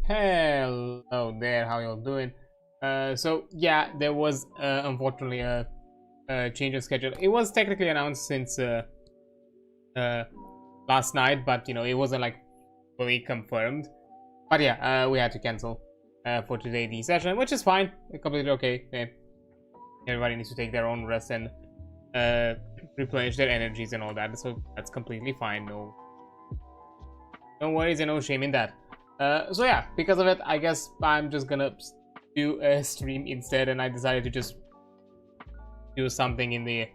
Hello there, how y'all doing? So yeah, there was unfortunately a change of schedule. It was technically announced since last night, but you know it wasn't like fully confirmed. But yeah, we had to cancel for today the session, which is fine, completely okay. Everybody needs to take their own rest and replenish their energies and all that, so that's completely fine. No worries and no shame in that. So yeah, because of it, I guess I'm just gonna do a stream instead, and I decided to just do something in the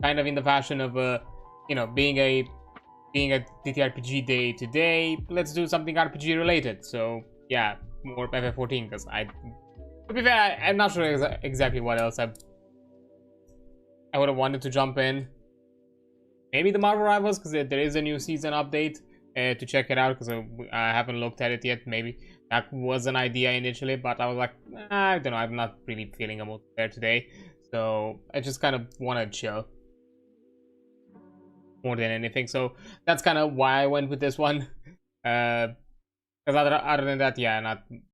kind of in the fashion of you know, being a TTRPG day today. Let's do something RPG related. So yeah, more FF14, because to be fair, I'm not sure exactly what else I would have wanted to jump in. Maybe the Marvel Rivals, because there is a new season update. To check it out, because I haven't looked at it yet. Maybe that was an idea initially, but I was like, I don't know, I'm not really feeling a multiplayer today, so I just kind of want to chill more than anything. So that's kind of why I went with this one. Because other than that, yeah,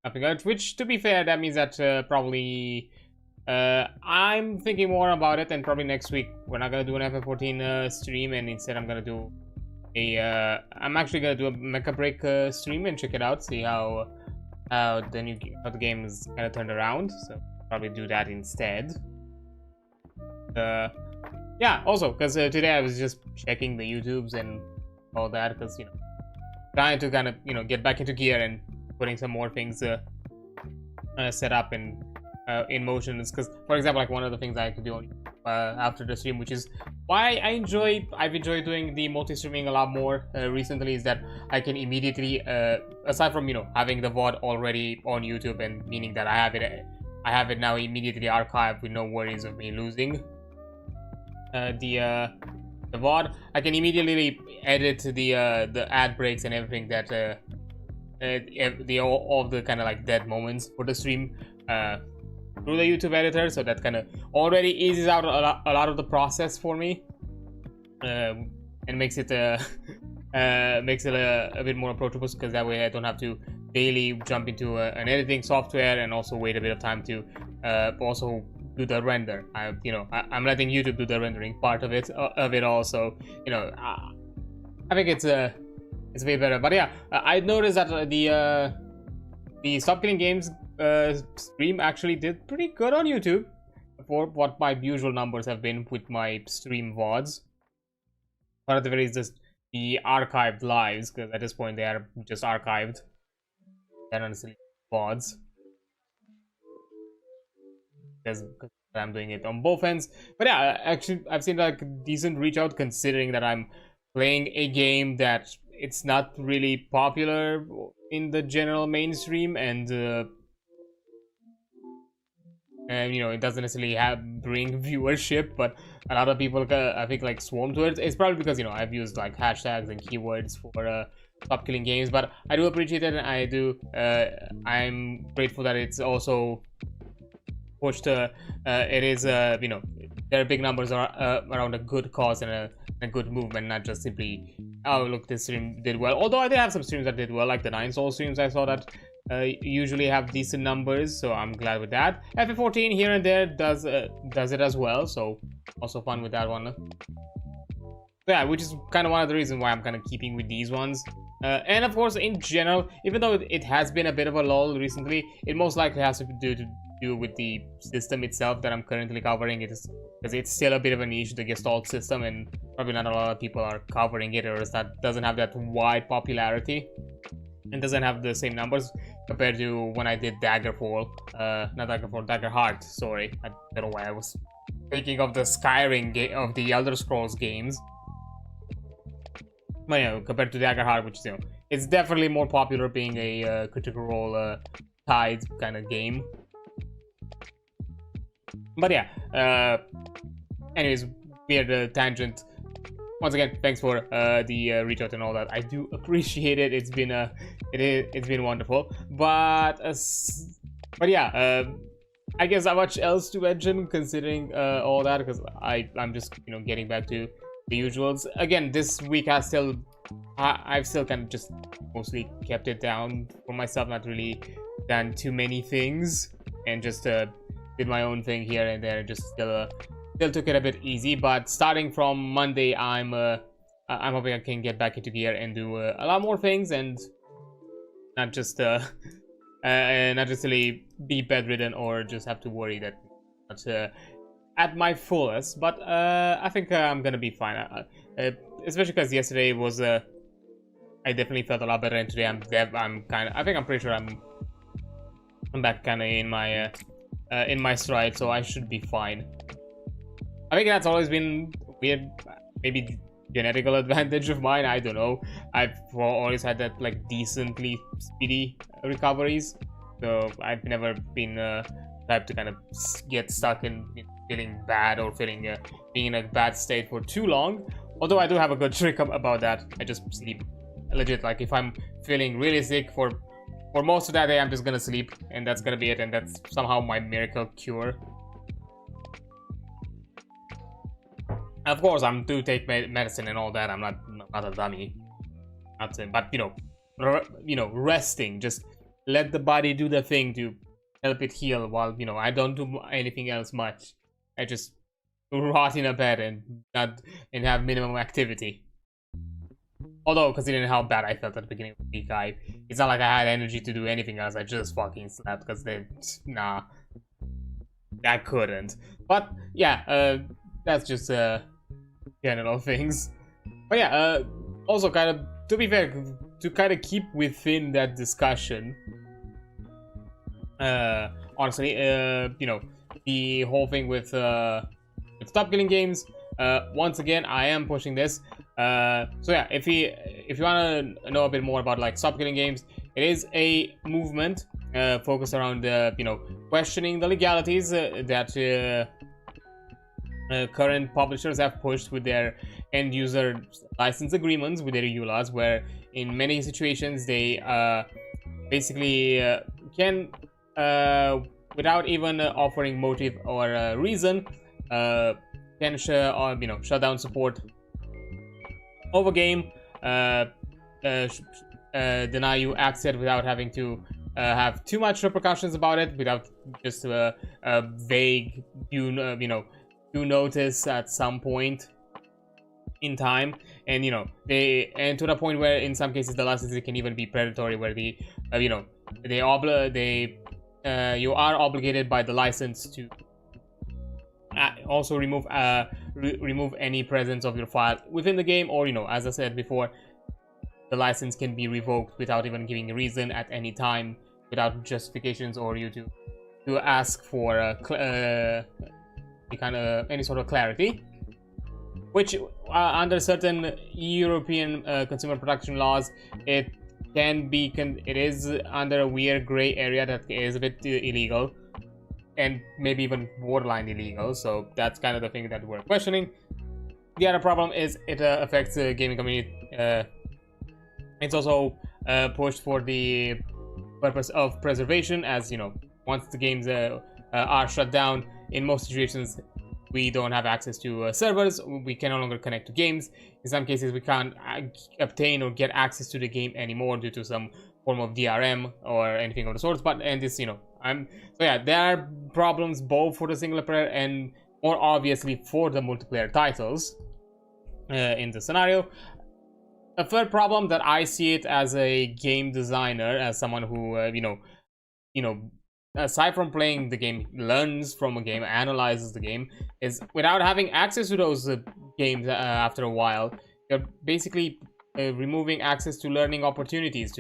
nothing else. Which, to be fair, that means that probably I'm thinking more about it, and probably next week we're not gonna do an FF14 stream, and instead I'm gonna do I'm actually gonna do a Mecha Break stream and check it out, see how the game is kind of turned around. So probably do that instead. Yeah, also because today I was just checking the YouTubes and all that, because you know, trying to kind of, you know, get back into gear and putting some more things set up and in motion. Is because, for example, like one of the things I could do after the stream, which is why I've enjoyed doing the multi-streaming a lot more recently, is that I can immediately aside from, you know, having the VOD already on YouTube, and meaning that I have it now immediately archived with no worries of me losing the VOD. I can immediately edit the ad breaks and everything that all the kind of like dead moments for the stream through the YouTube editor, so that kind of already eases out a lot of the process for me, and makes it a bit more approachable, because that way I don't have to daily jump into an editing software and also wait a bit of time to also do the render. I'm letting YouTube do the rendering part of it also. You know, I think it's way better. But yeah, I noticed that the Stop Killing Games stream actually did pretty good on YouTube for what my usual numbers have been with my stream VODs. But at the very least, the archived lives, because at this point they are just archived. They're not necessarily VODs. Because I'm doing it on both ends. But yeah, actually, I've seen like decent reach out, considering that I'm playing a game that it's not really popular in the general mainstream, and you know, it doesn't necessarily bring viewership, but a lot of people I think like swarm to it. It's probably because, you know, I've used like hashtags and keywords for Stop Killing Games, but I do appreciate it, and I'm grateful that it's also pushed. It is you know, there are big numbers around a good cause and a good movement, not just simply, oh look, this stream did well. Although I did have some streams that did well, like the 9 Soul streams I saw that usually have decent numbers, so I'm glad with that. FF14 here and there does it as well, so also fun with that one. Yeah, which is kind of one of the reasons why I'm kind of keeping with these ones. And of course, in general, even though it has been a bit of a lull recently, it most likely has to do with the system itself that I'm currently covering. It is because it's still a bit of a niche, the Gestalt system, and probably not a lot of people are covering it, or that doesn't have that wide popularity and doesn't have the same numbers compared to when I did Daggerfall, not Daggerfall, Daggerheart, sorry. I don't know why I was thinking of the Skyrim of the Elder Scrolls games. But yeah, compared to Daggerheart, which, you know, it's definitely more popular, being a Critical Role tied kind of game. But yeah, anyways, weird tangent. Once again, thanks for the reach out and all that. I do appreciate it. It's been wonderful. But yeah, I guess not much else to mention, considering all that, because I'm just, you know, getting back to the usuals. Again, this week has still I've still kind of just mostly kept it down for myself, not really done too many things, and just did my own thing here and there. Just still took it a bit easy. But starting from Monday, I'm hoping I can get back into gear and do a lot more things, and not just really be bedridden or just have to worry that not at my fullest. But I think I'm gonna be fine. Especially because yesterday was I definitely felt a lot better, and today I'm pretty sure I'm back kind of in my stride, so I should be fine. I think that's always been weird, maybe genetical advantage of mine, I don't know. I've always had that like decently speedy recoveries, so I've never been type to kind of get stuck in feeling bad or feeling being in a bad state for too long. Although I do have a good trick about that. I just sleep legit. Like if I'm feeling really sick for most of that day, I'm just gonna sleep, and that's gonna be it, and that's somehow my miracle cure. Of course, I'm to take medicine and all that. I'm not a dummy. But you know, resting. Just let the body do the thing to help it heal. While I don't do anything else much. I just rot in a bed and have minimum activity. Although, considering how bad I felt at the beginning of the week, it's not like I had energy to do anything else. I just fucking slept because I couldn't. But yeah, that's just general things. But yeah, also kind of, to be fair, to kind of keep within that discussion, honestly, the whole thing with stop killing games, once again, I am pushing this. So yeah, if you want to know a bit more about like stop killing games, it is a movement focused around questioning the legalities that current publishers have pushed with their end user license agreements with their EULAs, where in many situations they basically can without even offering motive or reason can shut down support of a game, deny you access without having to have too much repercussions about it, without just a vague due notice at some point in time. And to the point where in some cases the license can even be predatory, where you are obligated by the license to also remove any presence of your file within the game, or as I said before, the license can be revoked without even giving a reason at any time, without justifications, or you to ask for any sort of clarity, which under certain European consumer protection laws, it is under a weird gray area that is a bit illegal, and maybe even borderline illegal. So that's kind of the thing that we're questioning. The other problem is it affects the gaming community. It's also pushed for the purpose of preservation, as once the games are shut down, in most situations we don't have access to servers. We can no longer connect to games. In some cases we can't obtain or get access to the game anymore due to some form of DRM or anything of the sorts. There are problems both for the single player and more obviously for the multiplayer titles in the scenario. A third problem that I see it as a game designer, as someone who aside from playing the game, learns from a game, analyzes the game, is without having access to those games after a while, you're basically removing access to learning opportunities,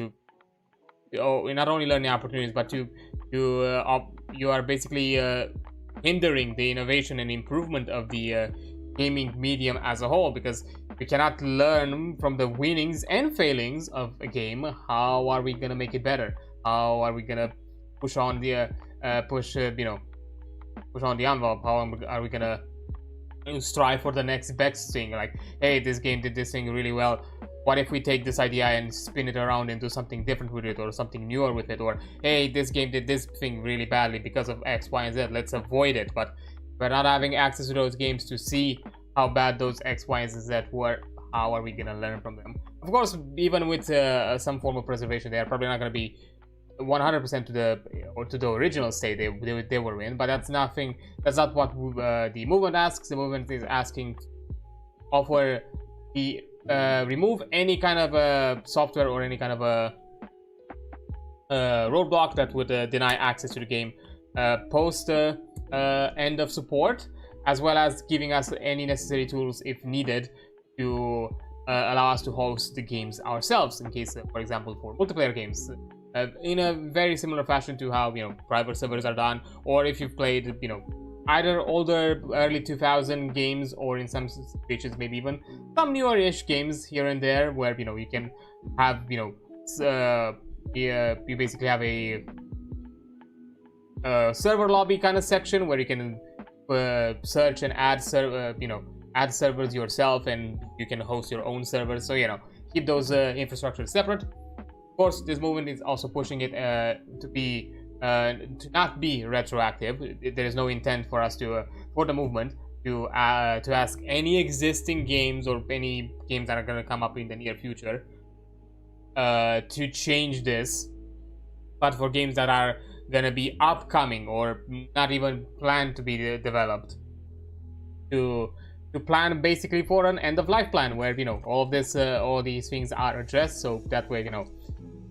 not only learning opportunities, but you are basically hindering the innovation and improvement of the gaming medium as a whole, because we cannot learn from the winnings and failings of a game. How are we gonna make it better? How are we gonna push on the envelope? How are we gonna strive for the next best thing? Like, hey, this game did this thing really well. What if we take this idea and spin it around into something different with it, or something newer with it? Or, hey, this game did this thing really badly because of X, Y, and Z. Let's avoid it. But we're not having access to those games to see how bad those X, Y, and Z were. How are we gonna learn from them? Of course, even with some form of preservation, they are probably not going to be 100% to the original state they were in. But that's nothing. That's not what the movement asks. The movement is asking to offer the remove any kind of software or any kind of a roadblock that would deny access to the game post end of support, as well as giving us any necessary tools if needed to allow us to host the games ourselves in case, for example, for multiplayer games, in a very similar fashion to how private servers are done, or if you've played either older early 2000 games, or in some situations maybe even some newer-ish games here and there where you can have you basically have a server lobby kind of section where you can search and add add servers yourself, and you can host your own servers. So keep those infrastructures separate. Of course, this movement is also pushing it to not be retroactive. There is no intent for us to for the movement to ask any existing games or any games that are going to come up in the near future to change this, but for games that are going to be upcoming or not even planned to be developed, to plan basically for an end of life plan where all these things are addressed, so that way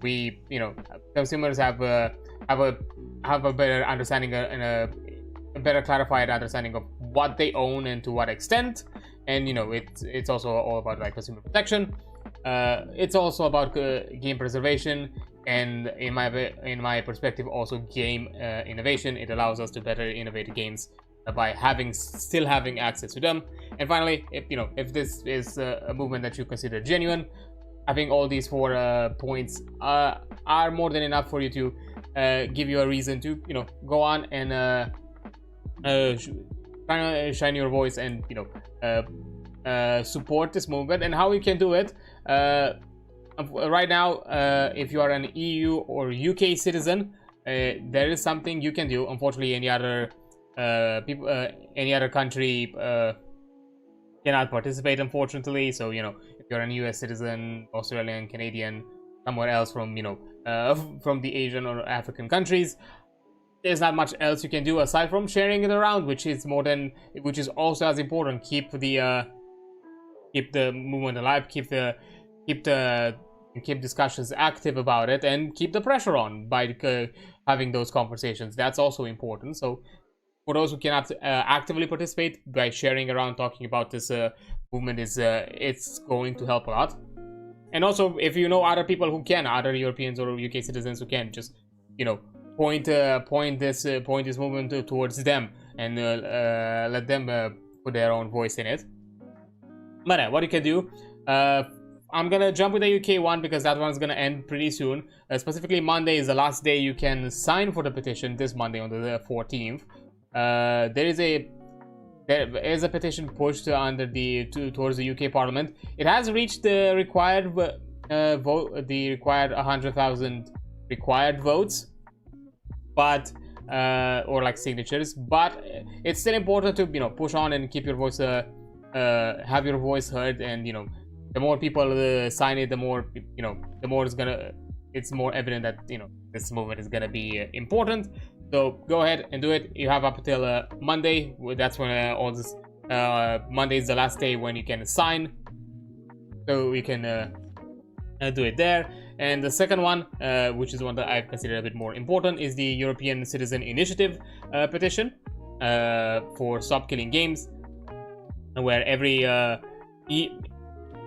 we consumers have a better understanding and a better clarified understanding of what they own and to what extent. And it's also all about like consumer protection. It's also about game preservation, and in my perspective also game innovation. It allows us to better innovate games by still having access to them. And finally, if this is a movement that you consider genuine, I think all these 4 points are more than enough for you to give you a reason to go on and shine your voice and support this movement. And how you can do it right now, if you are an EU or UK citizen, there is something you can do. Unfortunately, any other country cannot participate, unfortunately. So if you're a US citizen, Australian, Canadian, somewhere else from from the Asian or African countries, there's not much else you can do aside from sharing it around, which is also as important. Keep the movement alive, keep discussions active about it, and keep the pressure on by having those conversations. That's also important. So for those who cannot actively participate, by sharing around, talking about this movement it's going to help a lot. And also, if you know other people who can, other Europeans or UK citizens who can, just point this movement towards them, and let them put their own voice in it. But what you can do, I'm gonna jump with the UK one because that one's gonna end pretty soon. Specifically, Monday is the last day you can sign for the petition. This Monday on the 14th. There is a petition pushed towards the UK Parliament. It has reached the required the required 100,000 required votes, but or like signatures. But it's still important to push on and keep your voice have your voice heard. And the more people sign it, the more it's more evident that this movement is gonna be important. So go ahead and do it. You have up until Monday. That's when all this Monday is the last day when you can sign, so we can do it there. And the second one, which is one that I consider a bit more important, is the European Citizen Initiative petition for Stop Killing Games, where every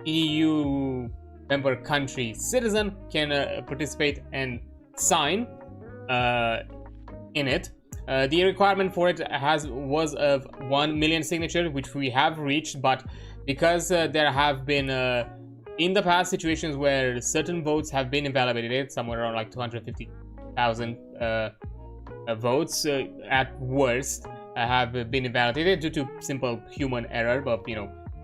EU member country citizen can participate and sign in it. The requirement for it was of 1 million signatures, which we have reached, but because there have been in the past situations where certain votes have been invalidated, somewhere around like 250,000 votes at worst have been invalidated due to simple human error, but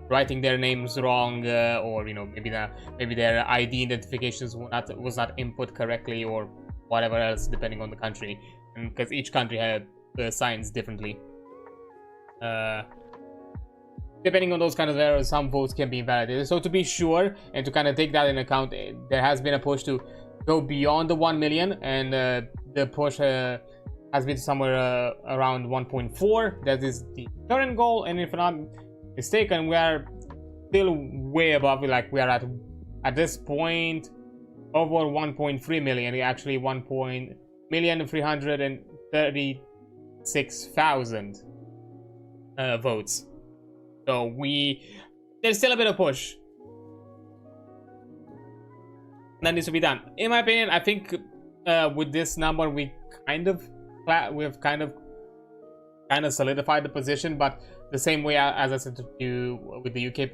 writing their names wrong, or maybe their ID identifications was not input correctly, or whatever else, depending on the country, and because each country had signs differently. depending on those kind of errors, some votes can be invalidated. So to be sure and to kind of take that in account, there has been a push to go beyond the 1 million, and the push has been somewhere around 1.4. That is the current goal, and if I'm not mistaken, we are still way above. Like we are at this point over 1.3 million. Actually, 1,336,000 votes. So there's still a bit of push that needs to be done. In my opinion, I think with this number we've kind of solidified the position. But the same way as I said to you with the UK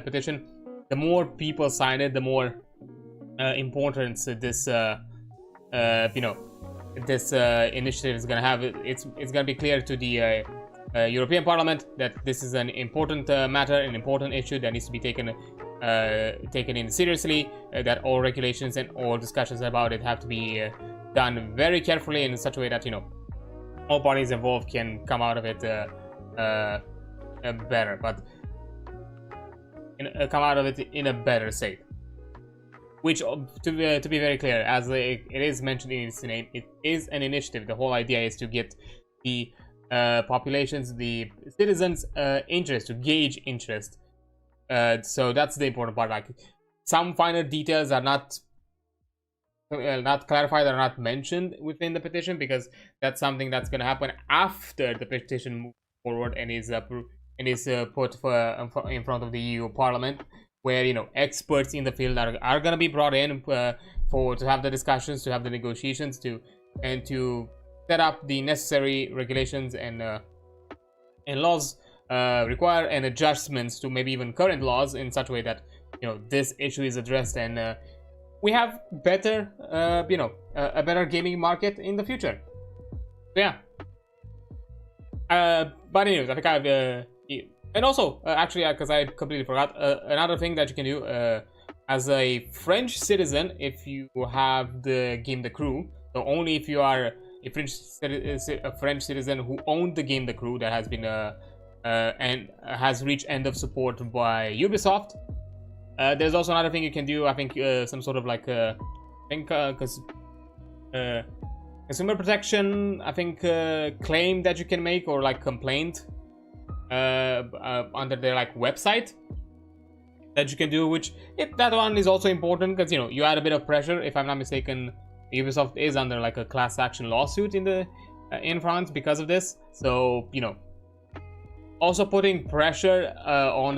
petition, the more people sign it, the more importance this this initiative is going to have. It's going to be clear to the European Parliament that this is an important matter, an important issue that needs to be taken in seriously, that all regulations and all discussions about it have to be done very carefully in such a way that all parties involved can come out of it better, but come out of it in a better state. Which, to be very clear, as it is mentioned in its name, it is an initiative. The whole idea is to get the populations, the citizens' interest, to gauge interest. So that's the important part. Like, some finer details are not clarified, are not mentioned within the petition, because that's something that's going to happen after the petition moves forward and is put in front of the EU Parliament, where experts in the field are going to be brought in to have the discussions, to have the negotiations, to set up the necessary regulations and laws required, and adjustments to maybe even current laws in such a way that this issue is addressed, and we have better a better gaming market in the future. So yeah. But anyways, I think I've and also actually, because I completely forgot, another thing that you can do as a French citizen, if you have the game The Crew, so only if you are a French citizen who owned the game The Crew that has been and has reached end of support by Ubisoft. There's also another thing you can do. I think some sort of like consumer protection. I think claim that you can make, or like complaint under their website that you can do. Which that one is also important, because you add a bit of pressure. If I'm not mistaken, Ubisoft is under like a class action lawsuit in France because of this. So also putting pressure on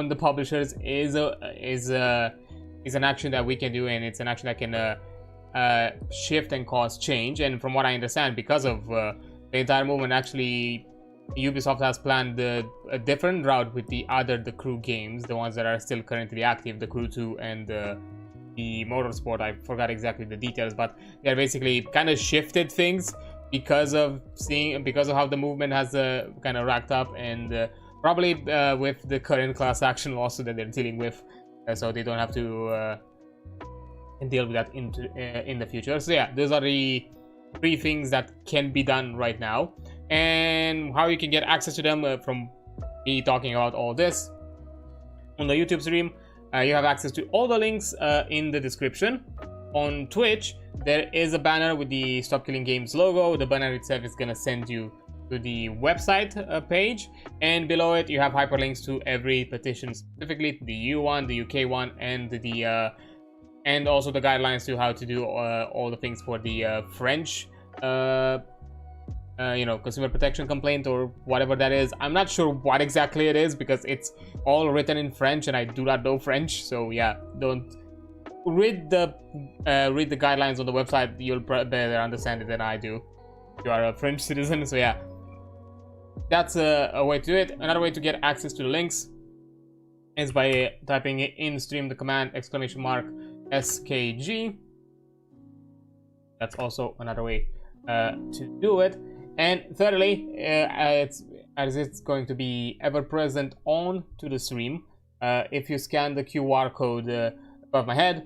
the publishers is an action that we can do, and it's an action that can shift and cause change. And from what I understand, because of the entire movement, actually Ubisoft has planned a different route with the Crew games, the ones that are still currently active, the Crew 2 and the Motorsport. I forgot exactly the details, but they're basically kind of shifted things because of how the movement has kind of racked up, and probably with the current class action lawsuit that they're dealing with, so they don't have to deal with that in the future. So yeah, those are the 3 things that can be done right now, and how you can get access to them from me talking about all this on the YouTube stream. You have access to all the links in the description. On Twitch, there is a banner with the Stop Killing Games logo. The banner itself is going to send you to the website page, and below it you have hyperlinks to every petition, specifically the EU one, the UK one, and and also the guidelines to how to do all the things for the French consumer protection complaint, or whatever that is. I'm not sure what exactly it is, because it's all written in French and I do not know French. So yeah, don't read the guidelines on the website. You'll better understand it than I do if you are a French citizen. So yeah, that's a way to do it. Another way to get access to the links is by typing in stream the command !SKG. That's also another way to do it. And thirdly, it's going to be ever present on to the stream. If you scan the QR code above my head,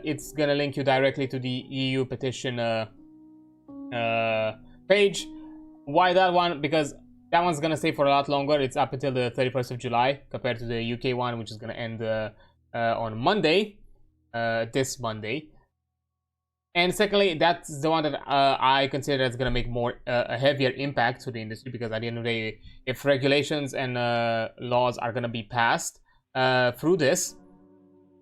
it's gonna link you directly to the EU petition page. Why that one? Because that one's gonna stay for a lot longer. It's up until the 31st of July compared to the UK one, which is gonna end on Monday, this Monday. And secondly, that's the one that I consider that's gonna make more a heavier impact to the industry, because at the end of the day, if regulations and laws are gonna be passed through this,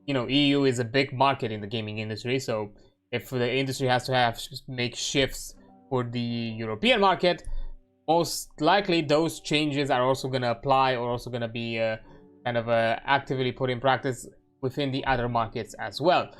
you know, EU is a big market in the gaming industry. So if the industry has to make shifts for the European market, most likely those changes are also gonna apply, or also gonna be kind of actively put in practice within the other markets as well.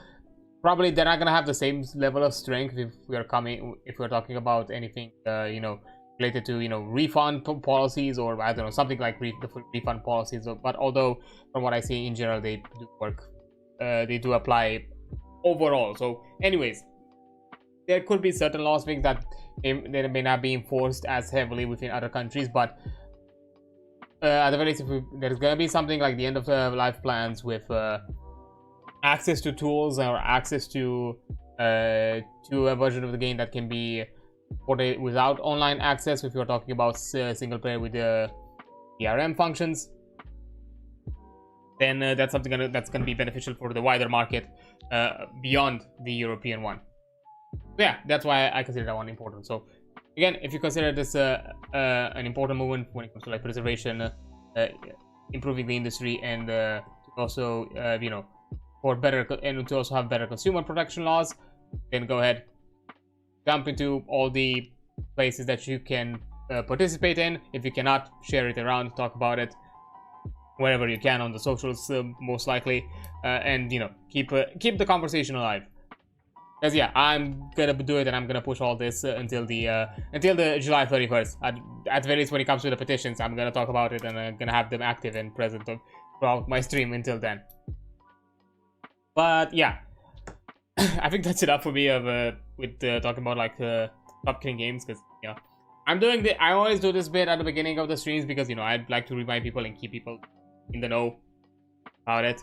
Probably they're not gonna have the same level of strength if we're talking about anything you know, related to, you know, refund policies, or I don't know, something like the refund policies. But although from what I see in general, they do work, they do apply overall. So anyways, there could be certain laws that they may not be enforced as heavily within other countries, but at the very least, there's gonna be something like the end of the life plans with access to tools, or access to a version of the game that can be ported without online access, if you're talking about single player with the DRM functions, then that's something that's gonna be beneficial for the wider market beyond the European one. So yeah, that's why I consider that one important. So again, if you consider this an important movement when it comes to like preservation, improving the industry, and also you know, for better, and to also have better consumer protection laws, then go ahead, jump into all the places that you can participate in. If you cannot, share it around, talk about it wherever you can on the socials, most likely, and you know, keep the conversation alive. Because yeah, I'm gonna do it, and I'm gonna push all this until the July 31st. At the very least, when it comes to the petitions, I'm gonna talk about it, and I'm gonna have them active and present throughout my stream until then. But yeah, I think that's enough for me with talking about like top killing games, because you know, I always do this bit at the beginning of the streams, because you know, I'd like to remind people and keep people in the know about it.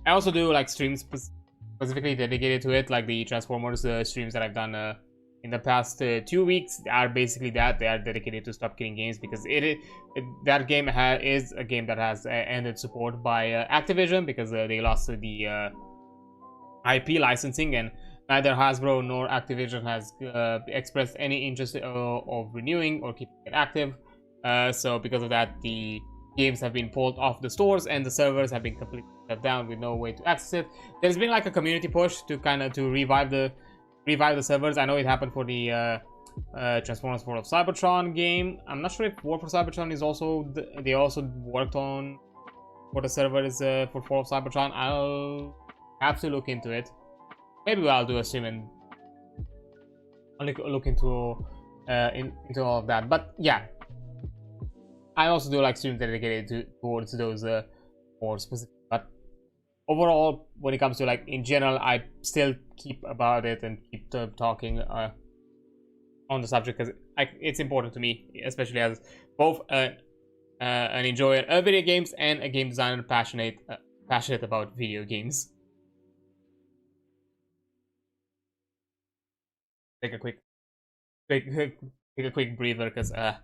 I also do like streams specifically dedicated to it, like the Transformers streams that I've done in the past 2 weeks are basically that. They are dedicated to stop killing games, because that game is a game that has ended support by Activision, because they lost the IP licensing, and neither Hasbro nor Activision has expressed any interest of renewing or keeping it active. So because of that, the games have been pulled off the stores, and the servers have been completely shut down with no way to access it. There's been like a community push to revive the servers. I know it happened for the Transformers Fall of Cybertron game. I'm not sure if War for Cybertron is also they also worked on for the servers for Fall of Cybertron. I'll have to look into it. Maybe I'll do a stream and look into all of that. But yeah, I also do like streams dedicated towards those more specific. But overall, when it comes to like in general, I still keep about it and keep talking on the subject, because it's important to me, especially as both an enjoyer of video games and a game designer passionate about video games. Take a quick breather, because I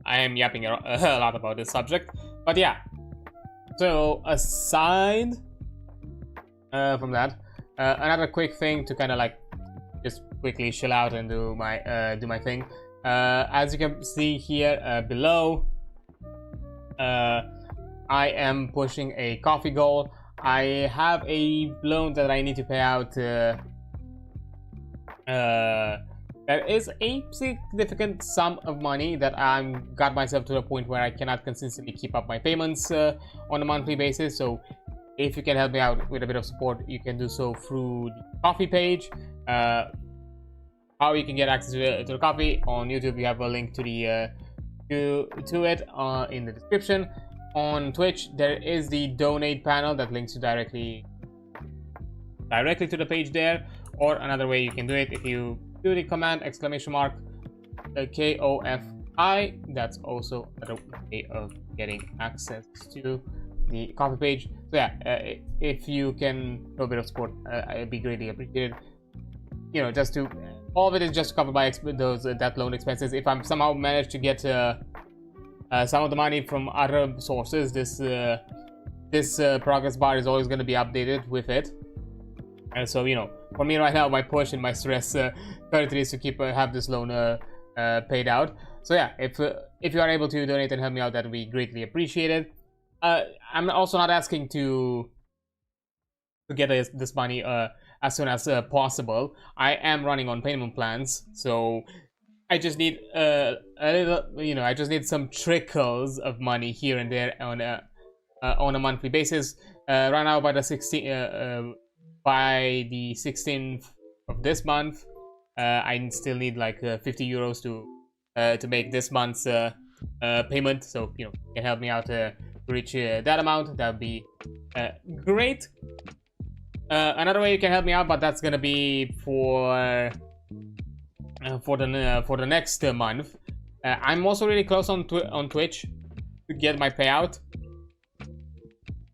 am yapping a lot about this subject. But yeah, so aside from that, another quick thing to kind of like just quickly chill out and do my thing. As you can see here below, I am pushing a coffee goal. I have a loan that I need to pay out. There is a significant sum of money that I'm got myself to the point where I cannot consistently keep up my payments on a monthly basis. So if you can help me out with a bit of support, you can do so through the coffee page. How you can get access to the coffee on YouTube, you have a link to the to it in the description. On Twitch, there is the donate panel that links you directly to the page there. Or another way you can do it, if you do the command KOFI, that's also another way of getting access to the coffee page. So yeah, if you can do a bit of support, it'd be greatly appreciated. you know, just to, all of it is just covered by those that loan expenses. If I'm somehow managed to get some of the money from other sources, this progress bar is always going to be updated with it. And so, you know, for me right now, my push and my stress currently is to keep have this loan paid out. So yeah, if you are able to donate and help me out, that would be greatly appreciated. I'm also not asking to get this money as soon as possible. I am running on payment plans, so I just need a little, you know, I just need some trickles of money here and there on a monthly basis. Right now, by the 16th of this month, I still need like 50 euros to make this month's payment. So, you know, you can help me out to reach that amount. That would be great. Another way you can help me out, but that's gonna be for the next month. I'm also really close on Twitch to get my payout.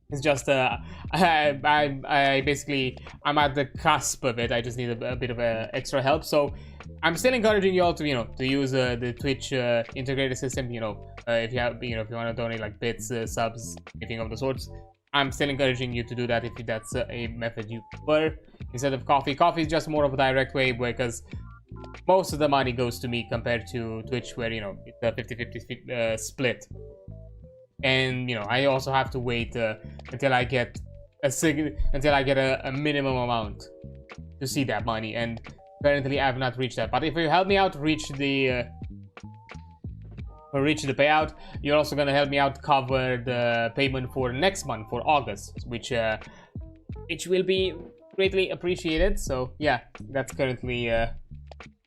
It's just I basically, I'm at the cusp of it. I just need a bit of extra help. So I'm still encouraging you all to, you know, to use the Twitch integrated system. You know, if you have, you know, if you want to donate like bits, subs, anything of the sorts, I'm still encouraging you to do that if that's a method you prefer instead of Kofi. Kofi is just more of a direct way, because most of the money goes to me compared to Twitch, where, you know, it's a 50-50 split. And, you know, I also have to wait until I get a minimum amount to see that money, and currently I have not reached that. But if you help me out reach the payout, you're also gonna help me out cover the payment for next month, for August, which will be greatly appreciated. So yeah, that's currently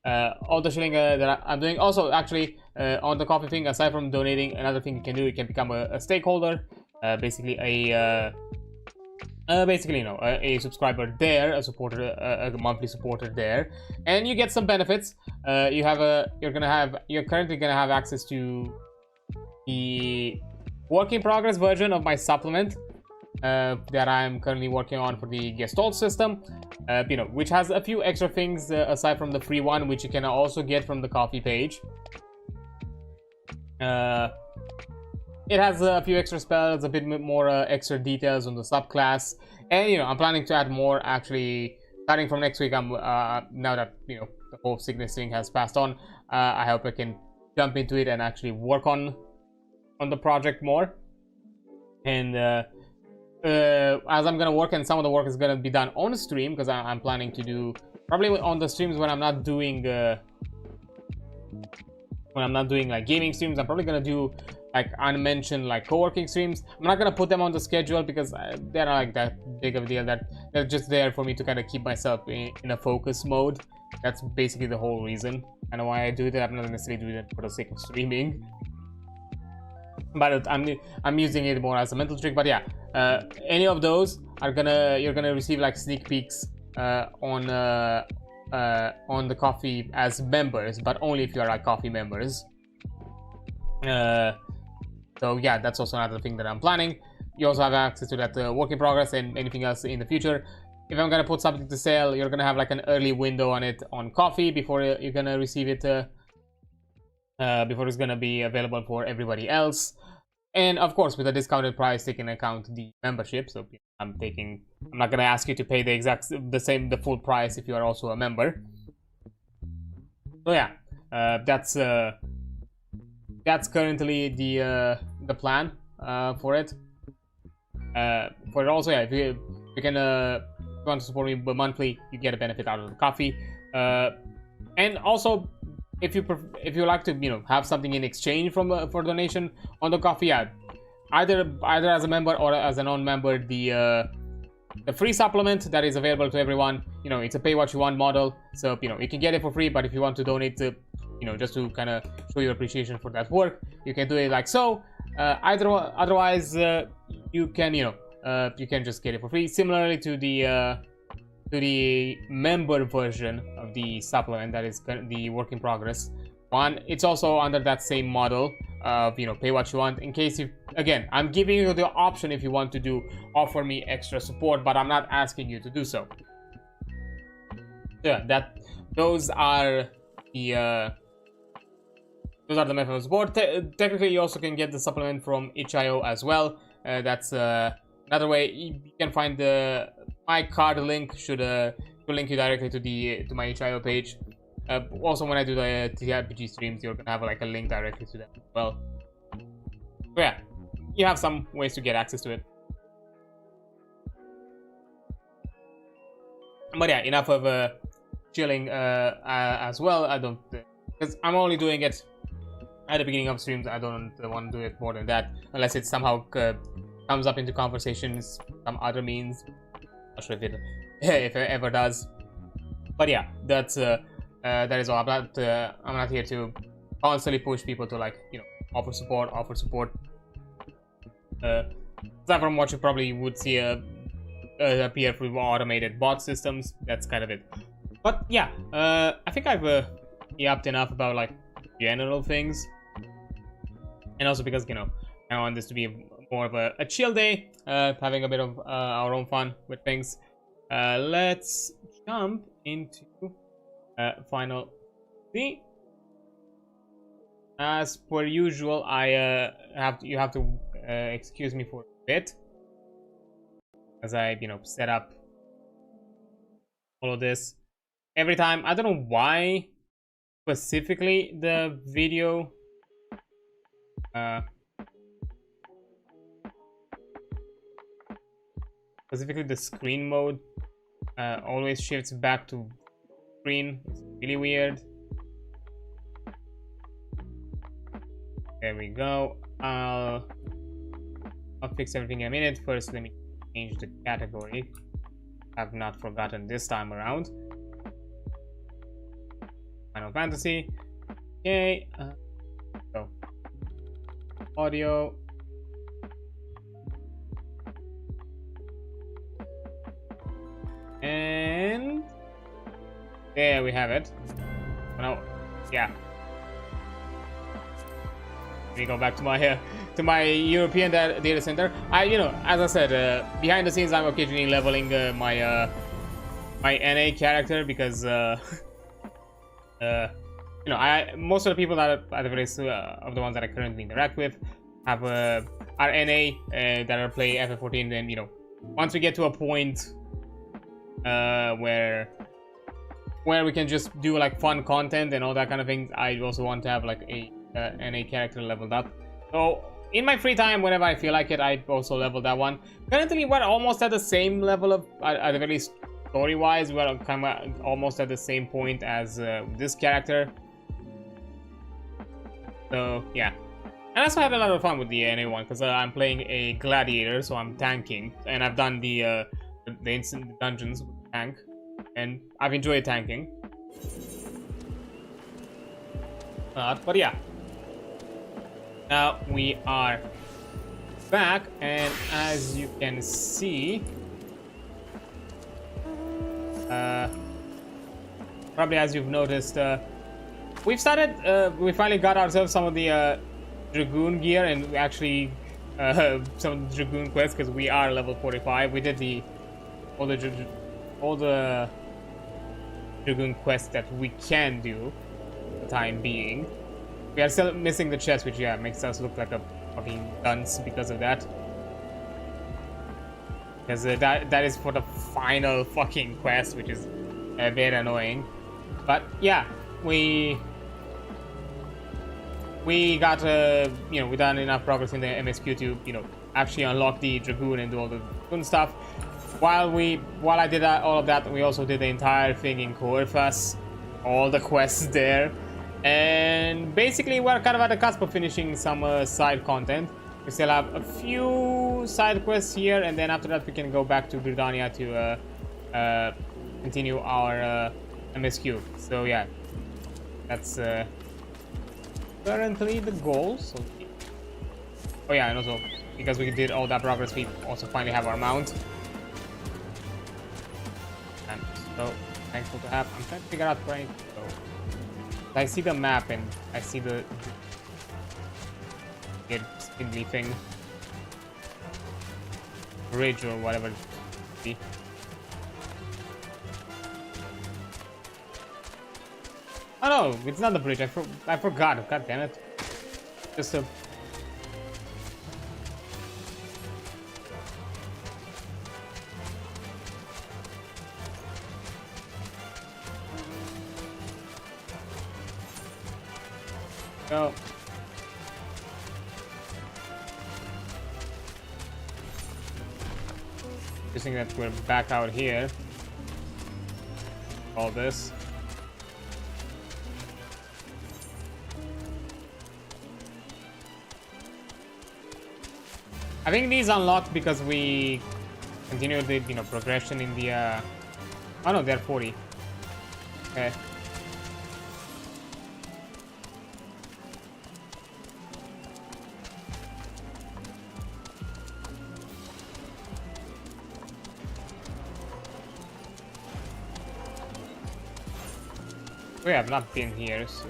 all the shilling that I'm doing. Also, actually, on the Kofi thing, aside from donating, another thing you can do, you can become a stakeholder, basically you know, a subscriber there, a supporter, a monthly supporter there, and you get some benefits. You're currently gonna have access to the work in progress version of my supplement that I'm currently working on for the Gestalt system, you know, which has a few extra things aside from the free one, which you can also get from the Kofi page. It has a few extra spells, a bit more extra details on the subclass, and, you know, I'm planning to add more, actually, starting from next week. I'm now that, you know, the whole sickness thing has passed on, I hope I can jump into it and actually work on the project more. And as I'm gonna work, and some of the work is gonna be done on stream, because I'm planning to do probably on the streams when I'm not doing like gaming streams. I'm probably gonna do like unmentioned like co-working streams. I'm not gonna put them on the schedule because they're not like that big of a deal. That they're just there for me to kind of keep myself in a focus mode. That's basically the whole reason and why I do it. I'm not necessarily doing it for the sake of streaming, but I'm using it more as a mental trick. But yeah, any of those are you're gonna receive like sneak peeks on the Kofi as members, but only if you are like Kofi members. So yeah, that's also another thing that I'm planning. You also have access to that work in progress and anything else in the future. If I'm gonna put something to sale, you're gonna have like an early window on it on Kofi before you're gonna receive it, before it's gonna be available for everybody else. And of course, with a discounted price, taking into account the membership. So I'm not gonna ask you to pay the full price if you are also a member. So yeah, that's currently the plan for it. For it also, yeah, if you can want to support me monthly, you get a benefit out of the Kofi. And also, if you like to, you know, have something in exchange for donation on the Kofi, yeah, either as a member or as a non-member, the free supplement that is available to everyone, you know, it's a pay what you want model, so, you know, you can get it for free. But if you want to donate to, you know, just to kind of show your appreciation for that work, you can do it like so. Otherwise, you can, you know, you can just get it for free, similarly to the member version of the supplement that is the work in progress one. It's also under that same model of, you know, pay what you want. In case again, I'm giving you the option if you want to offer me extra support, but I'm not asking you to do so. Yeah, those are the methods of support. Technically, you also can get the supplement from itch.io as well. That's another way. You can find my card link should link you directly to my itch.io page. Also, when I do the TRPG streams, you're gonna have like a link directly to that as well. So yeah, you have some ways to get access to it. But yeah, enough of chilling as well. I don't, because I'm only doing it at the beginning of streams. I don't want to do it more than that, unless it somehow comes up into conversations, some other means. Not sure if it if it ever does. But yeah, that is all. I'm not here to constantly push people to, like, you know, offer support. Aside from what you probably would see appear through automated bot systems, that's kind of it. But yeah, I think I've yapped enough about like general things, and also because, you know, I want this to be more of a chill day, having a bit of our own fun with things. Let's jump into Final Fantasy. As per usual, you have to excuse me for a bit as I, you know, set up all of this. Every time, I don't know why specifically the video specifically the screen mode always shifts back to screen. It's really weird. There we go. I'll fix everything in a minute. First, let me change the category. I've not forgotten this time around. Final Fantasy. Okay. So audio. And there we have it. No, yeah. Let me go back to my European data center. You know, as I said, behind the scenes, I'm occasionally leveling my NA character because you know, most of the people that are, at the very of the ones that I currently interact with have are NA that are playing FF14. Then, you know, once we get to a point where we can just do like fun content and all that kind of things, I also want to have like a NA character leveled up. So in my free time, whenever I feel like it, I also level that one. Currently, we're almost at the same level of, at the very least story-wise, we're kind of almost at the same point as this character. So yeah, and I also had a lot of fun with the NA one because I'm playing a gladiator, so I'm tanking, and I've done the instant dungeons with the tank, and I've enjoyed tanking. But yeah, now we are back, and as you can see, probably as you've noticed, we finally got ourselves some of the Dragoon gear, and we actually some of the Dragoon quests, because we are level 45. We did all the Dragoon quests that we can do for the time being. We are still missing the chest, which, yeah, makes us look like a fucking dunce because of that. Because that is for the final fucking quest, which is very annoying. But yeah, we got you know, we done enough progress in the MSQ to, you know, actually unlock the Dragoon and do all the Dragoon stuff. While I did all of that, we also did the entire thing in Corfus, all the quests there, and basically we're kind of at the cusp of finishing some side content. We still have a few side quests here, and then after that we can go back to Britannia to continue our MSQ. So yeah, that's currently the goal. So, oh yeah, and also because we did all that progress, we also finally have our mount. And so thankful to have. I'm trying to figure out where I need to go. I see the map and I see the spindly thing, bridge or whatever it be. Oh no, it's not the bridge. I forgot. God damn it. Just a... Go. Just think that we're back out here. All this. I think these unlocked because we continued the progression in the oh no, they're 40. Okay. We have not been here, so...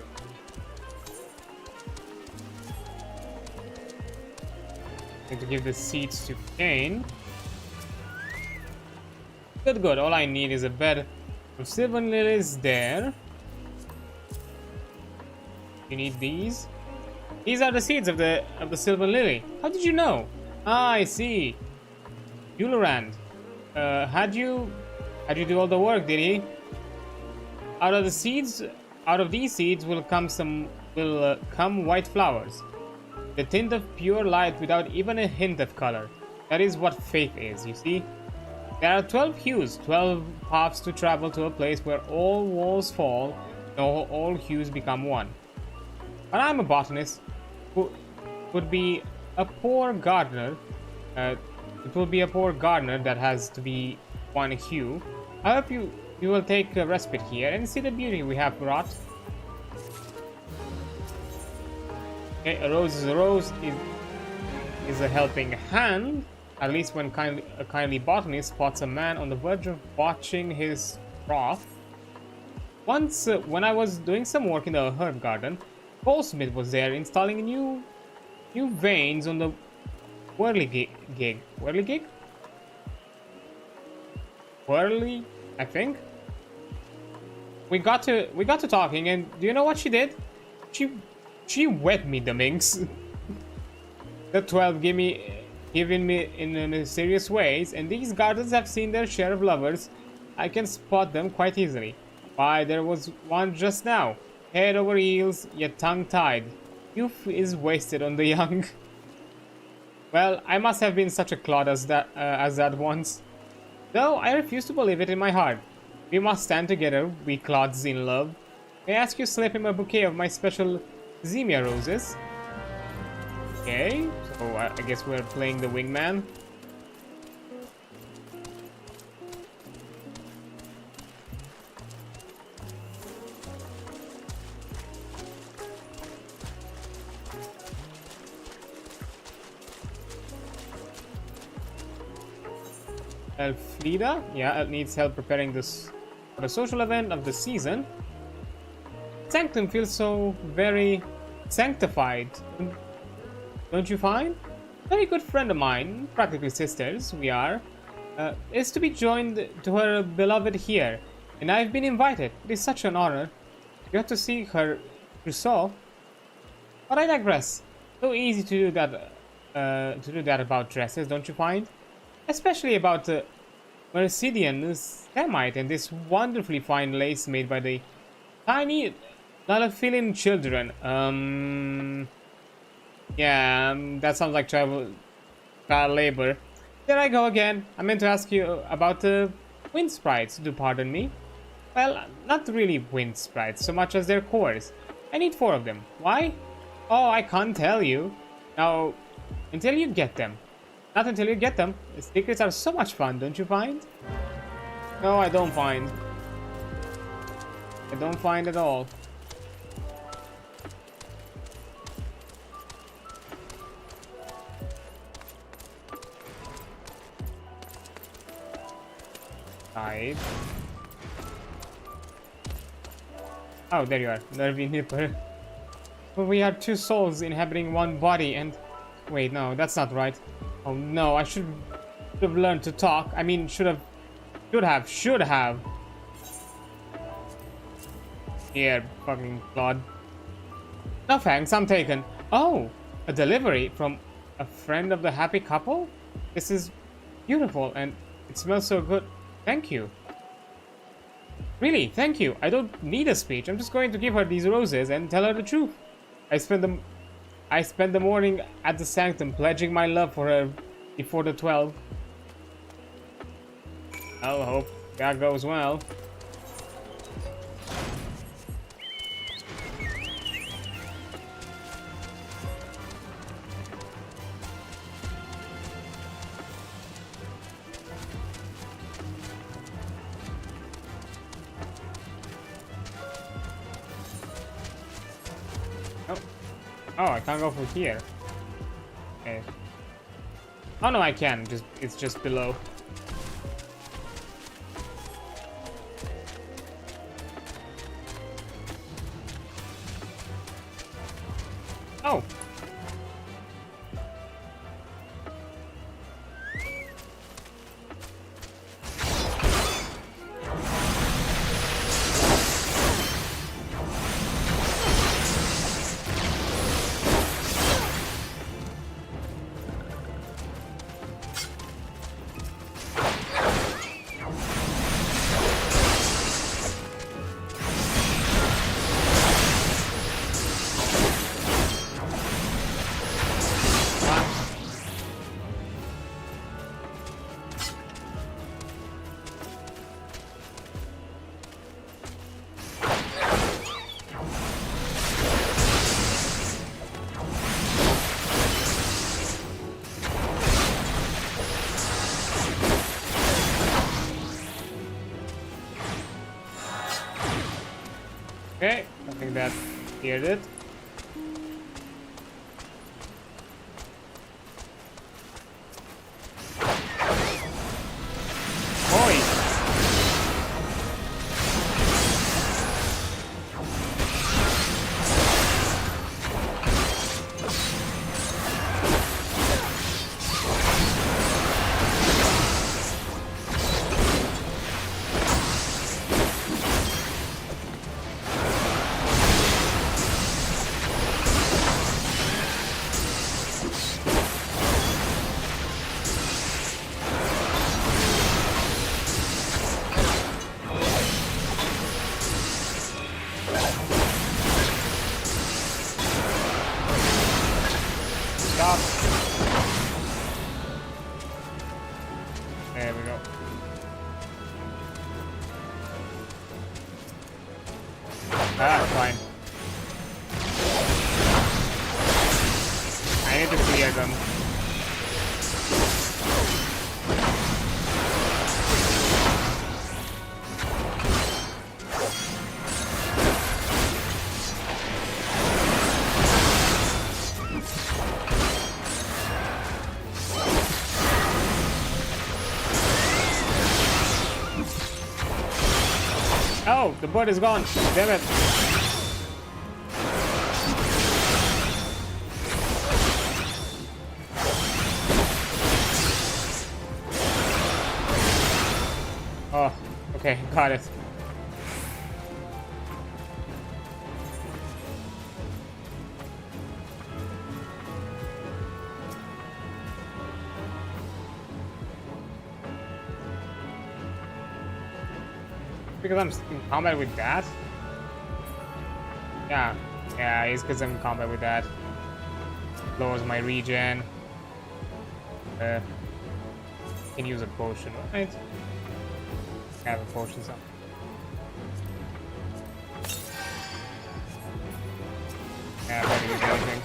Need to give the seeds to Kane. Good, good. All I need is a bed of silver lilies there. You need these. These are the seeds of the silver lily. How did you know? Ah, I see. Yularand. Had you do all the work, did he? Out of these seeds will come white flowers. The tint of pure light without even a hint of color. That is what faith is, you see? There are 12 hues, 12 paths to travel to a place where all walls fall and all hues become one. But I'm a botanist who would be a poor gardener. It will be a poor gardener that has to be one hue. I hope you will take a respite here and see the beauty we have brought. Okay, a rose is a rose is a helping hand, at least when a kindly botanist spots a man on the verge of botching his trough. Once, when I was doing some work in the herb garden, Goldsmith was there installing new veins on the whirligig. Whirligig? Whirly, I think. We got to talking, and do you know what she did? She wet me the minx. The 12 giving me in mysterious ways, and these gardens have seen their share of lovers. I can spot them quite easily. Why, there was one just now. Head over heels, yet tongue-tied. Youth is wasted on the young. Well, I must have been such a clod as that once. Though I refuse to believe it in my heart. We must stand together, we clods in love. May I ask you to slip him a bouquet of my special Zemia roses? Okay, so I guess we're playing the wingman. Elfrida, yeah, needs help preparing this for the social event of the season. Sanctum feels so very sanctified, don't you find? Very good friend of mine, practically sisters we are, is to be joined to her beloved here, and I've been invited. It is such an honor. You have to see her trousseau. But I digress. So easy to do that about dresses, don't you find? Especially about the Mercidian Semite and this wonderfully fine lace made by the tiny Lalaphilian children. Yeah, that sounds like child labor. There I go again. I meant to ask you about the wind sprites. Do pardon me. Well, not really wind sprites so much as their cores. I need 4 of them. Why? Oh, I can't tell you. Now, until you get them. Not until you get them. The secrets are so much fun, don't you find? No, I don't find. I don't find at all. Side. Oh, there you are. Nervy Nipper. But we are 2 souls inhabiting one body and... Wait, no, that's not right. Oh no, I should have learned to talk. I mean, should have. Here, fucking Claude. No thanks, I'm taken. Oh, a delivery from a friend of the happy couple? This is beautiful and it smells so good. Thank you. Really, thank you. I don't need a speech. I'm just going to give her these roses and tell her the truth. I spent the morning at the sanctum pledging my love for her before the 12. I'll hope that goes well. Oh, I can't go from here. Okay. Oh no, I can. It's just below. Oh. Okay, I think that cleared it. There we go. Ah, fine. I need to clear them. Oh, the bird is gone. Damn it. Oh, okay, got it. Because I'm in combat with that? Yeah, it's because I'm in combat with that. Lowers my regen. Can use a potion, right? I have a potion, so. Yeah, I don't use anything.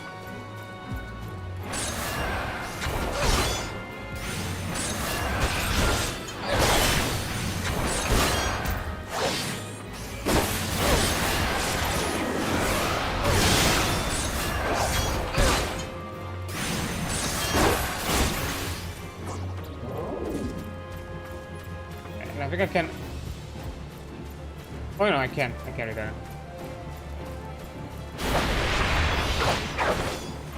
I think I can. Oh no, I can. I can return.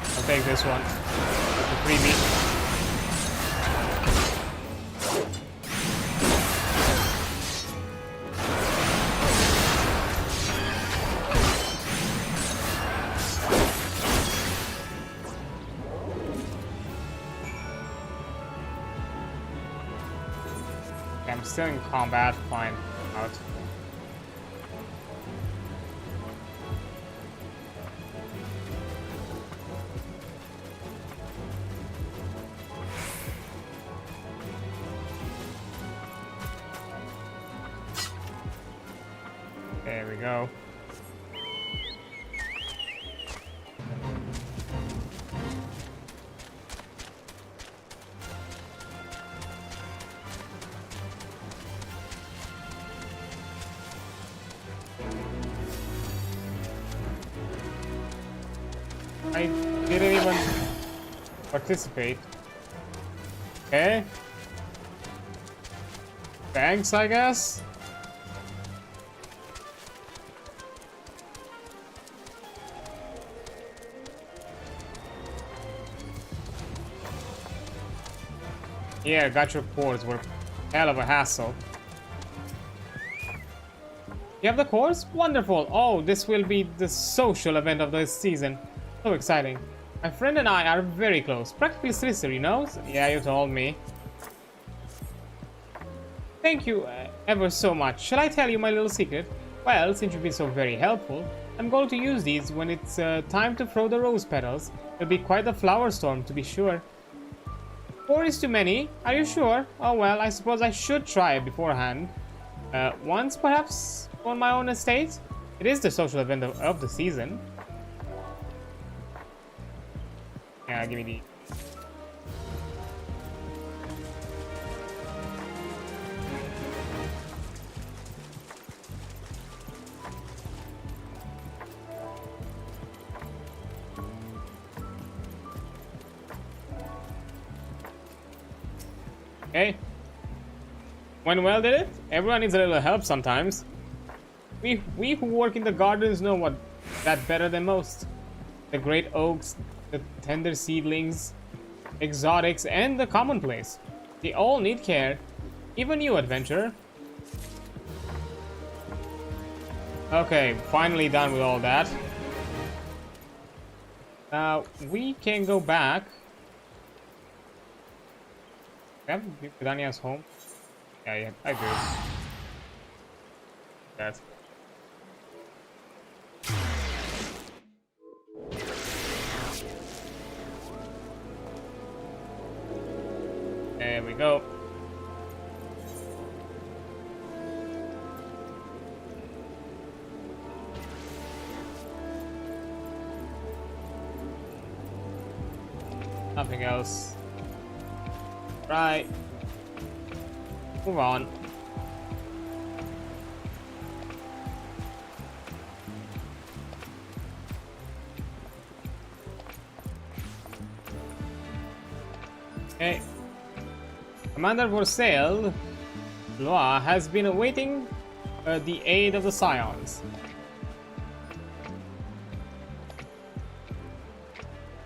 I'll take this one. The freebie. still in combat. Fine. Out. There we go. I didn't even participate. Okay. Thanks, I guess. Yeah, got your cores. Were hell of a hassle. You have the cores? Wonderful. Oh, this will be the social event of this season. So exciting. My friend and I are very close. Practically sisters, you know? Yeah, you told me. Thank you ever so much. Shall I tell you my little secret? Well, since you've been so very helpful, I'm going to use these when it's time to throw the rose petals. It'll be quite a flower storm, to be sure. 4 is too many? Are you sure? Oh well, I suppose I should try it beforehand. Once, perhaps, on my own estate? It is the social event of the season. Yeah, give me the... Okay. Went well, did it? Everyone needs a little help sometimes. We who work in the gardens know what that better than most. The great oaks, the tender seedlings, exotics, and the commonplace. They all need care. Even you, adventurer. Okay, finally done with all that. Now, we can go back. Have Vidania's home? Yeah, I do. That. There we go. Nothing else. Right. Move on. Okay. Commander for Sale, Loa has been awaiting the aid of the Scions.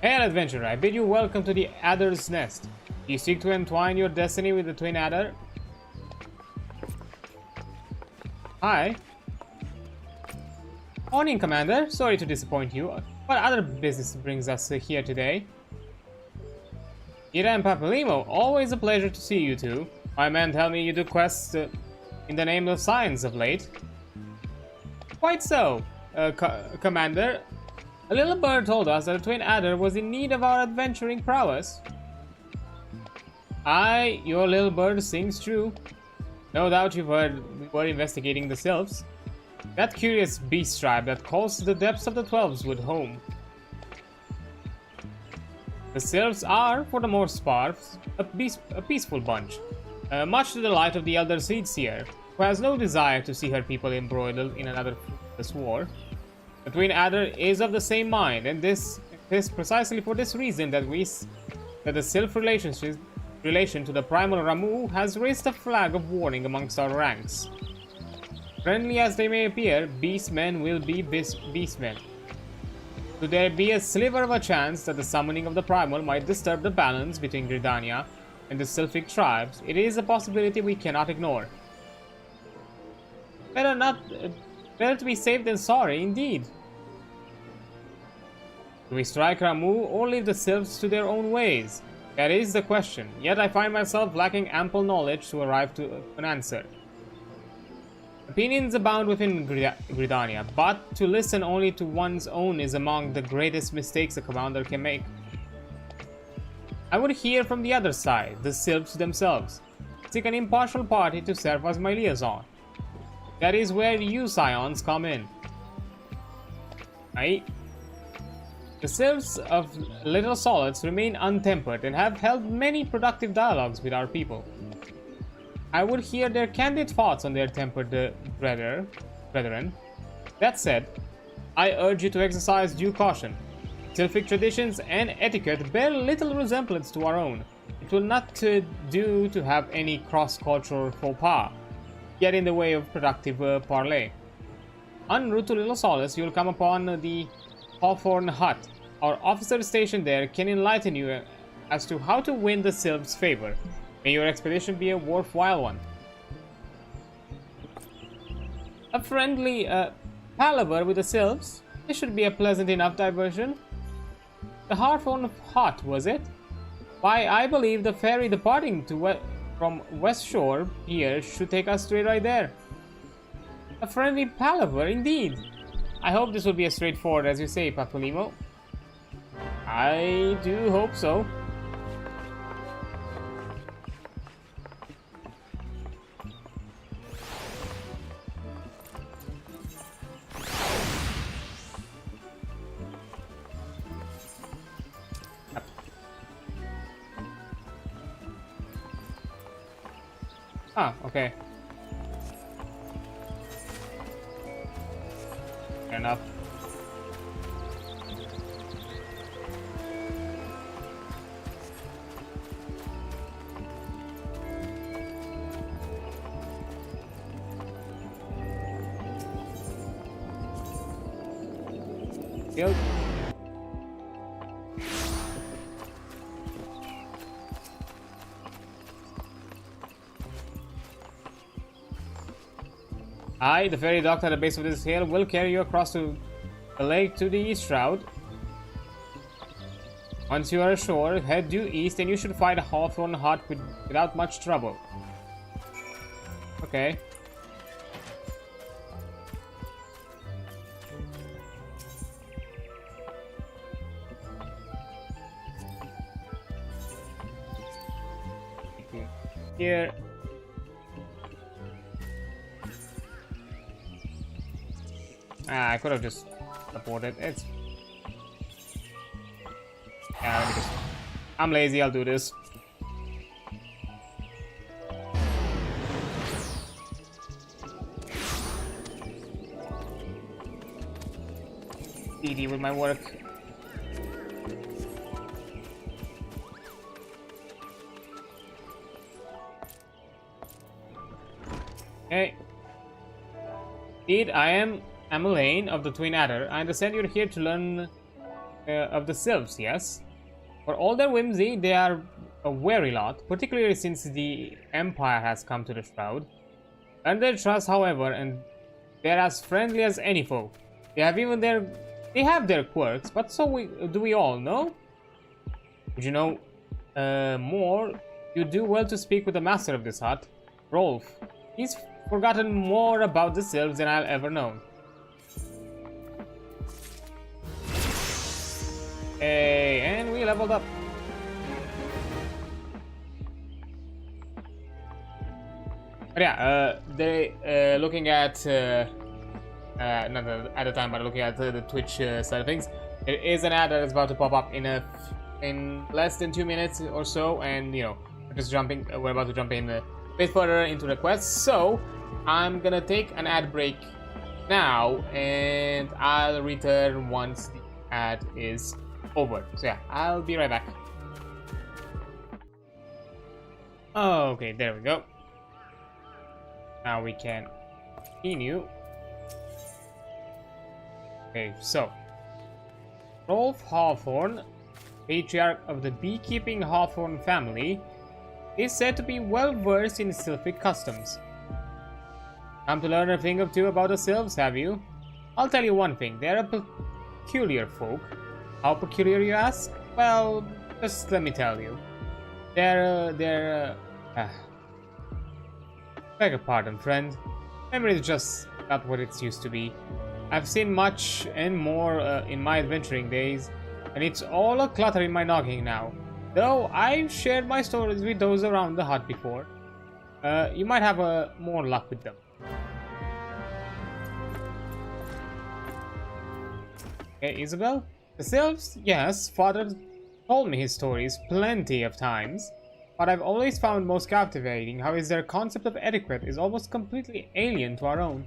Hail, adventurer! I bid you welcome to the Adder's Nest. You seek to entwine your destiny with the Twin Adder? Hi. Morning, Commander. Sorry to disappoint you. What other business brings us here today? Ira and Papalimo, always a pleasure to see you two. My men tell me you do quests in the name of science of late. Quite so, Commander. A little bird told us that the Twin Adder was in need of our adventuring prowess. Aye, your little bird sings true. No doubt you've heard we were investigating the Sylphs. That curious beast tribe that calls the depths of the Twelveswood home. The Sylphs are, for the most part, a peaceful bunch, much to the delight of the Elder Seedseer, who has no desire to see her people embroiled in another fruitless war. The Twin Adder is of the same mind, and this is precisely for this reason that the Sylph relation to the primal Ramu has raised a flag of warning amongst our ranks. Friendly as they may appear, beastmen will be beastmen. Should there be a sliver of a chance that the summoning of the primal might disturb the balance between Gridania and the Sylphic tribes, it is a possibility we cannot ignore. Better to be safe than sorry, indeed. Do we strike Ramu or leave the Sylphs to their own ways? That is the question, yet I find myself lacking ample knowledge to arrive to an answer. Opinions abound within Gridania, but to listen only to one's own is among the greatest mistakes a commander can make. I would hear from the other side, the Sylphs themselves. Seek an impartial party to serve as my liaison. That is where you Scions come in. Aye. The Sylphs of Little Solids remain untempered and have held many productive dialogues with our people. I would hear their candid thoughts on their tempered brethren. That said, I urge you to exercise due caution. Sylphic traditions and etiquette bear little resemblance to our own. It will not do to have any cross-cultural faux pas get in the way of productive parley. En route to Little Solace, you will come upon the Hawthorne Hut. Our officer stationed there can enlighten you as to how to win the Sylphs' favor. May your expedition be a worthwhile one. A friendly palaver with the Sylphs? This should be a pleasant enough diversion. The Hawthorne Hut, was it? Why, I believe the ferry departing from West Shore Pier should take us straight right there. A friendly palaver, indeed. I hope this will be as straightforward as you say, Papalimo. I do hope so. Ah, okay. Fair enough. Killed. I, the ferry docked at the base of this hill, will carry you across to the lake to the east route. Once you are ashore, head due east and you should find a Hawthorne Hut without much trouble. Okay. Here. I could have just supported it. Yeah, because I'm lazy, I'll do this. DD with my work. Okay. Indeed, I am Elaine of the Twin Adder. I understand you're here to learn of the Sylphs, yes? For all their whimsy, they are a wary lot, particularly since the Empire has come to the Shroud. Earn their trust, however, and they're as friendly as any foe. They have their quirks, but so do we all, no? Would you know more? You do well to speak with the master of this hut, Rolf. He's forgotten more about the Sylphs than I'll ever know. Hey, and we leveled up. But yeah, they looking at not at the time, but looking at the Twitch side of things. There is an ad that is about to pop up in less than 2 minutes or so, and you know, we're about to jump in a bit further into the quest. So I'm gonna take an ad break now, and I'll return once the ad is over. So yeah, I'll be right back. Okay, there we go. Now we can continue. Okay, so Rolf Hawthorne, patriarch of the beekeeping Hawthorne family, is said to be well versed in Sylphic customs. Come to learn a thing or two about the Sylphs, have you? I'll tell you one thing, they're a peculiar folk. How peculiar, you ask? Well, just let me tell you. Beg your pardon, friend. Memory is just not what it used to be. I've seen much and more in my adventuring days, and it's all a clutter in my noggin now. Though I've shared my stories with those around the hut before, you might have more luck with them. Okay, Isabel? The sylphs? Yes, father told me his stories plenty of times, but I've always found most captivating how their concept of etiquette is almost completely alien to our own.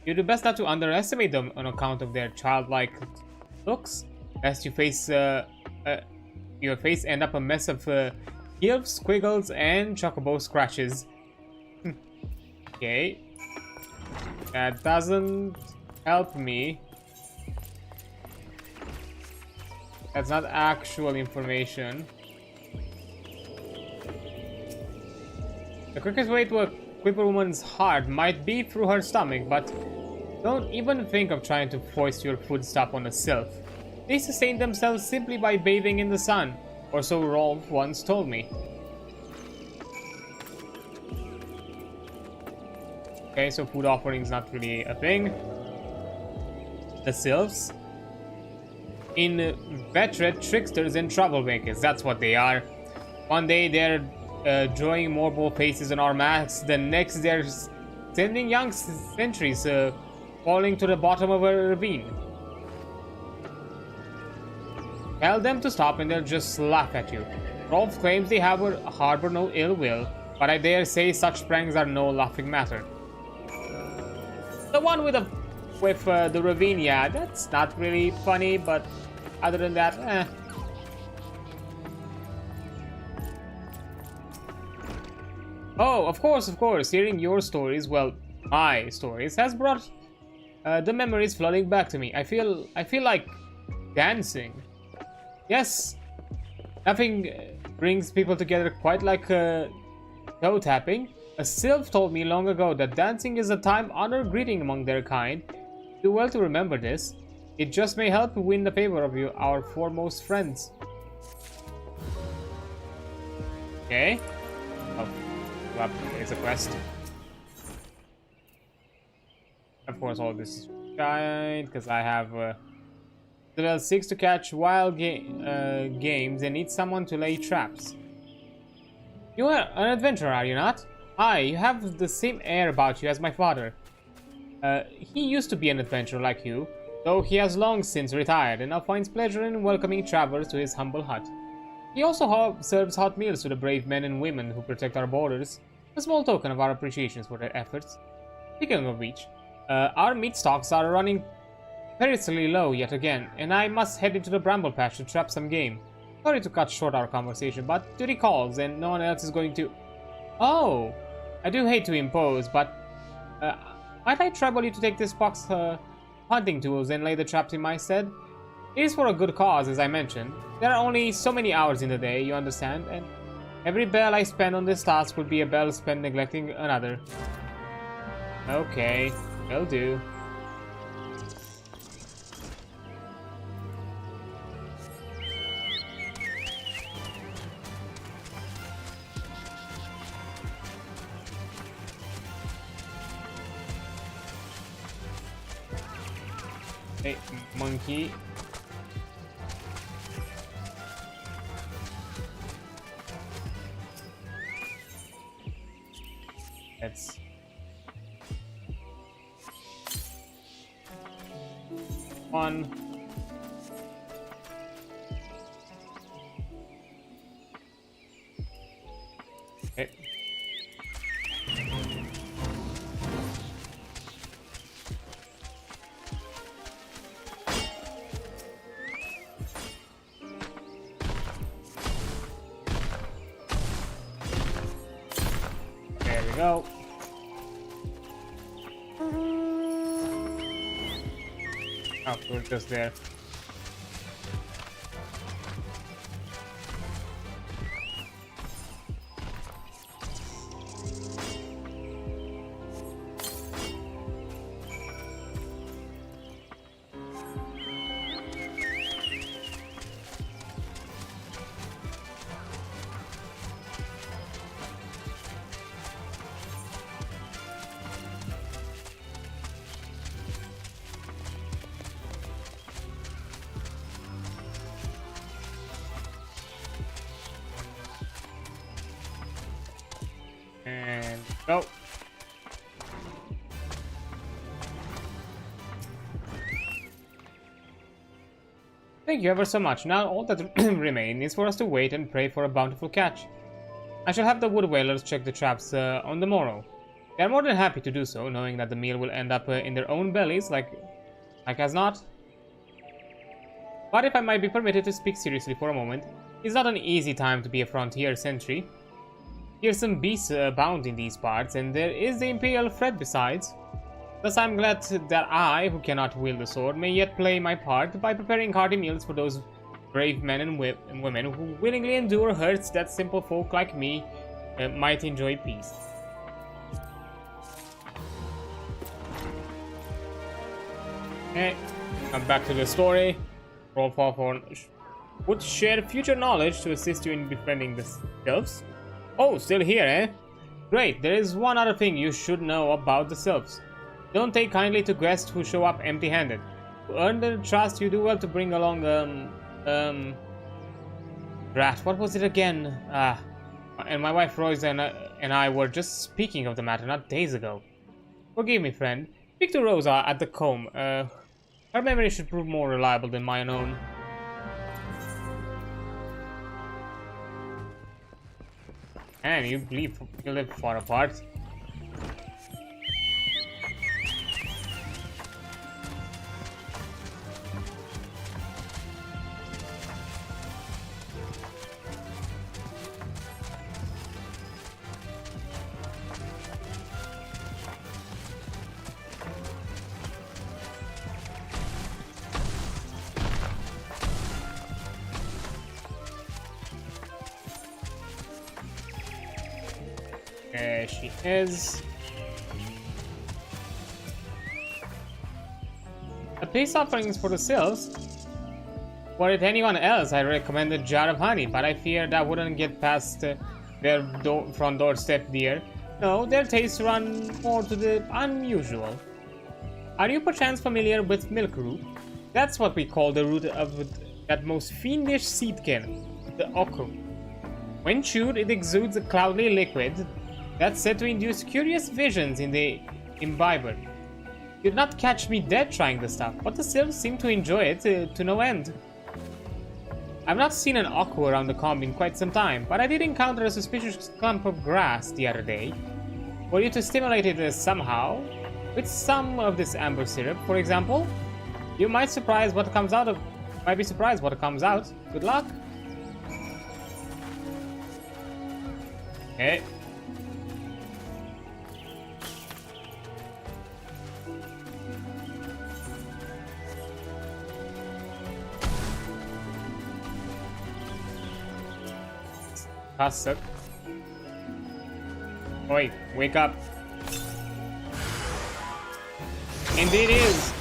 You do best not to underestimate them on account of their childlike looks, lest your face end up a mess of gills, squiggles, and chocobo scratches. Okay. That doesn't help me. That's not actual information. The quickest way to equip a woman's heart might be through her stomach, but don't even think of trying to foist your foodstuff on a sylph. They sustain themselves simply by bathing in the sun, or so Rolf once told me. Okay, so food offering's not really a thing. The sylphs? Inveterate tricksters and troublemakers, that's what they are. One day they're drawing more bold faces on our masks, the next they're sending young sentries falling to the bottom of a ravine. Tell them to stop and they'll just laugh at you. Rolf claims they harbor no ill will, but I dare say such pranks are no laughing matter. The one with the ravine, yeah, that's not really funny, but other than that, eh. Oh, of course, hearing your stories, well, my stories, has brought the memories flooding back to me. I feel like dancing. Yes, nothing brings people together quite like toe tapping. A sylph told me long ago that dancing is a time-honored greeting among their kind. Do well to remember this. It just may help win the favor of you, our foremost friends. Okay. Oh, well, there's a quest. Of course, all this is giant because I have level 6 to catch wild games and need someone to lay traps. You are an adventurer, are you not? Aye, you have the same air about you as my father. He used to be an adventurer like you, though he has long since retired and now finds pleasure in welcoming travelers to his humble hut. He also serves hot meals to the brave men and women who protect our borders, a small token of our appreciation for their efforts. Speaking of which, our meat stocks are running perilously low yet again, and I must head into the bramble patch to trap some game. Sorry to cut short our conversation, but duty calls and no one else is going to... Oh! I do hate to impose, but might I trouble you to take this box hunting tools and lay the traps in my stead? It is for a good cause, as I mentioned. There are only so many hours in the day, you understand, and every bell I spend on this task would be a bell spent neglecting another. Okay, will do. Hey, monkey. Let's... One. Okay. There we go. Oh, we're just there. Go. Thank you ever so much. Now all that remains is for us to wait and pray for a bountiful catch. I shall have the wood whalers check the traps on the morrow. They are more than happy to do so, knowing that the meal will end up in their own bellies, like as not. But if I might be permitted to speak seriously for a moment, it's not an easy time to be a frontier sentry. Here's some beasts abound in these parts, and there is the Imperial threat besides. Thus I'm glad that I, who cannot wield the sword, may yet play my part by preparing hearty meals for those brave men and women who willingly endure hurts that simple folk like me might enjoy peace. Okay, come back to the story. Roll for would share future knowledge to assist you in befriending the Sylphs. Oh, still here, eh? Great, there is one other thing you should know about the Sylphs. Don't take kindly to guests who show up empty-handed. To earn their trust, you do well to bring along, Drat, what was it again? And my wife Royce and I were just speaking of the matter not days ago. Forgive me, friend. Speak to Rosa at the comb. Her memory should prove more reliable than mine own. And you live far apart. There she is. The peace offerings for the Sylphs. Were it anyone else, I recommend a jar of honey, but I fear that wouldn't get past their front doorstep, dear. No, their tastes run more to the unusual. Are you perchance familiar with milk root? That's what we call the root of that most fiendish seedkin, the ochre. When chewed, it exudes a cloudy liquid that's said to induce curious visions in the imbiber. You'd not catch me dead trying the stuff, but the Sylphs seem to enjoy it to no end. I've not seen an aqua around the comb in quite some time, but I did encounter a suspicious clump of grass the other day. Were you to stimulate it somehow, with some of this amber syrup, for example, you might be surprised what comes out. Good luck. Okay. Suck. Oi, wake up. Indeed is.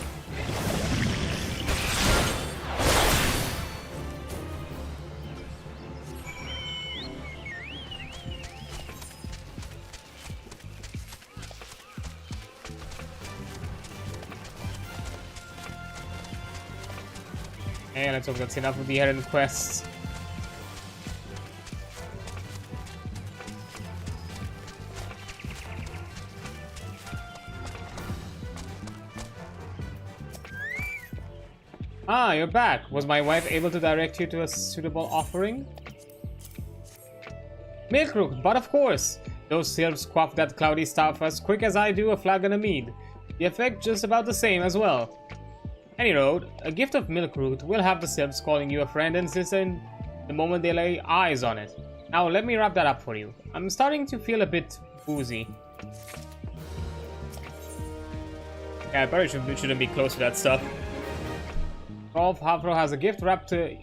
Hey, let's hope that's enough of the errand quests. Ah, you're back. Was my wife able to direct you to a suitable offering? Milkroot, but of course. Those Sylphs quaff that cloudy stuff as quick as I do a flagon of mead. The effect just about the same as well. Any road, a gift of Milkroot will have the Sylphs calling you a friend and sister the moment they lay eyes on it. Now let me wrap that up for you. I'm starting to feel a bit woozy. Yeah, I probably shouldn't be close to that stuff. Rolf Havro has a gift wrapped to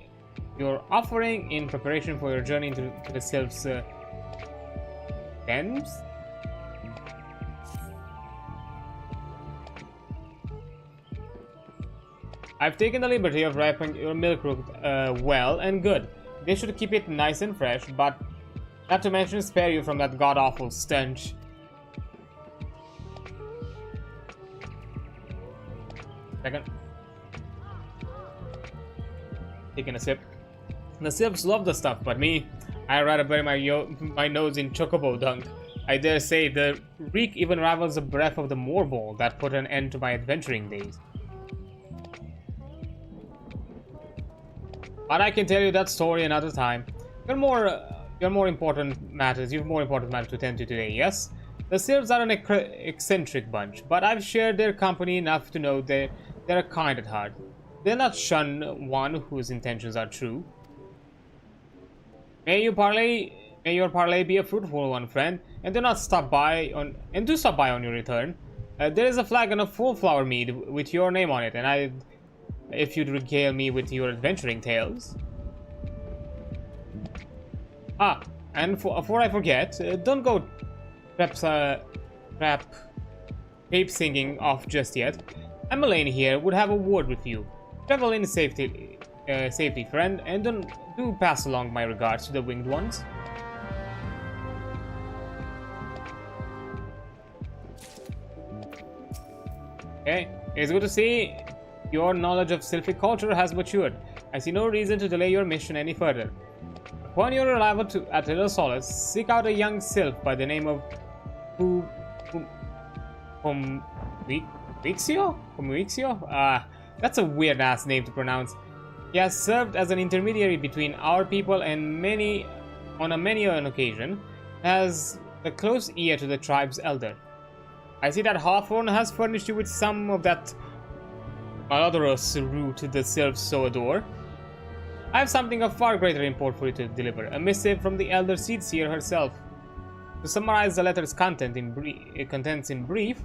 your offering in preparation for your journey to the Sylphs' dens. I've taken the liberty of ripening your Milkroot well and good. This should keep it nice and fresh, but not to mention spare you from that god-awful stench. Second. Taking a sip. The Sylphs love the stuff, but me, I'd rather bury my nose in chocobo dunk. I dare say the reek even rivals the breath of the morbol that put an end to my adventuring days. But I can tell you that story another time. You've more important matters to tend to today, yes? The Sylphs are an eccentric bunch, but I've shared their company enough to know they're kind at heart. They'll not shun one whose intentions are true. May your parley be a fruitful one, friend, and do stop by on your return. There is a flagon of full flower mead with your name on it, and if you'd regale me with your adventuring tales. Ah, and before I forget, don't go tape singing off just yet. Emmeline here would have a word with you. Travel in safety, friend, and do pass along my regards to the winged ones. Okay, it's good to see your knowledge of Sylphic culture has matured. I see no reason to delay your mission any further. Upon your arrival at Little Solace, seek out a young Sylph by the name of Fumixio? That's a weird-ass name to pronounce. He has served as an intermediary between our people and on many an occasion, has a close ear to the tribe's elder. I see that Hawthorne has furnished you with some of that malodorous root the Sylphs so adore. I have something of far greater import for you to deliver, a missive from the Elder Seedseer herself. To summarize the letter's contents in brief,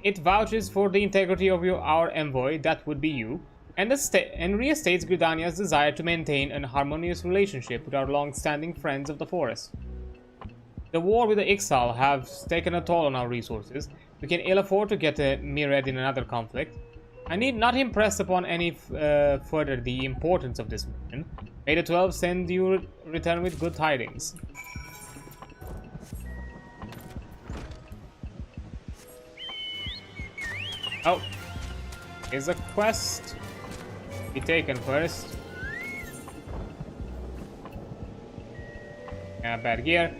it vouches for the integrity of our envoy, that would be you, and restates Gridania's desire to maintain an harmonious relationship with our long-standing friends of the forest. The war with the Ixal has taken a toll on our resources. We can ill afford to get mired in another conflict. I need not impress upon any further the importance of this mission. May the 12 send you return with good tidings. Oh, is a quest be taken first? Yeah, bad gear.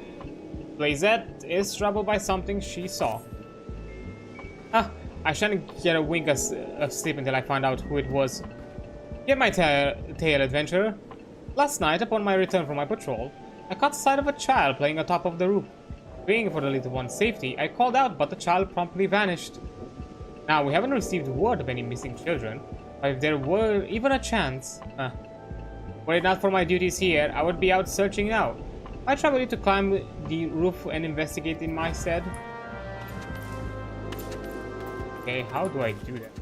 Blazette is troubled by something she saw. I shan't get a wink of sleep until I find out who it was. Hear my tale, adventurer. Last night, upon my return from my patrol, I caught sight of a child playing atop of the roof. Praying for the little one's safety, I called out, but the child promptly vanished. Now, we haven't received word of any missing children, but if there were even a chance... were it not for my duties here, I would be out searching now. I trouble you to climb the roof and investigate in my stead. Okay, how do I do that?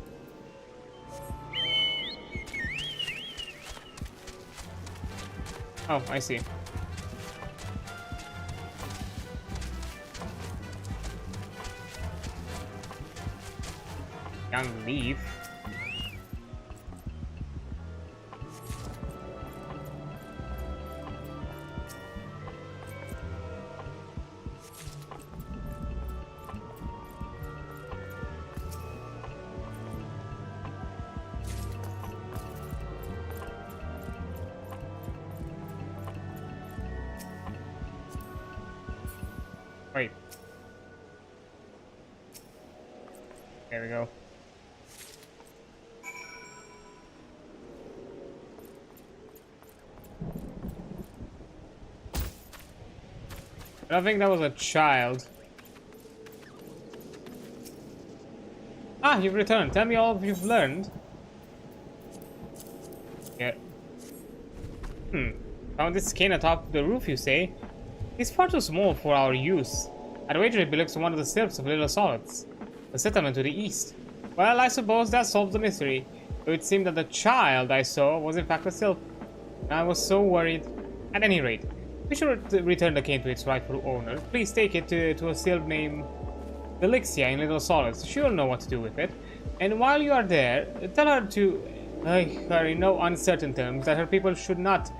Oh, I see. Young leaf. Wait. There we go. I think that was a child. Ah, you've returned. Tell me all you've learned. Yeah. Found this cane atop the roof, you say? It's far too small for our use. I'd wager it belongs to one of the Sylphs of Little Solace, the settlement to the east. Well, I suppose that solves the mystery. It would seem that the child I saw was in fact a Sylph. I was so worried. At any rate, we should return the cane to its rightful owner. Please take it to a Sylph named Felixia in Little Solace. She'll know what to do with it. And while you are there, tell her in no uncertain terms, that her people should not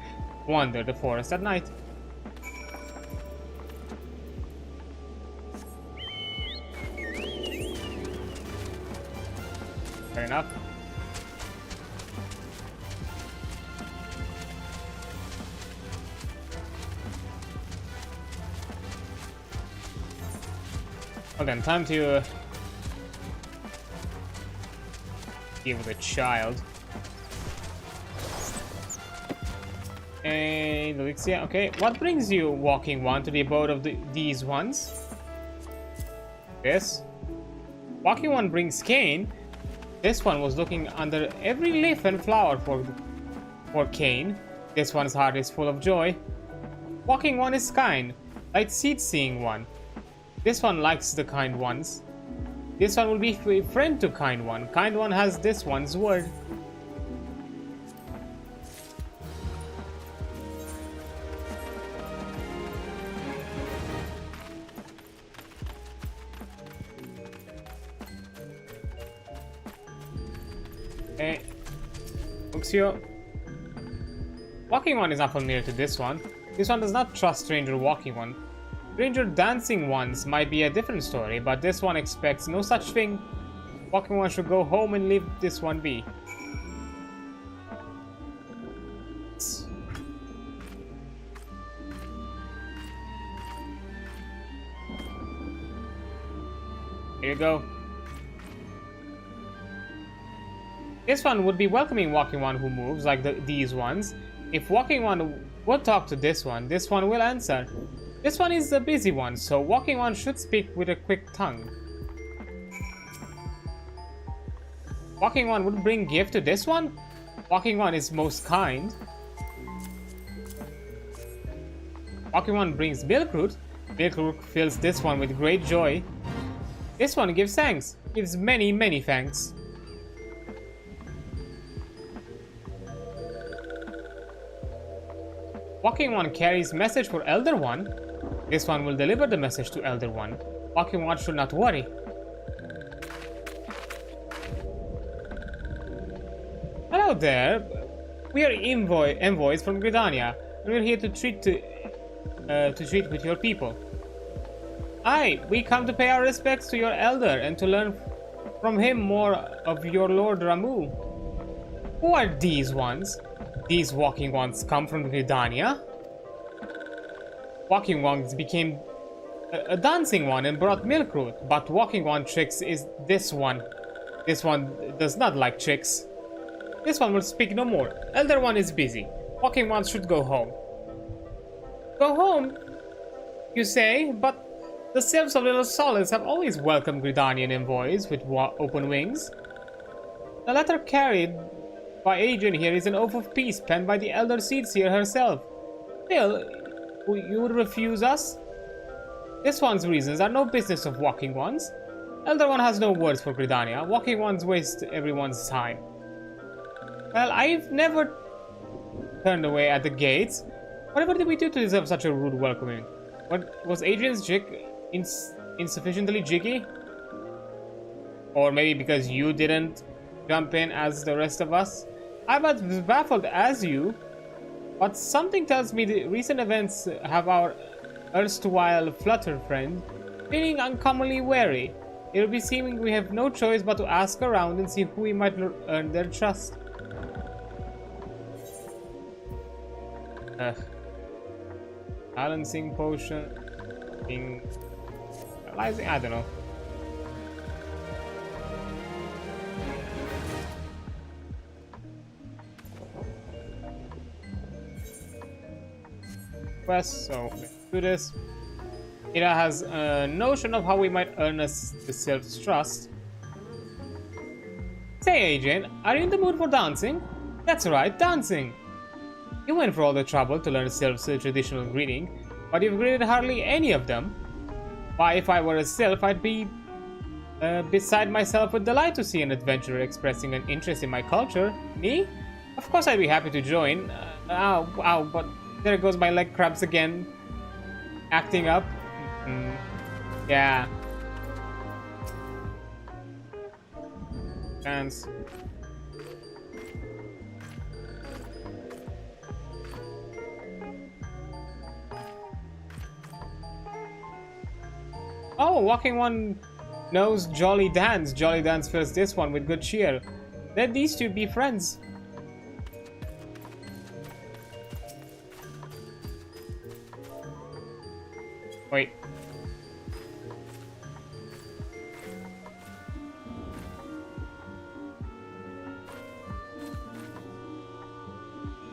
wander the forest at night. Fair enough. Well then, time to deal with a child. And Elixir, okay. What brings you, Walking One, to the abode of these ones? This. Walking One brings Cain. This one was looking under every leaf and flower for Cain. This one's heart is full of joy. Walking One is kind, like seed-seeing one. This one likes the kind ones. This one will be a friend to kind one. Kind one has this one's word. Okay. Uxio. Walking One is not familiar to this one. This one does not trust Stranger Walking One. Stranger Dancing Ones might be a different story, but this one expects no such thing. Walking One should go home and leave this one be. Here you go. This one would be welcoming Walking One who moves, like these ones. If Walking One would talk to this one will answer. This one is a busy one, so Walking One should speak with a quick tongue. Walking One would bring gift to this one. Walking One is most kind. Walking One brings Milkroot. Milkroot fills this one with great joy. This one gives thanks. Gives many, many thanks. Walking One carries message for Elder One. This one will deliver the message to Elder One. Walking One should not worry. Hello there. We are envoys from Gridania, and we're here to treat with your people. Aye, we come to pay our respects to your elder and to learn from him more of your Lord Ramu. Who are these ones? These Walking Ones come from Gridania. Walking Ones became a dancing one and brought Milkroot, but Walking One tricks is this one. This one does not like tricks. This one will speak no more. Elder One is busy. Walking One should go home. Go home, you say, but the Sylphs of Little Solace have always welcomed Gridanian envoys with open wings. The letter carried by Adrian here is an oath of peace penned by the Elder Seedseer herself. Still, you would refuse us? This one's reasons are no business of Walking One's. Elder One has no words for Gridania. Walking Ones waste everyone's time. Well, I've never turned away at the gates. Whatever did we do to deserve such a rude welcoming? What was Adrian's jig insufficiently jiggy? Or maybe because you didn't jump in as the rest of us? I'm as baffled as you, but something tells me the recent events have our erstwhile flutter friend feeling uncommonly wary. It will be seeming we have no choice but to ask around and see who we might earn their trust. Balancing potion, paralyzing, I don't know. Quest, so let's do this. Ira has a notion of how we might earn the Sylph's trust. Say, Adrian, are you in the mood for dancing? That's right, dancing. You went for all the trouble to learn Sylph's traditional greeting, but you've greeted hardly any of them. Why, if I were a Sylph, I'd be beside myself with delight to see an adventurer expressing an interest in my culture. Me? Of course I'd be happy to join. Ow, but there goes my leg crabs again. Acting up. Yeah. Dance. Oh, Walking One knows Jolly Dance. Jolly Dance fills this one with good cheer. Let these two be friends. Wait.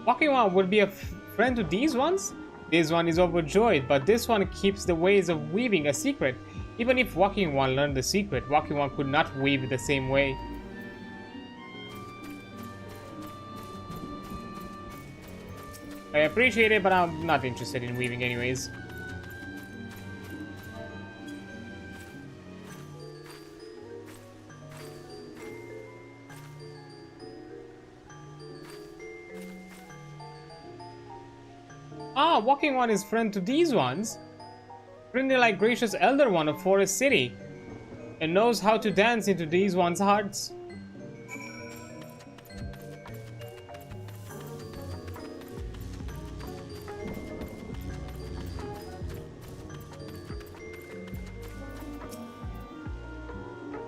Walking one would be a friend to these ones? This one is overjoyed, but this one keeps the ways of weaving a secret. Even if Walking one learned the secret, Walking one could not weave the same way. I appreciate it, but I'm not interested in weaving anyways. Ah, Walking one is friend to these ones. Friendly like gracious elder one of Forest City, and knows how to dance into these ones' hearts.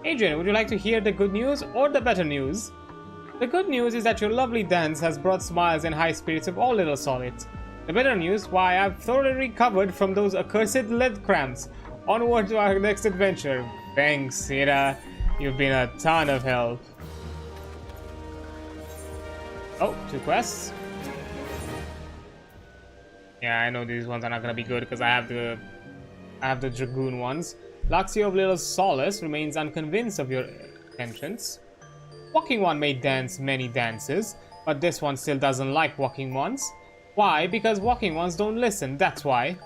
Adrian, would you like to hear the good news or the better news? The good news is that your lovely dance has brought smiles and high spirits of all little solids. The better news, why, I've thoroughly recovered from those accursed lead cramps. Onward to our next adventure. Thanks, Ira. You've been a ton of help. Oh, 2 quests. Yeah, I know these ones are not gonna be good because I have the Dragoon ones. Laxio of Little Solace remains unconvinced of your entrance. Walking one may dance many dances, but this one still doesn't like walking ones. Why? Because walking ones don't listen, that's why.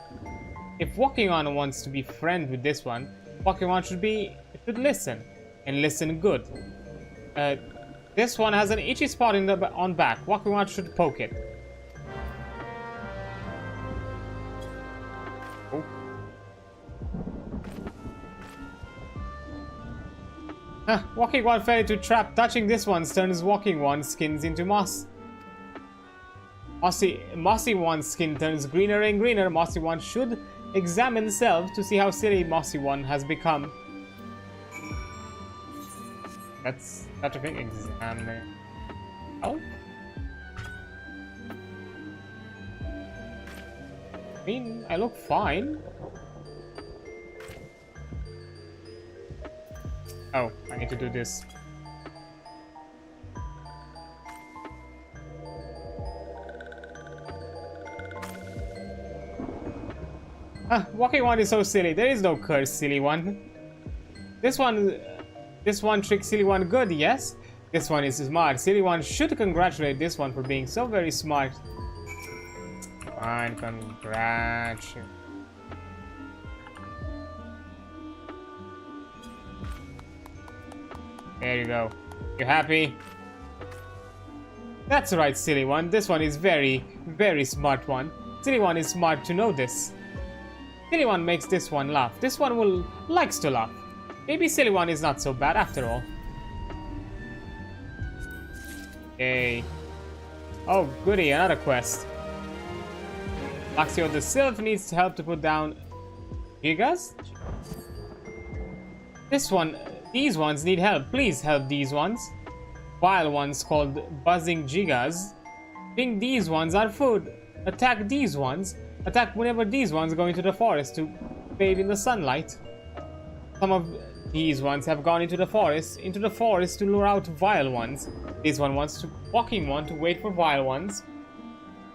If walking one wants to be friend with this one, walking one should listen, and listen good. This one has an itchy spot on back. Walking one should poke it. Oh. Walking one fell into trap. Touching this one turns walking one's skins into moss. Mossy one's skin turns greener and greener. Mossy one should examine self to see how silly Mossy one has become. That's such a thing. Examine. Oh. I mean, I look fine. Oh, I need to do this. Walking one is so silly. There is no curse, silly one. This one tricks silly one good, yes? This one is smart. Silly one should congratulate this one for being so very smart. Fine, congratulations. There you go. You happy? That's right, silly one. This one is very, very smart one. Silly one is smart to know this. Silly one makes this one laugh. This one likes to laugh. Maybe silly one is not so bad after all. Yay. Oh, goody, another quest. Laxio the Sylph needs help to put down gigas? These ones need help. Please help these ones. Wild ones called buzzing gigas. Think these ones are food. Attack these ones. Attack whenever these ones go into the forest to bathe in the sunlight. Some of these ones have gone into the forest to lure out wild ones. This one wants to walking one to wait for wild ones.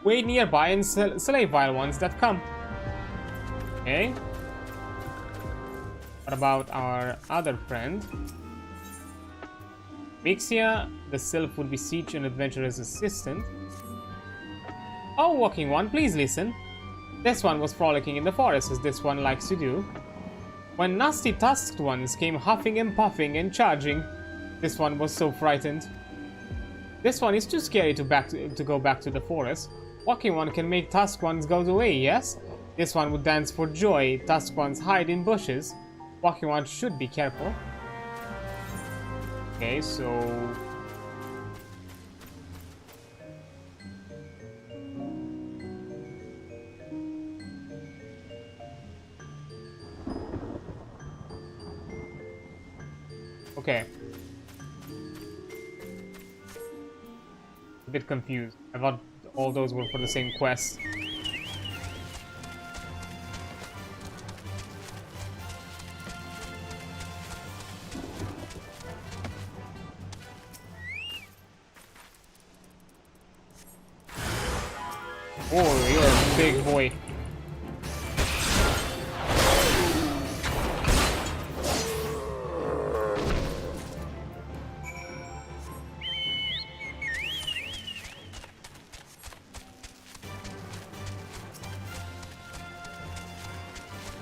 Wait nearby and slay wild ones that come. Okay. What about our other friend? Vixia, the Sylph would beseech an adventurer's assistant. Oh, walking one, please listen. This one was frolicking in the forest as this one likes to do. When nasty tusked ones came huffing and puffing and charging, this one was so frightened. This one is too scary to go back to the forest. Walking one can make tusked ones go away, yes? This one would dance for joy. Tusked ones hide in bushes. Walking one should be careful. Okay, so... Okay. A bit confused. I thought all those were for the same quest. Oh, you're a big boy.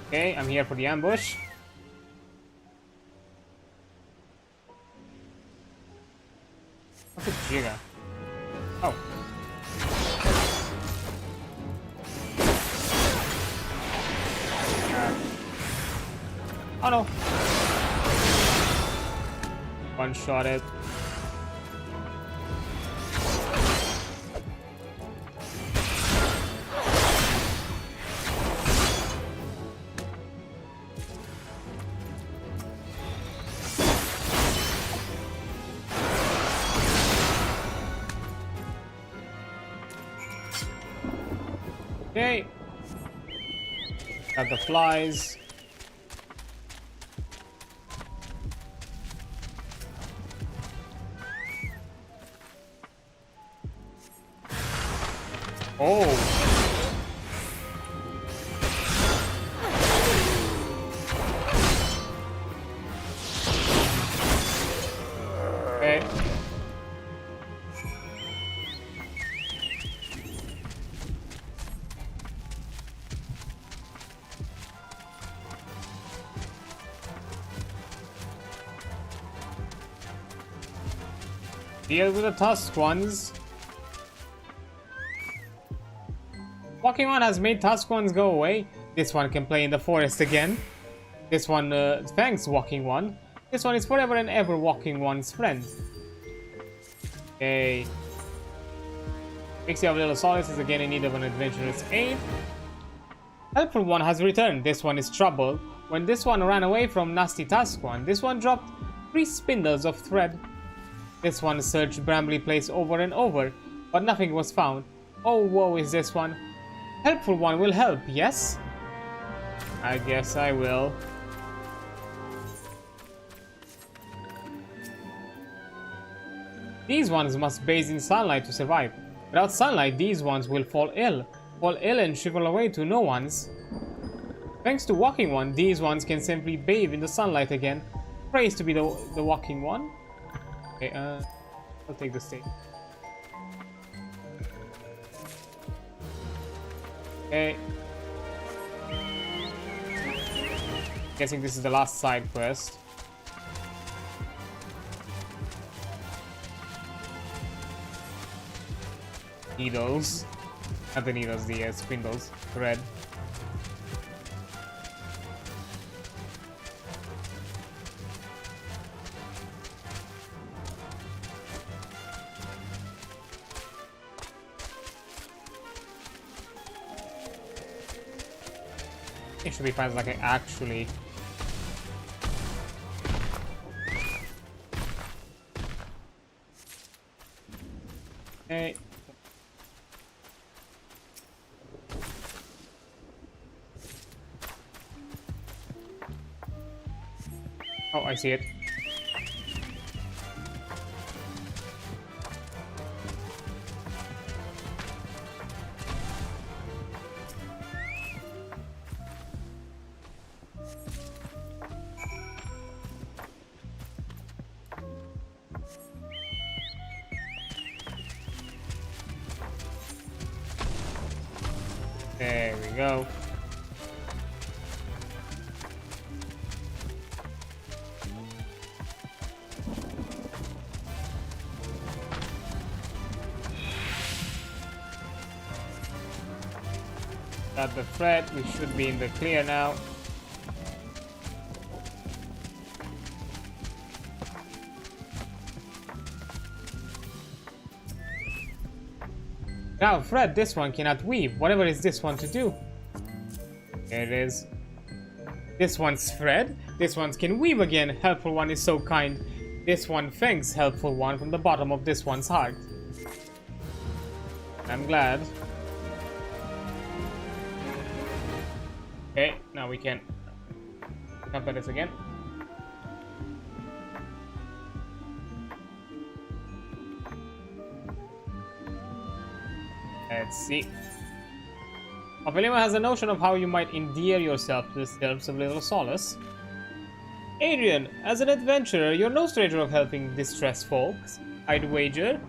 Okay, I'm here for the ambush. What's a Giga? Oh. Oh no. One shot it. Okay. Got the flies. Oh. Okay. Deal with the tusk ones. Walking one has made tusk ones go away. This one can play in the forest again. This one, thanks walking one. This one is forever and ever walking one's friend. Okay. Pixie of Little Solace is again in need of an adventurer's aid. Helpful one has returned. This one is trouble. When this one ran away from Nasty Tusk one, this one dropped 3 spindles of thread. This one searched Brambly Place over and over, but nothing was found. Oh, woe is this one. Helpful one will help, yes? I guess I will. These ones must bathe in sunlight to survive. Without sunlight, these ones will fall ill. Fall ill and shrivel away to no one's. Thanks to Walking One, these ones can simply bathe in the sunlight again. Praise to be the Walking One. Okay, I'll take the stake. Okay. Guessing this is the last side quest. Needles. Not the needles, the spindles. Thread. It should be fine, like I actually. Okay. Oh, I see it. There we go. Got the thread, we should be in the clear now. Now, Fred, this one cannot weave. Whatever is this one to do? There it is. This one's Fred. This one can weave again. Helpful one is so kind. This one thanks Helpful one from the bottom of this one's heart. I'm glad. Okay, now we can jump at this again. Let's see. Ophelia has a notion of how you might endear yourself to the sylphs of Little Solace. Adrian, as an adventurer, you're no stranger of helping distressed folks, I'd wager.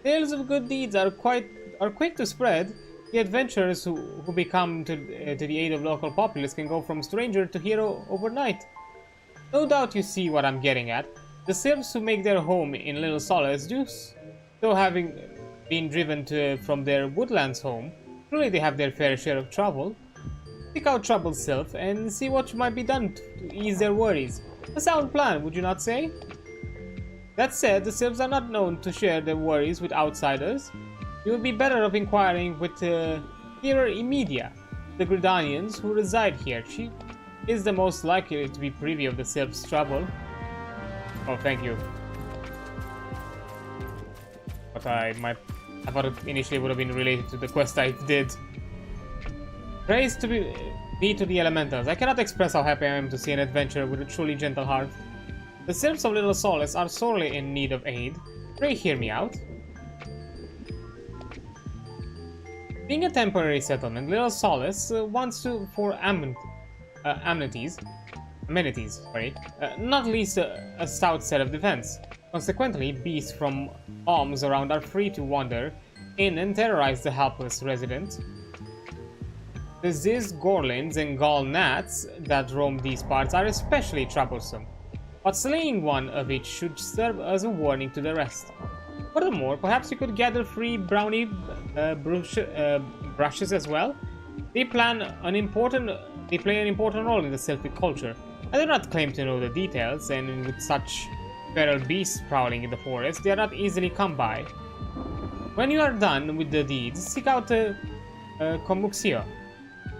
Tales of good deeds are quick to spread. The adventurers who become to the aid of local populace can go from stranger to hero overnight. No doubt you see what I'm getting at. The sylphs who make their home in Little Solace do so, having been driven from their woodlands home. Truly they have their fair share of trouble. Pick out troubled sylph and see what might be done to ease their worries. A sound plan, would you not say? That said, the sylphs are not known to share their worries with outsiders. You would be better off inquiring with Hearer Imedia, the Gridanians who reside here. She is the most likely to be privy of the sylphs' trouble. Oh, thank you. But I thought it initially would have been related to the quest I did. Praise to be to the elementals. I cannot express how happy I am to see an adventurer with a truly gentle heart. The sylphs of Little Solace are sorely in need of aid. Pray hear me out. Being a temporary settlement, Little Solace wants to for amenities, not least a stout set of defense. Consequently, beasts from alms around are free to wander in and terrorize the helpless resident. The Ziz Gorlins and Gall Gnats that roam these parts are especially troublesome, but slaying one of each should serve as a warning to the rest. Furthermore, perhaps you could gather free brownie brushes as well. They play an important role in the Celtic culture. I do not claim to know the details, and with such feral beasts prowling in the forest, they are not easily come by. When you are done with the deeds, seek out Komuxio.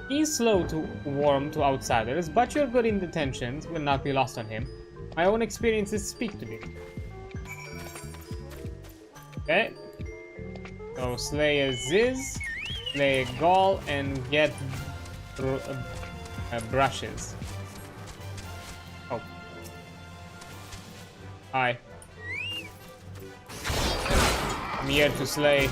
He is slow to warm to outsiders, but your good intentions will not be lost on him. My own experiences speak to me. Okay. So slay a Ziz, slay a Gaul, and get brushes. Oh. Hi. I'm here to slay.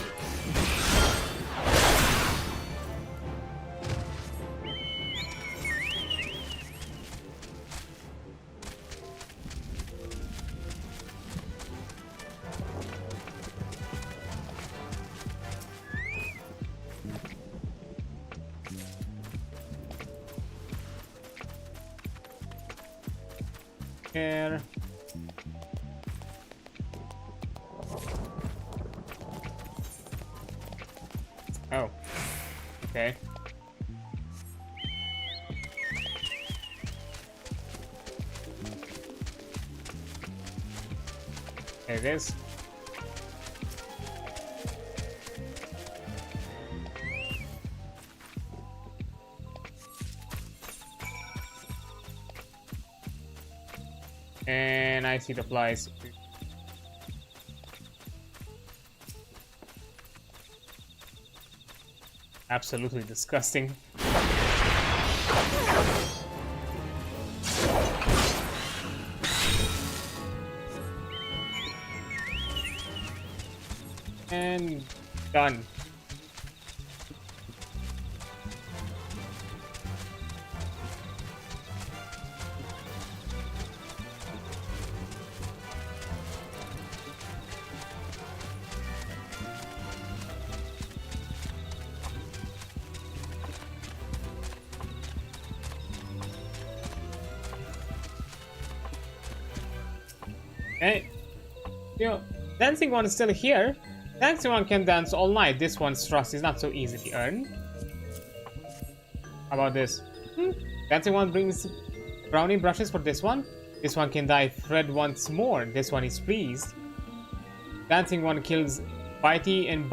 Here. Oh. Okay. There it is. And I see the flies. Absolutely disgusting. And done. Okay. Dancing one is still here. Dancing one can dance all night. This one's trust is not so easily earned. How about this? Dancing one brings brownie brushes for this one. This one can dye thread once more. This one is pleased. Dancing one kills bitey and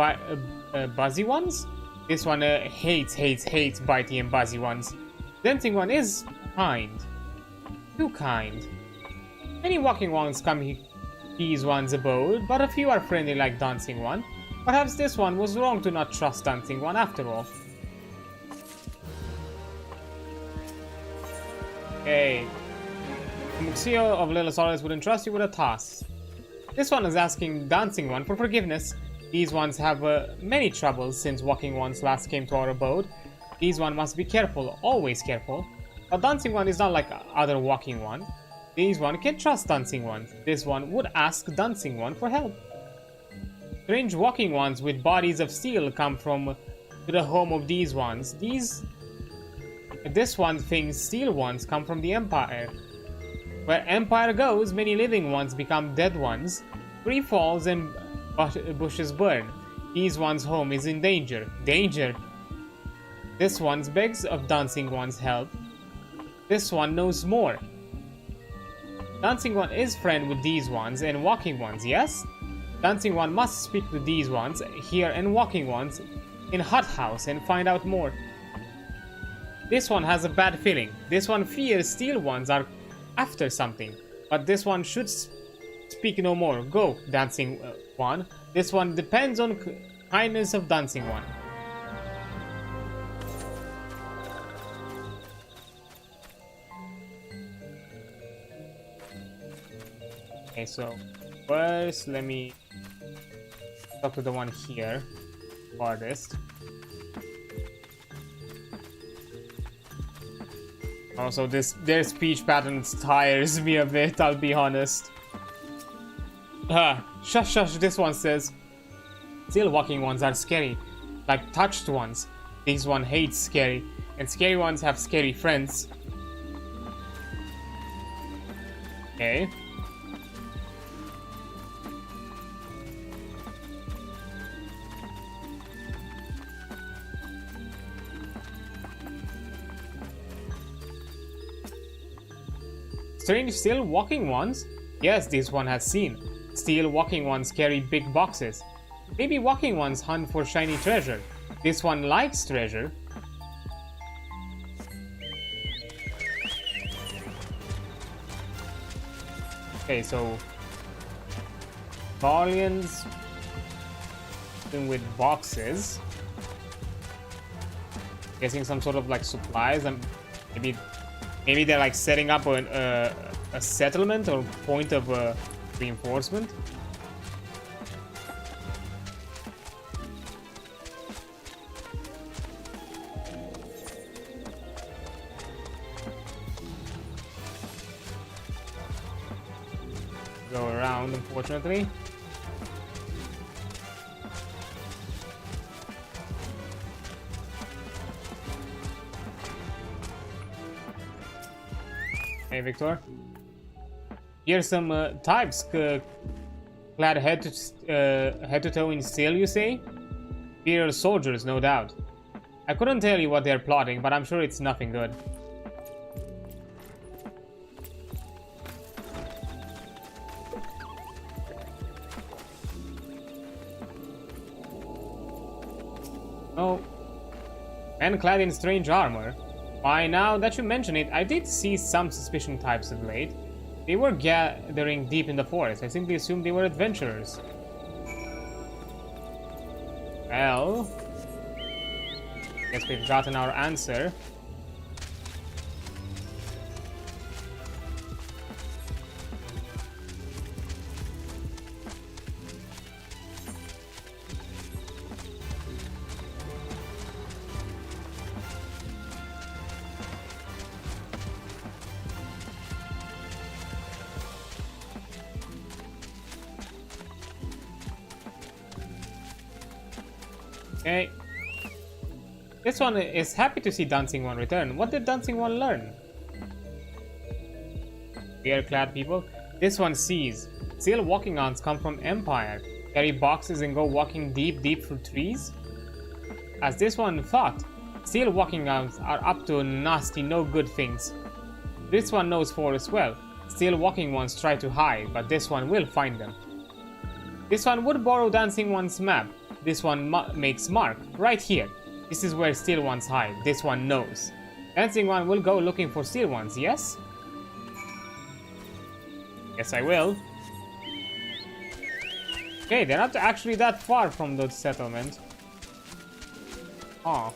buzzy ones. This one hates bitey and buzzy ones. Dancing one is kind. Too kind. Many walking ones come these one's abode, but a few are friendly like Dancing One. Perhaps this one was wrong to not trust Dancing One after all. Okay. Muxio of Little Solace would entrust you with a task. This one is asking Dancing One for forgiveness. These ones have many troubles since walking ones last came to our abode. These one must be careful, always careful. A dancing one is not like other walking one. These one can trust dancing ones. This one would ask dancing one for help. Strange walking ones with bodies of steel come from the home of these ones. This one thinks steel ones come from the Empire. Where Empire goes, many living ones become dead ones. Tree falls and bushes burn. These one's home is in danger. Danger! This one begs of dancing one's help. This one knows more. Dancing one is friend with these ones and walking ones, yes? Dancing one must speak to these ones here and walking ones in hut house and find out more. This one has a bad feeling. This one fears steel ones are after something. But this one should speak no more. Go, dancing one. This one depends on kindness of dancing one. Okay, so first let me talk to the one here, farthest. Also, their speech patterns tires me a bit, I'll be honest. Shush, shush, this one says. Still walking ones are scary, like touched ones. This one hates scary, and scary ones have scary friends. Okay. Strange still walking ones? Yes, this one has seen. Still walking ones carry big boxes. Maybe walking ones hunt for shiny treasure. This one likes treasure. Okay, so Valians with boxes. Guessing some sort of like supplies and maybe they're like setting up a settlement or point of reinforcement. Go around, unfortunately. Hey, Victor. Here's some types clad head to toe in steel, you say? Imperial soldiers, no doubt. I couldn't tell you what they're plotting, but I'm sure it's nothing good. Oh, men clad in strange armor. Why, now that you mention it, I did see some suspicion types of late. They were gathering deep in the forest. I simply assumed they were adventurers. Well, guess we've gotten our answer. Okay. This one is happy to see Dancing One return. What did Dancing One learn? Bear-clad people. This one sees. Still walking ons come from Empire. Carry boxes and go walking deep through trees. As this one thought, still walking ons are up to nasty, no good things. This one knows forest well. Still walking ones try to hide, but this one will find them. This one would borrow Dancing One's map. This one makes mark, right here. This is where steel ones hide. This one knows. Dancing One will go looking for steel ones, yes? Yes, I will. Okay, they're not actually that far from the settlement. Oh.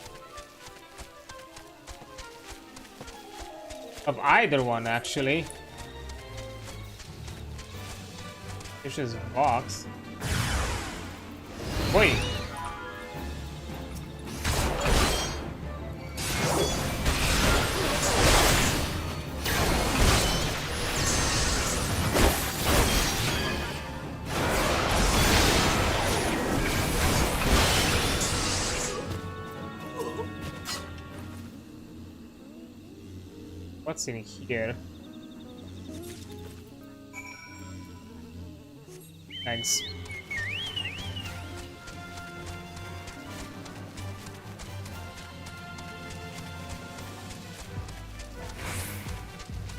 Of either one, actually. Fish's box. Wait. What's in here? Thanks.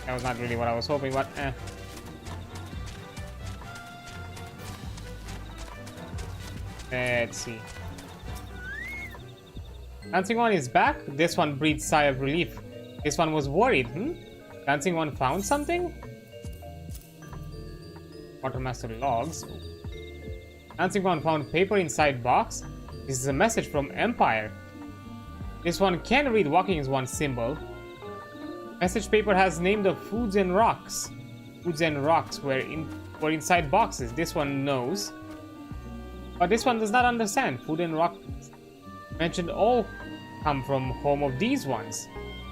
That was not really what I was hoping, but eh. Let's see. Dancing one is back. This one breathed sigh of relief. This one was worried, Dancing one found something? Quartermaster logs. Dancing one found paper inside box. This is a message from Empire. This one can read walking one's symbol. Message paper has named the foods and rocks. Foods and rocks were inside boxes. This one knows. But this one does not understand. Food and rock mentioned all come from home of these ones.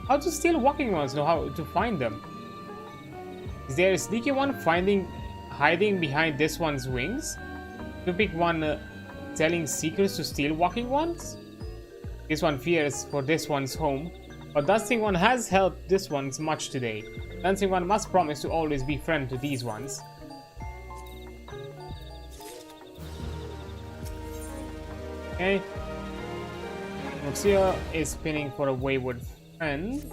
How do still walking ones know how to find them? Is there a sneaky one hiding behind this one's wings? To pick one telling secrets to steal walking ones? This one fears for this one's home, but Dancing one has helped this one's much today. Dancing one must promise to always be friend to these ones. Okay. Luxio is spinning for a wayward friend.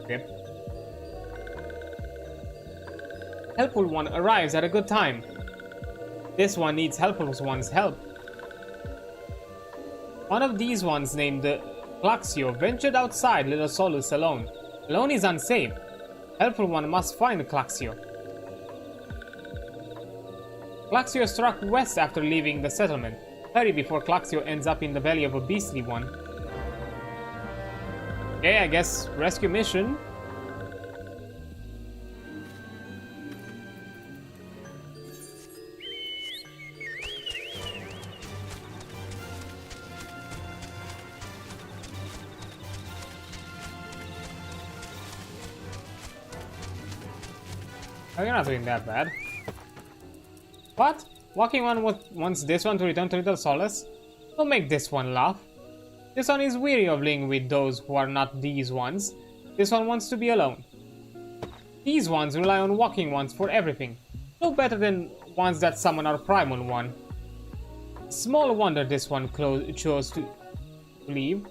Yep. Helpful one arrives at a good time. This one needs helpful one's help. One of these ones named Claxio ventured outside Little Solus alone. Alone is unsafe. Helpful one must find Claxio. Claxio struck west after leaving the settlement. Hurry before Claxio ends up in the belly of a beastly one. Okay, I guess rescue mission. Oh, you're not doing that bad. What? Walking one wants this one to return to Little Solace? Don't make this one laugh. This one is weary of living with those who are not these ones. This one wants to be alone. These ones rely on walking ones for everything. No better than ones that summon our primal one. Small wonder this one chose to leave.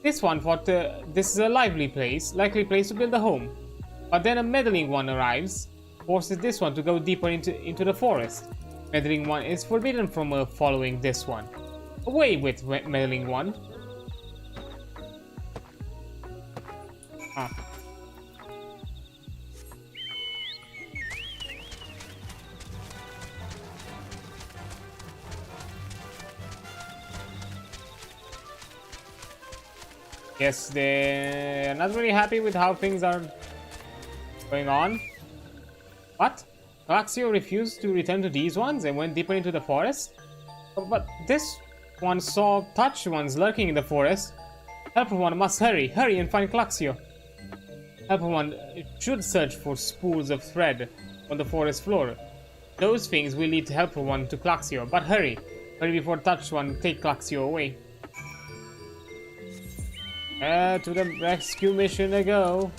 This one thought this is a likely place to build a home. But then a meddling one arrives, forces this one to go deeper into the forest. Meddling one is forbidden from following this one. Away with meddling one. Ah. Yes, they're not really happy with how things are going on. What? Claxio refused to return to these ones and went deeper into the forest? But this one saw touched ones lurking in the forest. Helpful one must hurry and find Claxio. Helpful one should search for spools of thread on the forest floor. Those things will lead Helpful one to Claxio, but hurry before touched one take Claxio away. To the rescue mission I go.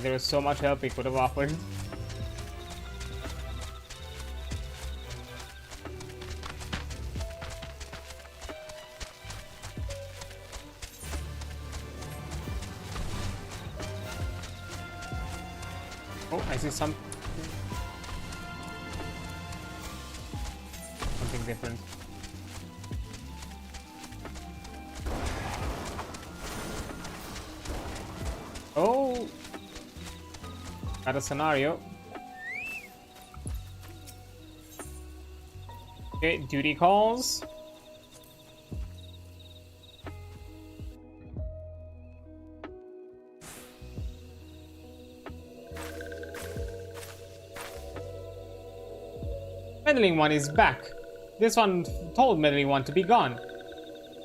There was so much help he could have offered. Oh, I see something different. Oh! Got a scenario. Okay, duty calls. Meddling one is back. This one told Meddling one to be gone.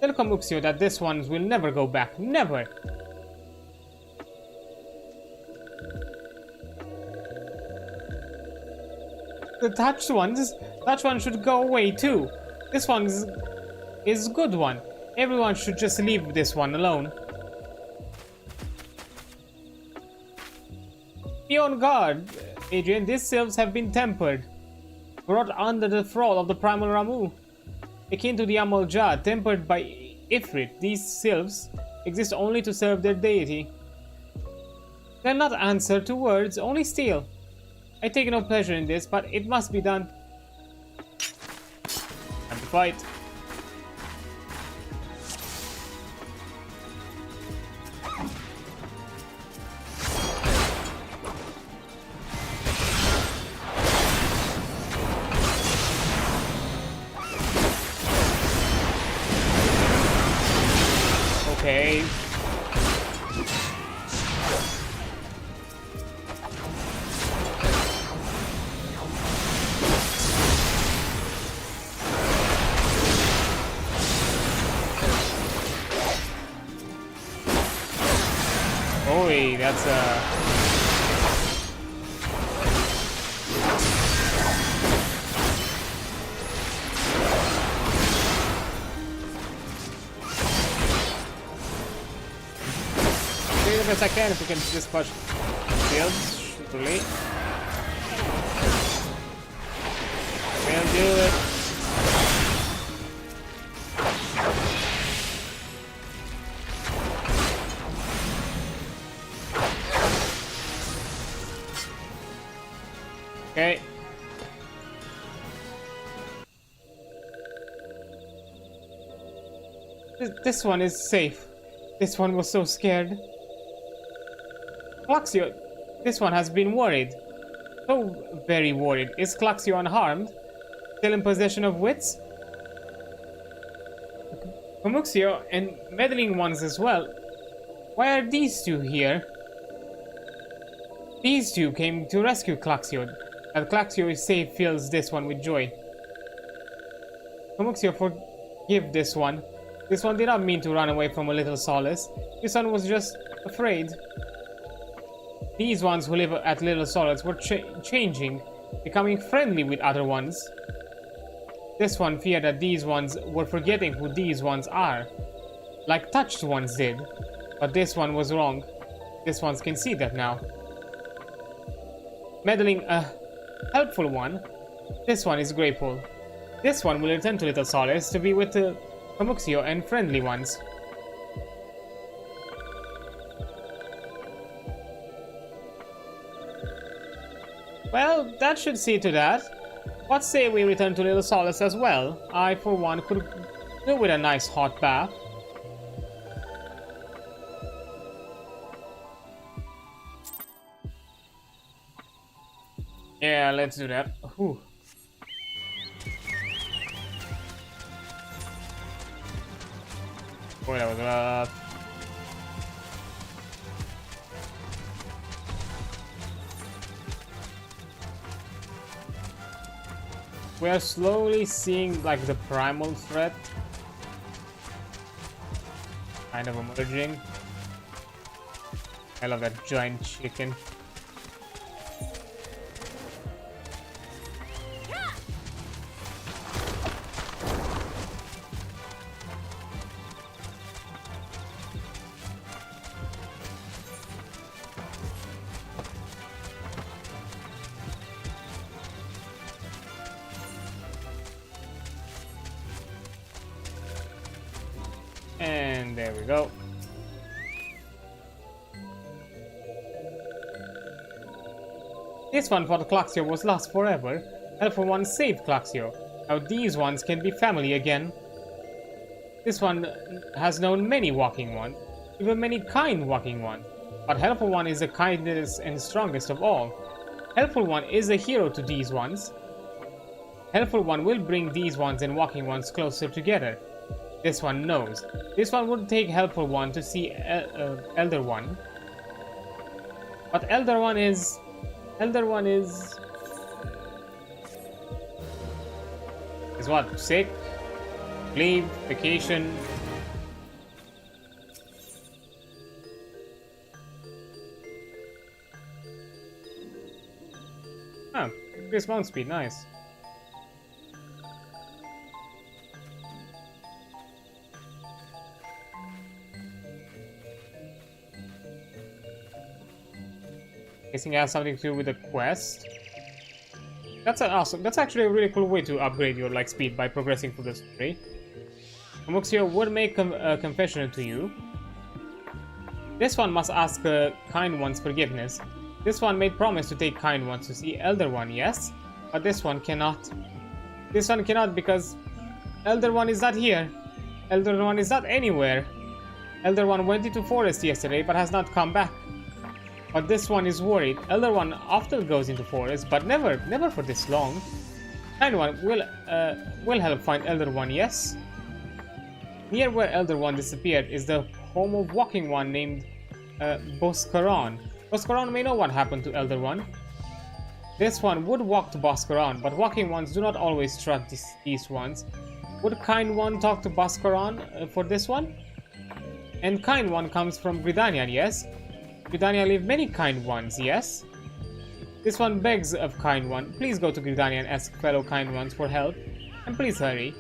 Tell Komuxio that this one will never go back. Never! The touched one should go away too. This one is a good one. Everyone should just leave this one alone. Be on guard, Adrian. These sylphs have been tempered. Brought under the thrall of the primal Ramu. Akin to the Amal Jah, tempered by Ifrit, these sylphs exist only to serve their deity. They'll not answer to words, only steal. I take no pleasure in this, but it must be done. Time to fight. Okay. Oi, that's do the best I can if we can just push shields, surely. We'll do it. Okay. This one is safe. This one was so scared. Klaxio, this one has been worried. So very worried. Is Klaxio unharmed? Still in possession of wits? Komuxio and meddling ones as well. Why are these two here? These two came to rescue Klaxio. That Klaxio is safe fills this one with joy. Komuxio, forgive this one. This one did not mean to run away from a little solace. This one was just afraid. These ones who live at Little Solace were changing, becoming friendly with other ones. This one feared that these ones were forgetting who these ones are, like touched ones did. But this one was wrong. This ones can see that now. Meddling a helpful one. This one is grateful. This one will return to Little Solace to be with the Komuxio and friendly ones. Well, that should see to that. What say we return to Little Solace as well? I, for one, could do with a nice hot bath. Yeah, let's do that. Whew. Boy, that was rough. We are slowly seeing like the primal threat kind of emerging. I love that giant chicken. And there we go. This one thought Klaxio was lost forever. Helpful one saved Klaxio. Now these ones can be family again. This one has known many walking ones, even many kind walking ones. But Helpful one is the kindest and strongest of all. Helpful one is a hero to these ones. Helpful one will bring these ones and walking ones closer together. This one knows. This one would take helpful one to see elder one. But elder one is what? Sick? Leave? Vacation? Huh. Increase mount speed. Nice. Guessing it has something to do with the quest. That's awesome. That's actually a really cool way to upgrade your like speed by progressing through the story. Amuxio would make a confession to you. This one must ask kind one's forgiveness. This one made promise to take kind ones to see elder one, yes, but this one cannot. This one cannot because elder one is not here. Elder one is not anywhere. Elder one went into forest yesterday but has not come back. But this one is worried. Elder one often goes into forest, but never for this long. Kind one will help find Elder one, yes? Near where Elder one disappeared is the home of walking one named Boscaron. Boscaron may know what happened to Elder one. This one would walk to Boscaron, but walking ones do not always trust these ones. Would kind one talk to Boscaron for this one? And kind one comes from Gridanian, yes? Gridania live many kind ones, yes? This one begs of kind one. Please go to Gridania and ask fellow kind ones for help. And please hurry.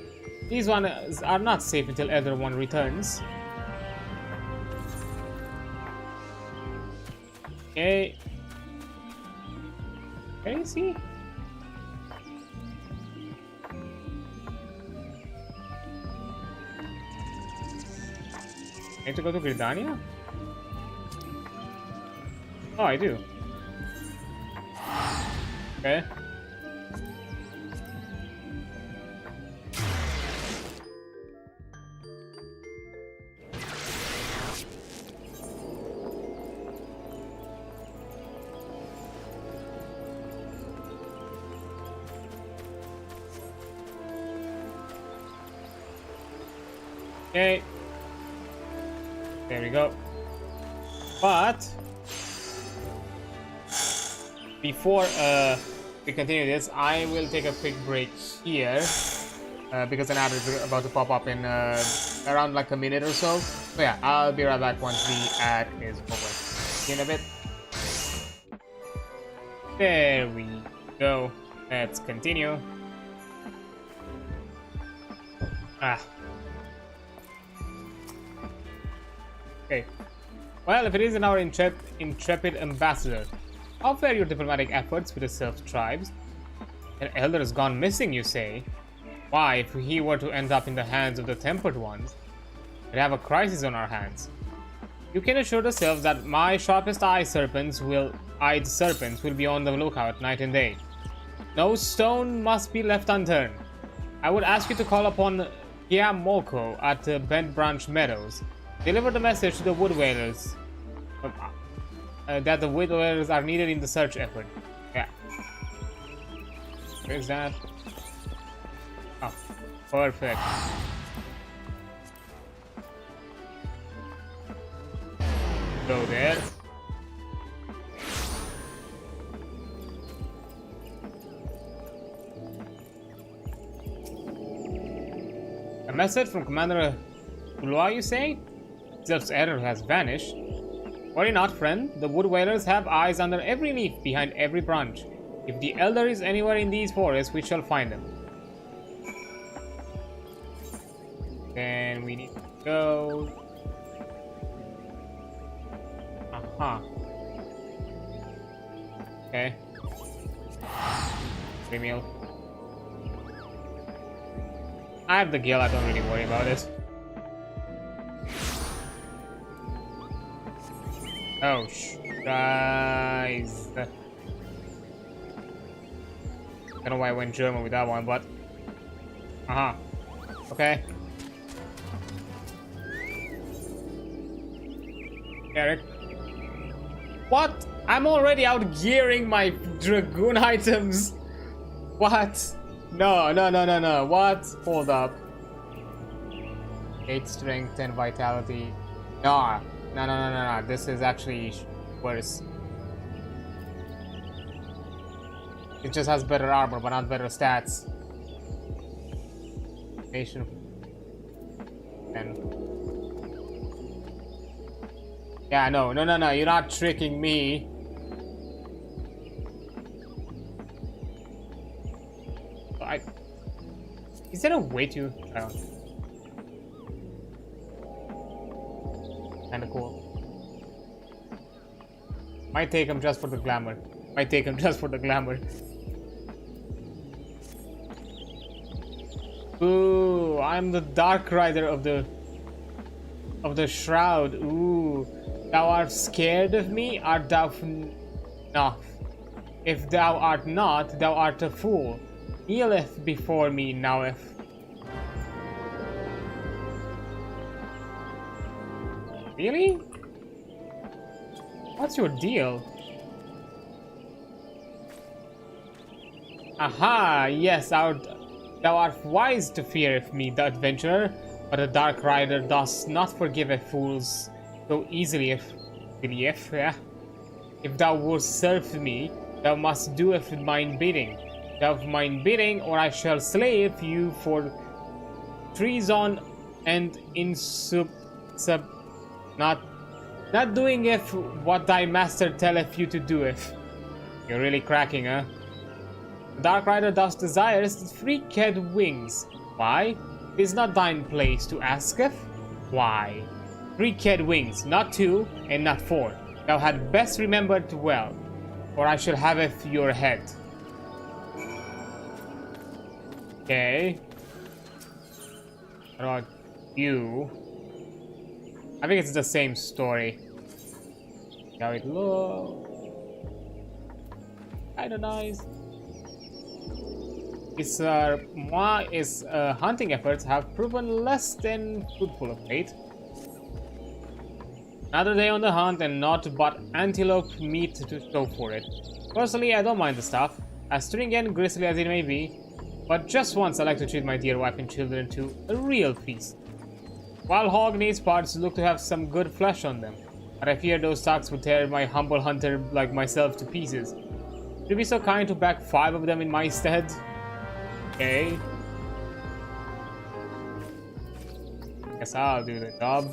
These ones are not safe until Elder one returns. Okay. Can you see? I need to go to Gridania? Oh, I do. Okay. Okay. There we go. But before we continue this, I will take a quick break here because an ad is about to pop up in around like a minute or so. So yeah, I'll be right back once the ad is over. See you in a bit. There we go. Let's continue. Okay. Well, if it isn't our intrepid ambassador, how fare your diplomatic efforts with the Sylph tribes? An elder has gone missing, you say? Why, if he were to end up in the hands of the Tempered Ones, we'd have a crisis on our hands. You can assure the Sylphs that my sharpest-eyed serpents will be on the lookout night and day. No stone must be left unturned. I would ask you to call upon Giamolko at Bent Branch Meadows. Deliver the message to the Wood Whalers that the Wood Whalers are needed in the search effort. Yeah. Where's that? Oh, perfect. Go there. A message from Commander Ulua, you say? Sylph's error has vanished. Worry not, friend. The Wood Whalers have eyes under every leaf behind every branch. If the Elder is anywhere in these forests, we shall find him. Then we need to go... Aha. Okay. Free meal. I have the gill, I don't really worry about it. Oh, guys. I don't know why I went German with that one, but... Aha. Okay. Eric. What? I'm already out gearing my Dragoon items. What? No, no, no, no, no. What? Hold up. 8 strength and vitality. No, no, no, no, no, no. This is actually worse. It just has better armor, but not better stats. Nation. And yeah, no, no, no, no. You're not tricking me. Is there a way to? I don't know. Kinda cool. Might take him just for the glamour. Might take him just for the glamour. Ooh, I'm the Dark Rider of the Shroud. Ooh, thou art scared of me? Art thou no? If thou art not, thou art a fool. Kneeleth before me noweth. Really? What's your deal? Aha! Yes, thou art wise to fear me, the adventurer, but a dark rider does not forgive a fools so easily. If thou wouldst serve me, thou must do of mine bidding. Thou of mine bidding, or I shall slay you for treason and not doing if what thy master telleth you to do if. You're really cracking, huh? The Dark Rider thus desires 3 ked wings. Why? It is not thine place to asketh. Why? 3 ked wings, not 2 and not 4. Thou had best remembered well, or I shall haveth your head. Okay. What about you? I think it's the same story. How it looks. Kinda nice. His hunting efforts have proven less than fruitful of late. Another day on the hunt and naught but antelope meat to show for it. Personally, I don't mind the stuff, as stringent and grisly as it may be, but just once I like to treat my dear wife and children to a real feast. Wild hog needs parts look to have some good flesh on them, but I fear those stalks would tear my humble hunter like myself to pieces. Would you be so kind to back 5 of them in my stead? Okay. Guess I'll do the job.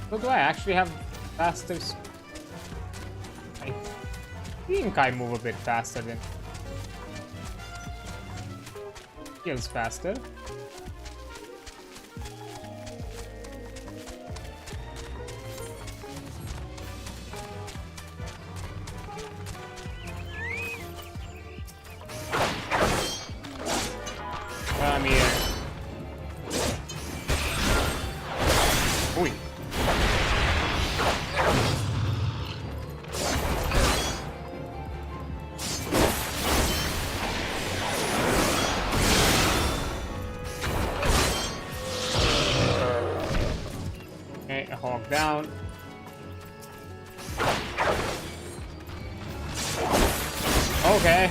So do I actually have faster? I think I move a bit faster than feels faster. Come here. Oi. Hog down. Okay.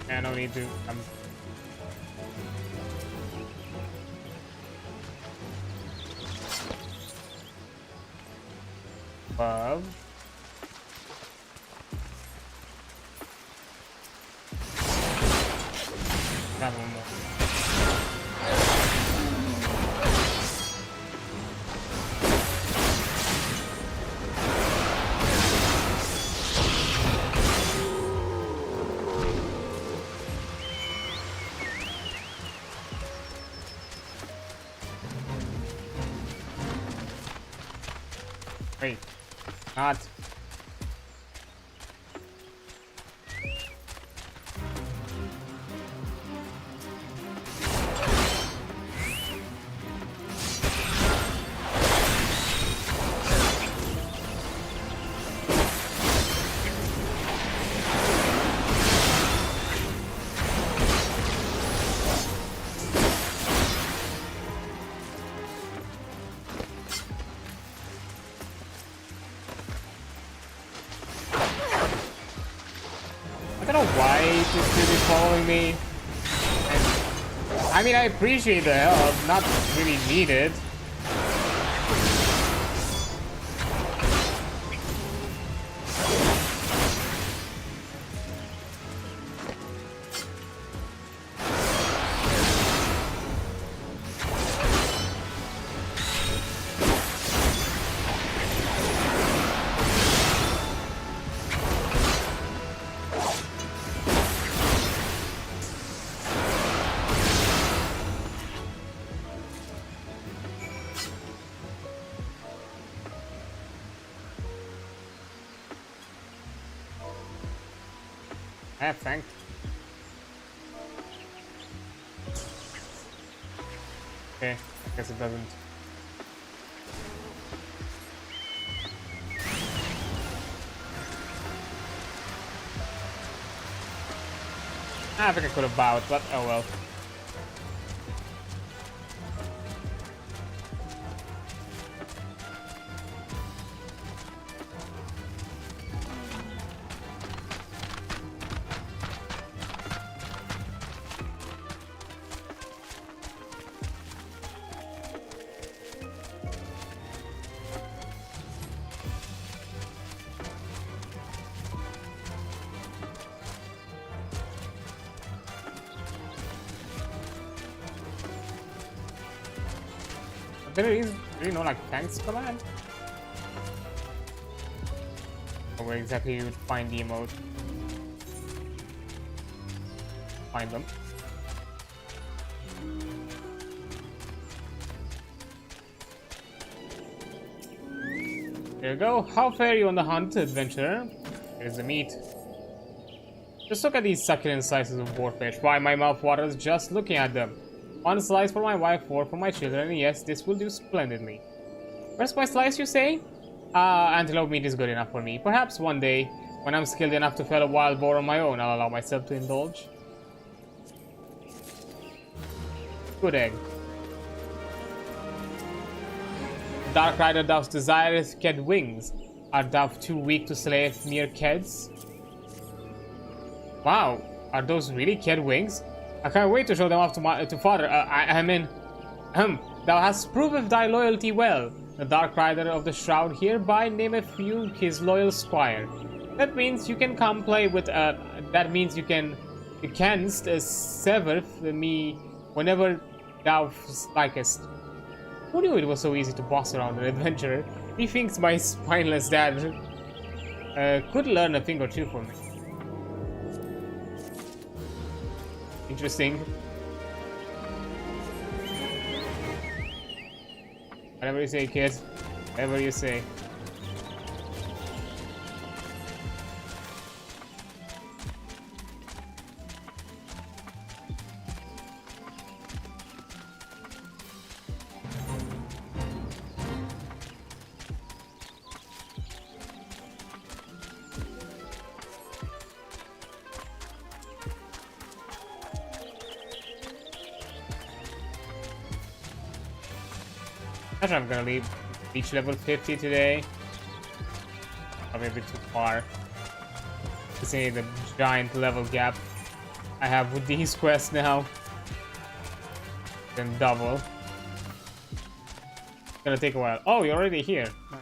Yeah, no need to. Above. Got one more. Wait, not. I don't know why this dude is following me. And, I mean, I appreciate the help, not really needed. Yeah, thanks. Okay, I guess it doesn't. I think I could have bowed, but oh well. There is really no like thanks command. Or where exactly you would find the emote. Find them. There you go. How fare you on the hunt, adventurer? Here's the meat. Just look at these succulent slices of boarfish. Why, my mouth waters just looking at them. One slice for my wife, 4 for my children, and yes, this will do splendidly. Where's my slice, you say? Antelope meat is good enough for me. Perhaps one day, when I'm skilled enough to fell a wild boar on my own, I'll allow myself to indulge. Good egg. Dark Rider doves desireth ked wings. Are dove too weak to slay mere keds? Wow, are those really ked wings? I can't wait to show them off to father. Thou hast proved thy loyalty well. The Dark Rider of the Shroud hereby nameth you his loyal squire. That means you can come play with. That means you canst sever me whenever thou likest. Who knew it was so easy to boss around an adventurer? He thinks my spineless dad could learn a thing or two from me. Interesting. Whatever you say, kid. Whatever you say. I'm gonna reach level 50 today. Probably a bit too far. To see the giant level gap. I have with these quests now. Then double. It's gonna take a while. Oh, you're already here. Nice.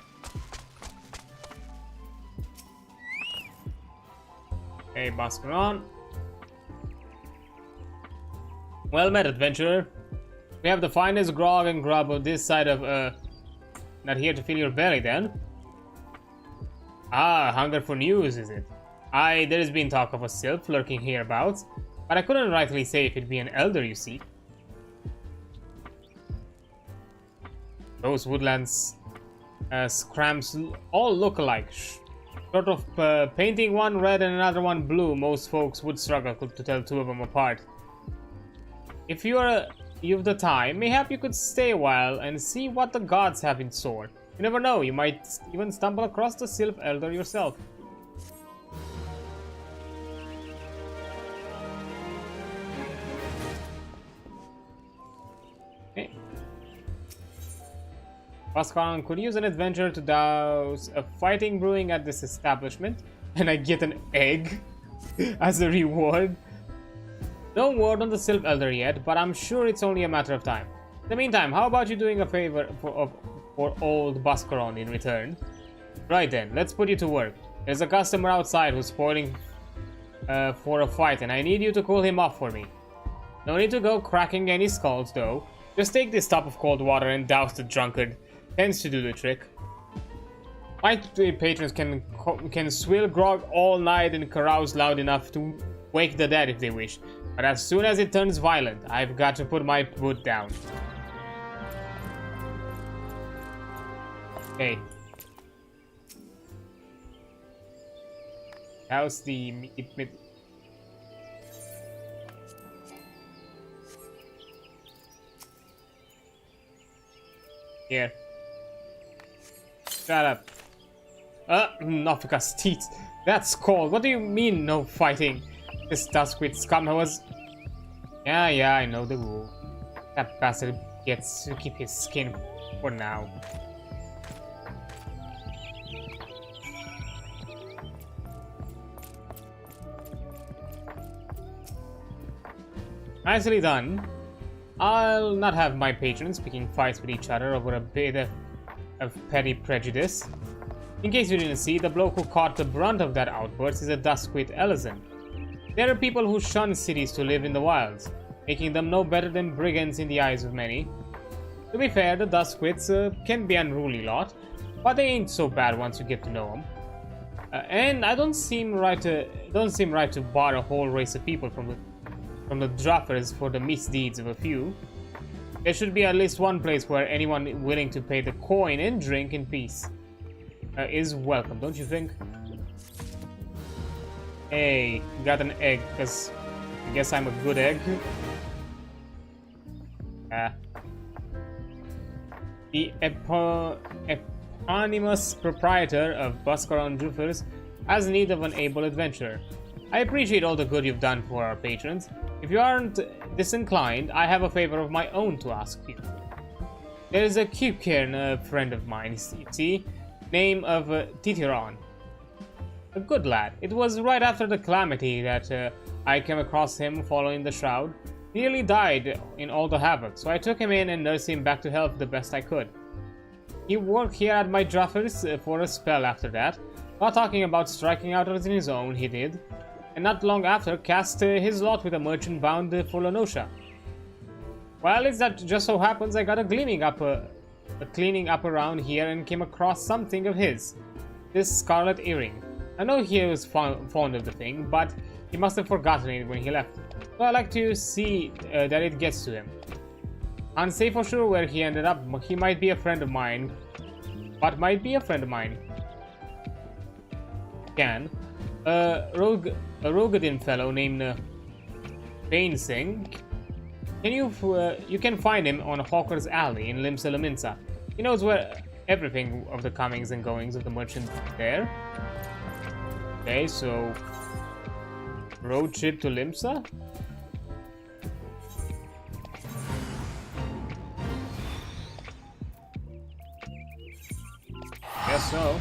Hey, Bascaron. Well met, adventurer. We have the finest grog and grub on this side of, not here to fill your belly, then? Ah, hunger for news, is it? Aye, there has been talk of a sylph lurking hereabouts, but I couldn't rightly say if it be an elder, you see. Those woodlands scrams all look alike. Sort of painting one red and another one blue, most folks would struggle to tell two of them apart. If you've the time, mayhap you could stay a while and see what the gods have in store. You never know, you might even stumble across the sylph elder yourself. Okay. Pascal could use an adventure to douse a fighting brewing at this establishment, and I get an egg as a reward. No word on the Sylph Elder yet, but I'm sure it's only a matter of time. In the meantime, how about you doing a favor for old Bascaron in return? Right then, let's put you to work. There's a customer outside who's spoiling for a fight, and I need you to cool him off for me. No need to go cracking any skulls, though. Just take this top of cold water and douse the drunkard. Tends to do the trick. My patrons can swill grog all night and carouse loud enough to wake the dead if they wish. But as soon as it turns violent, I've got to put my foot down. Okay. How's the meat? Here. Shut up. Nofika's teeth. That's cold. What do you mean, no fighting? This Duskwit scum was... Yeah, I know the rule. That bastard gets to keep his skin for now. Nicely done. I'll not have my patrons picking fights with each other over a bit of petty prejudice. In case you didn't see, the bloke who caught the brunt of that outburst is a Duskwit Ellison. There are people who shun cities to live in the wilds, making them no better than brigands in the eyes of many. To be fair, the Duskwits can be an unruly lot, but they ain't so bad once you get to know them. And I don't seem right to bar a whole race of people from the Druffers for the misdeeds of a few. There should be at least one place where anyone willing to pay the coin and drink in peace is welcome, don't you think? Hey, got an egg, because I guess I'm a good egg. The eponymous proprietor of Bascaron Druffers has need of an able adventurer. I appreciate all the good you've done for our patrons. If you aren't disinclined, I have a favor of my own to ask you. There is a Cupcairn friend of mine, you see, name of Titiron. A good lad. It was right after the calamity that I came across him following the shroud. He nearly died in all the havoc, so I took him in and nursed him back to health the best I could. He worked here at my Druffers for a spell after that, not talking about striking out on his own, he did, and not long after cast his lot with a merchant bound for Lenosha. Well, it's that just so happens I got a cleaning up around here and came across something of his, this scarlet earring. I know he was fond of the thing, but he must have forgotten it when he left. So I like to see that it gets to him. Can't say for sure where he ended up. He might be a friend of mine. But might be a friend of mine. A Rogadin fellow named Pain Singh. You can find him on Hawker's Alley in Limsa Laminsa. He knows where everything of the comings and goings of the merchant there. Okay, so road trip to Limsa? Guess so.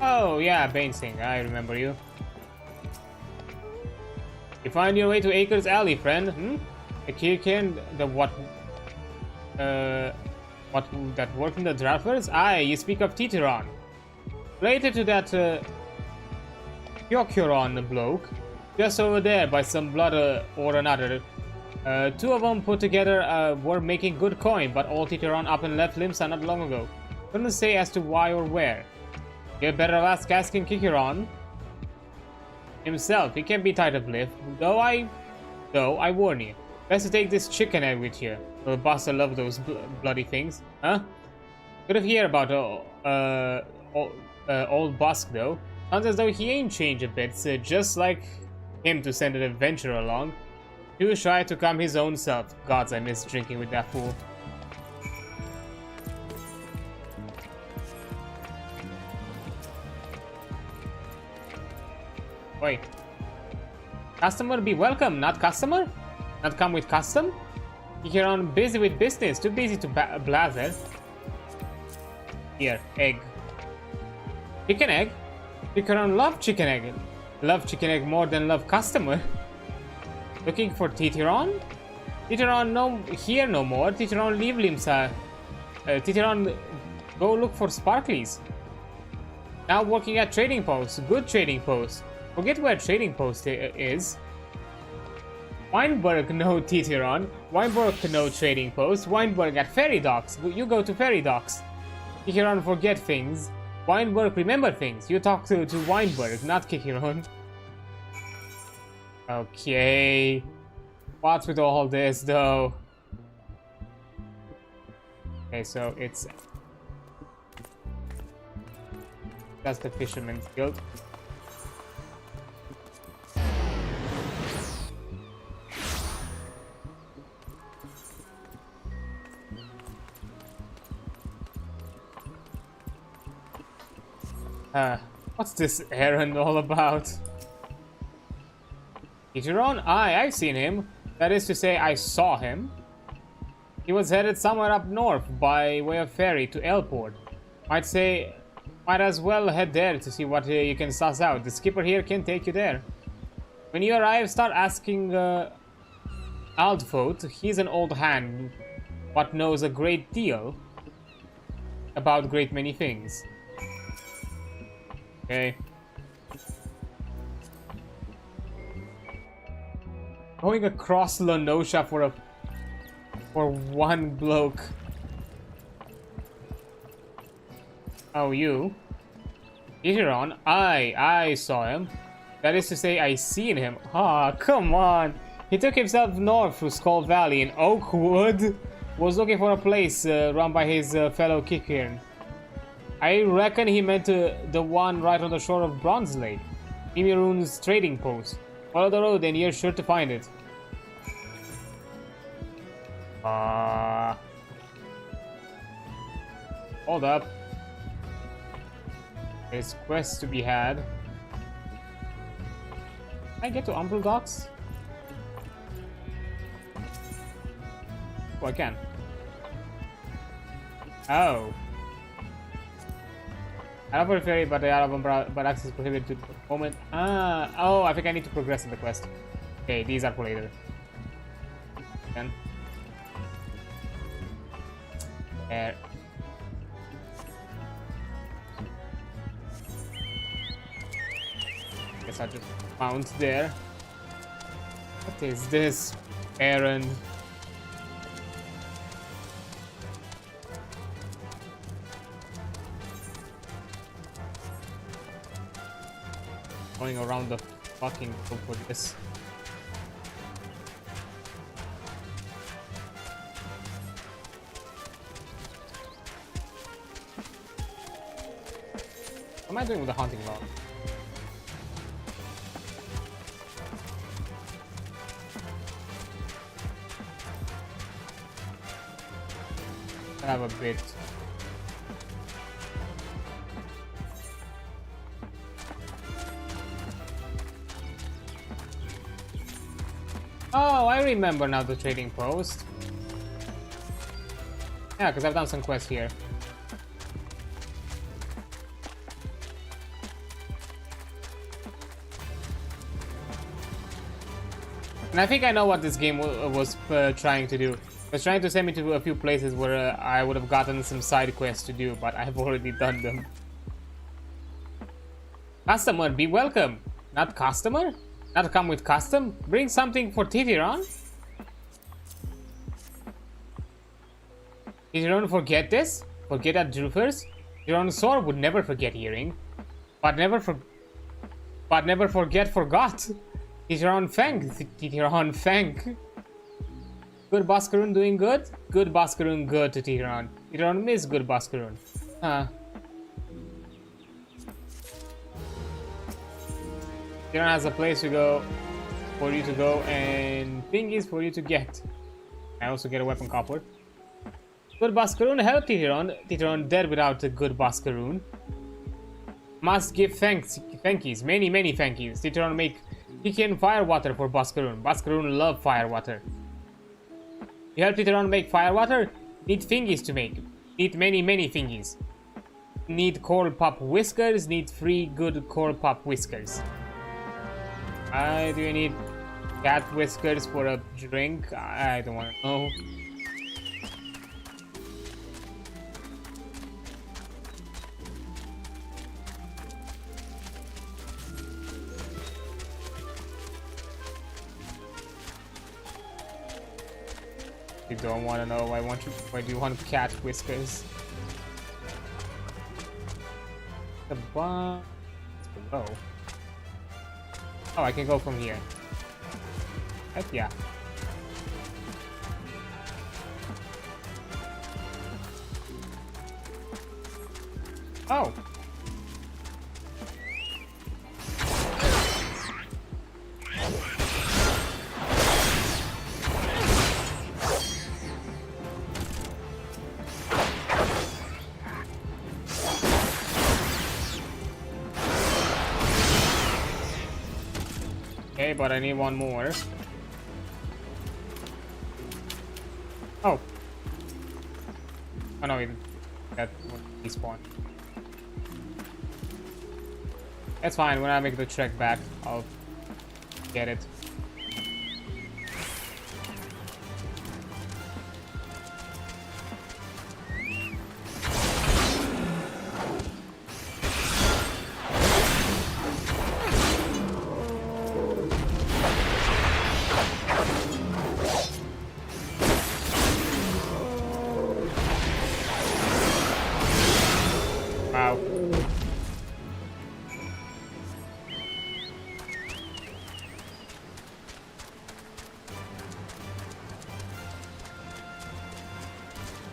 Oh, yeah, Bainsing, I remember you. You find your way to Acres Alley, friend, hmm? The Kirkin, the what that worked in the Drafers? Aye, you speak of Titeron. Related to that, Kyokuron bloke, just over there by some blood or another. Two of them put together were making good coin, but all Titeron up and left Limsa not long ago. Couldn't say as to why or where. You better ask asking Kikiron himself. He can be tight of lift, though I warn you. Best to take this chicken egg with you. The boss, I love those bloody things, huh? Could have heard about old Busk though. Sounds as though he ain't changed a bit. So just like him to send an adventurer along. Too shy to come his own self. Gods, I miss drinking with that fool. Wait. Customer be welcome, not customer? Not come with custom? You're on busy with business, too busy to blather. Here, egg. Chicken egg? Titeron love chicken egg. Love chicken egg more than love customer. Looking for Titeron? Titeron no here no more. Titeron leave Limsa. Titeron go look for Sparklies. Now working at trading post. Good trading post. Forget where trading post is. Weinberg no Titeron. Weinberg no trading post. Weinberg at ferry docks. You go to ferry docks. Titeron forget things. Weinberg remember things. You talk to Weinberg, not Kikiron. Okay. What's with all this though? Okay, so it's... That's the Fisherman's Guild. What's this errand all about? Titeron? Aye, I've seen him. That is to say, I saw him. He was headed somewhere up north by way of ferry to Elport. Might as well head there to see what you can suss out. The skipper here can take you there. When you arrive, start asking Aldvote. He's an old hand, but knows a great deal about a great many things. Okay. Going across Lonosha for one bloke. Oh, you? Titeron? I saw him. That is to say, I seen him. Ah, come on. He took himself north through Skull Valley in Oakwood. Was looking for a place run by his fellow Kikiron. I reckon he meant the one right on the shore of Bronze Lake. Imirune's trading post. Follow the road and you're sure to find it. Hold up. There's quests to be had. Can I get to Umbral Docks? Oh, I can. Oh. I love a ferry, but access prohibited to the moment. Oh, I think I need to progress in the quest. Okay, these are for later. Then. There. Guess I'll just mount there. What is this errand? Going around the fucking globe for this. What am I doing with the hunting log? I have a bit. Oh, I remember now the trading post. Yeah, because I've done some quests here. And I think I know what this game was trying to do. It was trying to send me to a few places where I would have gotten some side quests to do, but I've already done them. Customer, be welcome. Not customer? Not come with custom? Bring something for Titiron? Titiron forget this? Forget that Drufers? Titiron Sword would never forget hearing. But never forget forgot. Titiron Fang. Titiron Fang. Good Boscaroon doing good? Good Boscaroon good to Titiron. Titiron miss good Boscaroon. Titiron has a place to go for you to go and thingies for you to get. I also get a weapon copper. Good Boscaroon help Titiron. Titiron dead without a good Boscaroon. Must give thankies. Many thankies. Titiron make Tikian fire water for Boscaroon. Boscaroon love fire water. You help Titiron make fire water? Need thingies to make. Need many thingies. Need coral pop whiskers. Need 3 good coral pop whiskers. Do you need cat whiskers for a drink? I don't want to know. You don't want to know. Why do you want cat whiskers? The bomb below. Oh, I can go from here. Heck yeah. Oh. Okay, but I need one more. Oh. Oh no, that would respawn. That's fine, when I make the trek back, I'll get it. Wow.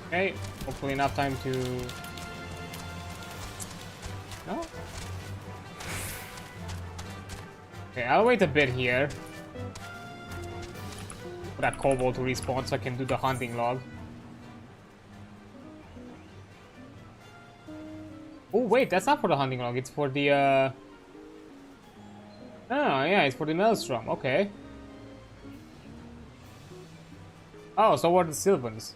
Okay, hopefully enough time to... No? Okay, I'll wait a bit here for that kobold to respawn so I can do the hunting log. Oh wait, that's not for the hunting log, it's for the Oh yeah, it's for the maelstrom, okay. Oh, so what are the Sylvans?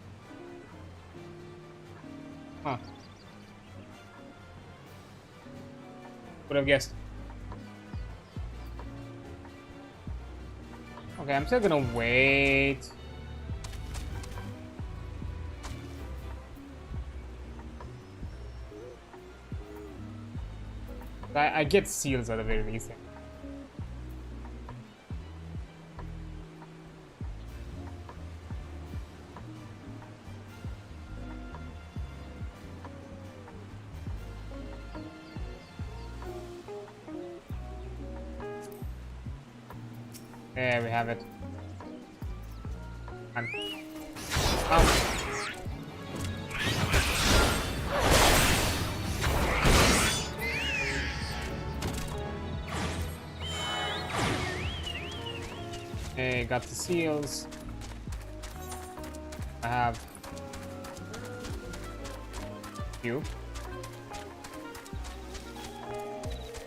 Huh. Would have guessed. Okay, I'm still gonna wait. I get seals at the very least. There we have it. Oh. Okay, got the seals. I have you.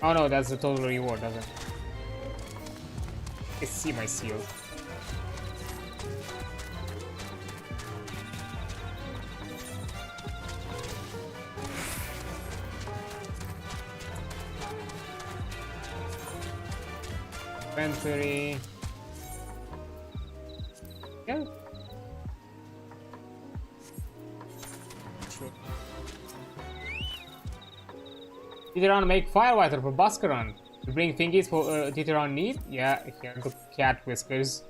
Oh no, that's the total reward, doesn't it? I see my seal. Inventory. Yeah. Sure. Titeron make firewater for Bascaron. You bring thingies for Titeron need? Yeah, here good cat whiskers.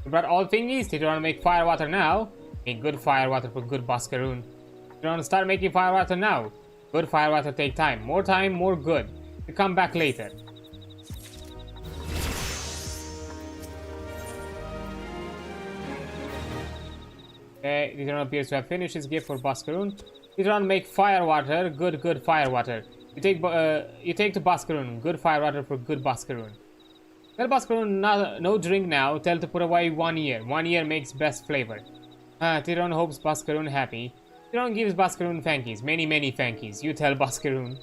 You brought all thingies? Titeron make firewater now. Make good firewater for good Bascaroon. Titeron start making firewater now. Good firewater take time. More time, more good. You come back later. Okay, Titeron appears to have finished his gift for Bascaroon. Titeron make firewater, good firewater. You take to Bascaroon, good firewater for good Bascaroon. Tell Bascaroon no drink now, tell to put away 1 year. 1 year makes best flavor. Titeron hopes Bascaroon happy. Titeron gives Bascaroon thankies, many thankies. You tell Bascaroon.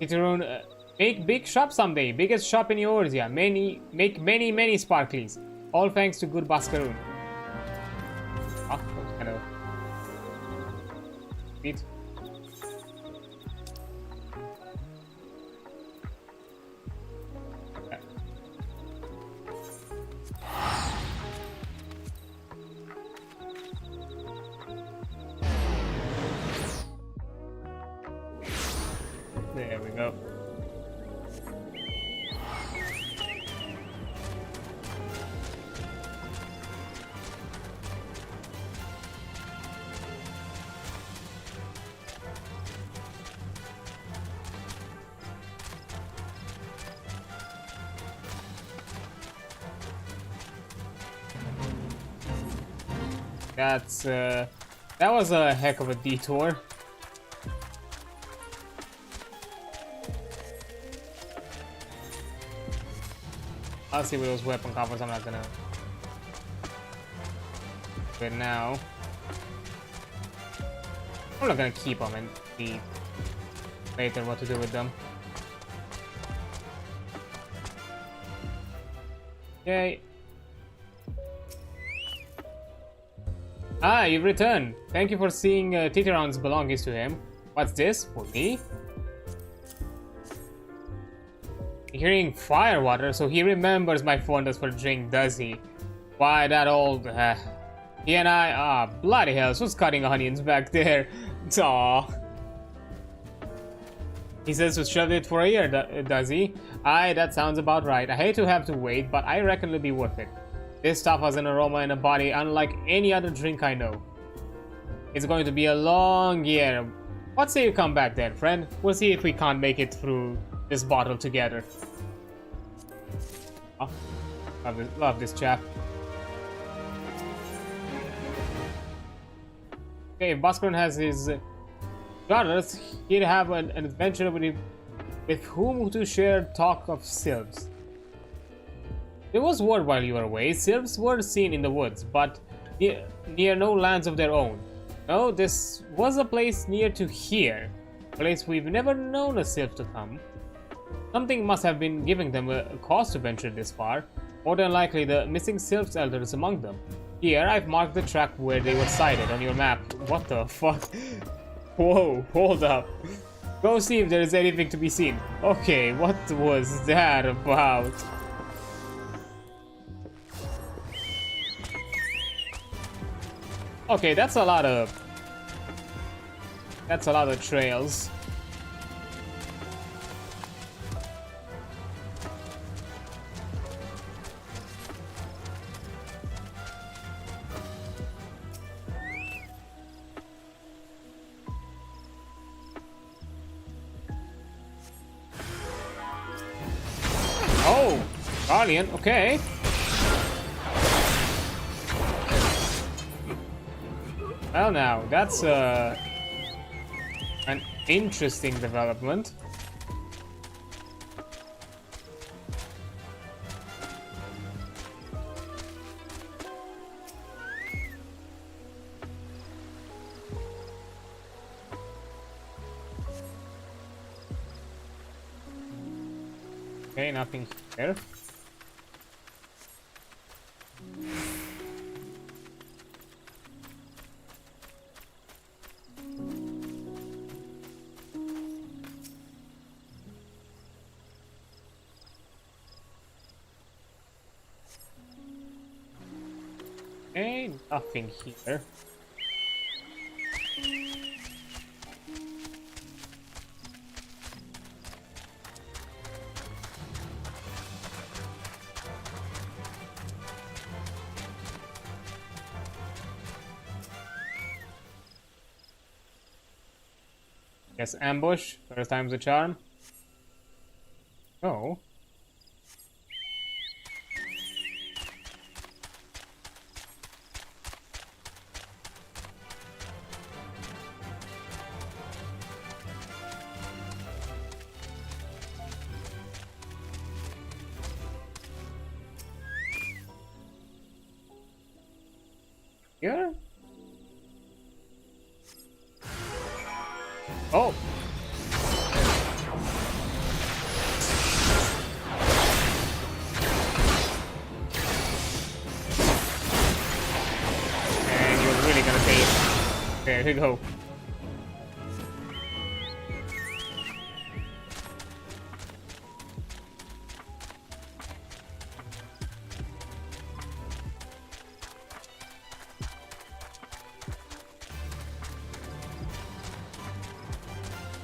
Titeron, make big shop someday, biggest shop in Eorzea. Make many sparklies. All thanks to good Bascaroon. Oh, kind of sweet. There we go. That was a heck of a detour. I'll see with those weapon combos. I'm not gonna do it now. I'm not gonna keep them and see later what to do with them. Yay. Ah, you've returned. Thank you for seeing Titeron's belongings to him. What's this? For me? Hearing firewater, so he remembers my fondness for drink, does he? Why, that old... he and I... bloody hell, who's cutting onions back there? Aw. He says to shove it for a year, does he? Aye, that sounds about right. I hate to have to wait, but I reckon it'll be worth it. This stuff has an aroma in a body unlike any other drink I know. It's going to be a long year. What say you come back then, friend? We'll see if we can't make it through this bottle together. Oh, love this chap. Okay, if Bascaroon has his daughters, he'd have an adventure with whom to share talk of sylphs. There was word while you were away. Sylphs were seen in the woods, but near no lands of their own. No, this was a place near to here. A place we've never known a sylph to come. Something must have been giving them a cause to venture this far. More than likely the missing sylphs elder is among them. Here, I've marked the track where they were sighted on your map. What the fuck? Whoa, hold up. Go see if there is anything to be seen. Okay, what was that about? Okay, that's a lot of trails. Oh, Guardian, okay. Well now, that's an interesting development. Okay, nothing here. Okay, nothing here. Yes, ambush. First time's a charm. Oh. Here? Oh! And you're really gonna pay it. There we go.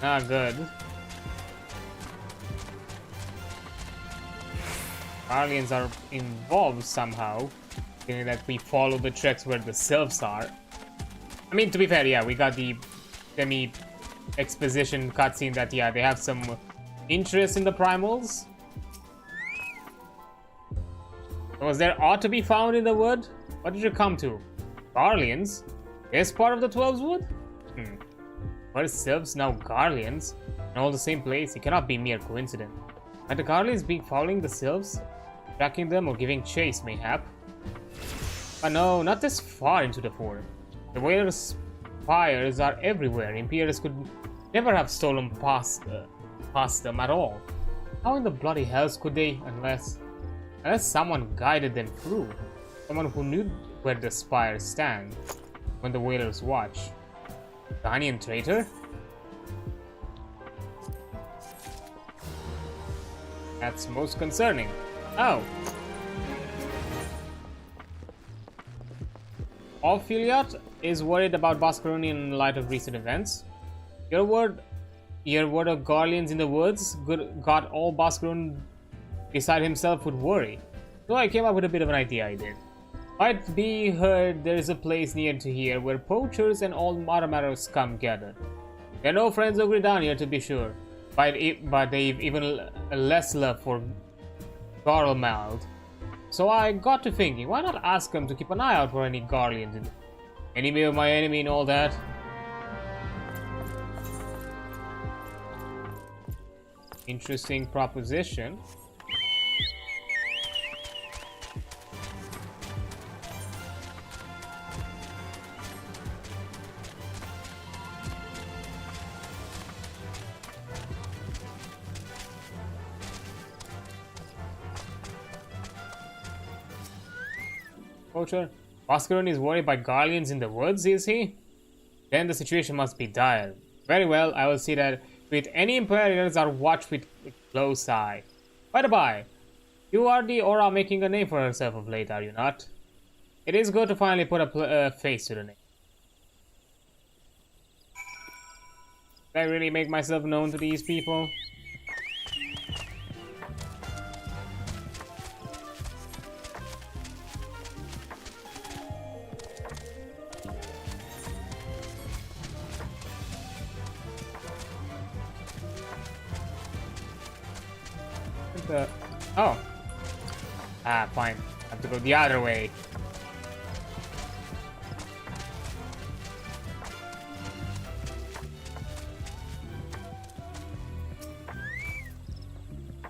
Ah, good. Guardians are involved somehow, meaning that we follow the tracks where the sylphs are. I mean, to be fair, yeah, we got the semi-exposition cutscene that, yeah, they have some interest in the primals. Was there ought to be found in the wood? What did you come to? Guardians? Is part of the 12's wood? Were sylphs now Garleans? In all the same place? It cannot be mere coincidence. Might the Garleans be following the sylphs? Tracking them or giving chase, mayhap? But no, not this far into the forest. The whale's spires are everywhere. Imperials could never have stolen past them at all. How in the bloody hells could they, unless someone guided them through? Someone who knew where the spires stand when the whalers watch. Ghanaian traitor? That's most concerning. Oh. Ophiliot is worried about Bascaroni in light of recent events. Your word of Garleans in the woods got all Bascaron beside himself would worry. So I came up with a bit of an idea I did. Might be heard there is a place near to here where poachers and all Maramaro scum gather. There are no friends over down here to be sure, but they've even less love for Garlemald. So I got to thinking, why not ask them to keep an eye out for any Garleans? Enemy of my enemy and all that. Interesting proposition. Poacher, Bascaron is worried by Garleans in the woods, is he? Then the situation must be dire. Very well, I will see that with any Imperials are watched with a close eye. By the by, you are the Aura making a name for herself of late, are you not? It is good to finally put a face to the name. Did I really make myself known to these people? Oh. Ah, fine. I have to go the other way.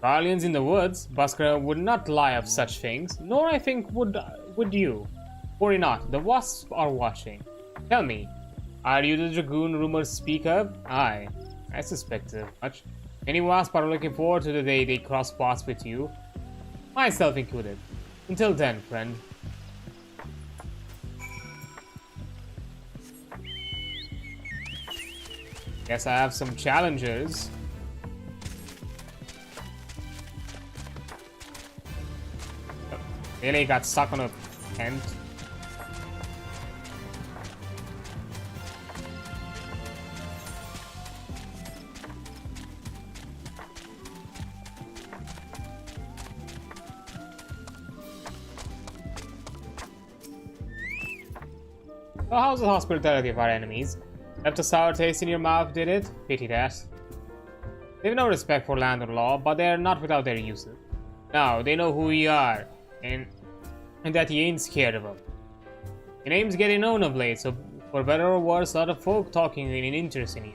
Guardians in the woods, Busker would not lie of such things, nor I think would you. Worry not, the wasps are watching. Tell me, are you the dragoon rumors speak of? Aye, I suspected much. Many wasps are looking forward to the day they cross paths with you, myself included. Until then, friend. Guess I have some challengers. Really got stuck on a tent. So how's the hospitality of our enemies? Left a sour taste in your mouth, did it? Pity that. They have no respect for land or law, but they are not without their uses. Now, they know who we are, and that he ain't scared of them. Your name's getting known of late, so for better or worse, a lot of folk talking and interest in you.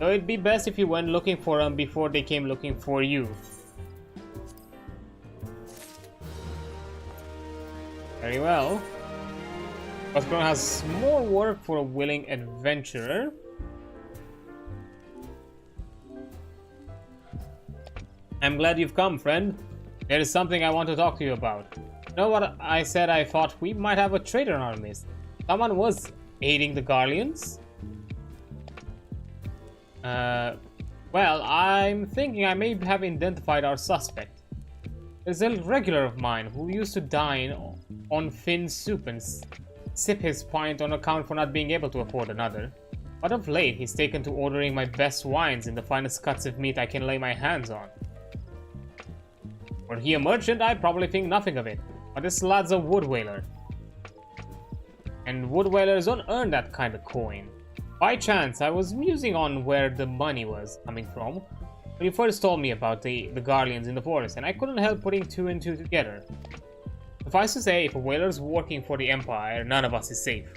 So it'd be best if you went looking for them before they came looking for you. Very well. Osborne has more work for a willing adventurer. I'm glad you've come, friend. There is something I want to talk to you about. You know what I said? I thought we might have a traitor in our midst. Someone was aiding the Guardians. Well, I'm thinking I may have identified our suspect. There's a regular of mine who used to dine on Finn's soup and sip his pint on account for not being able to afford another. But of late, he's taken to ordering my best wines and the finest cuts of meat I can lay my hands on. Were he a merchant, I'd probably think nothing of it. But this lad's a wood whaler. And wood whalers don't earn that kind of coin. By chance, I was musing on where the money was coming from when you first told me about the Guardians in the forest, and I couldn't help putting two and two together. Suffice to say, if a whaler's working for the Empire, none of us is safe.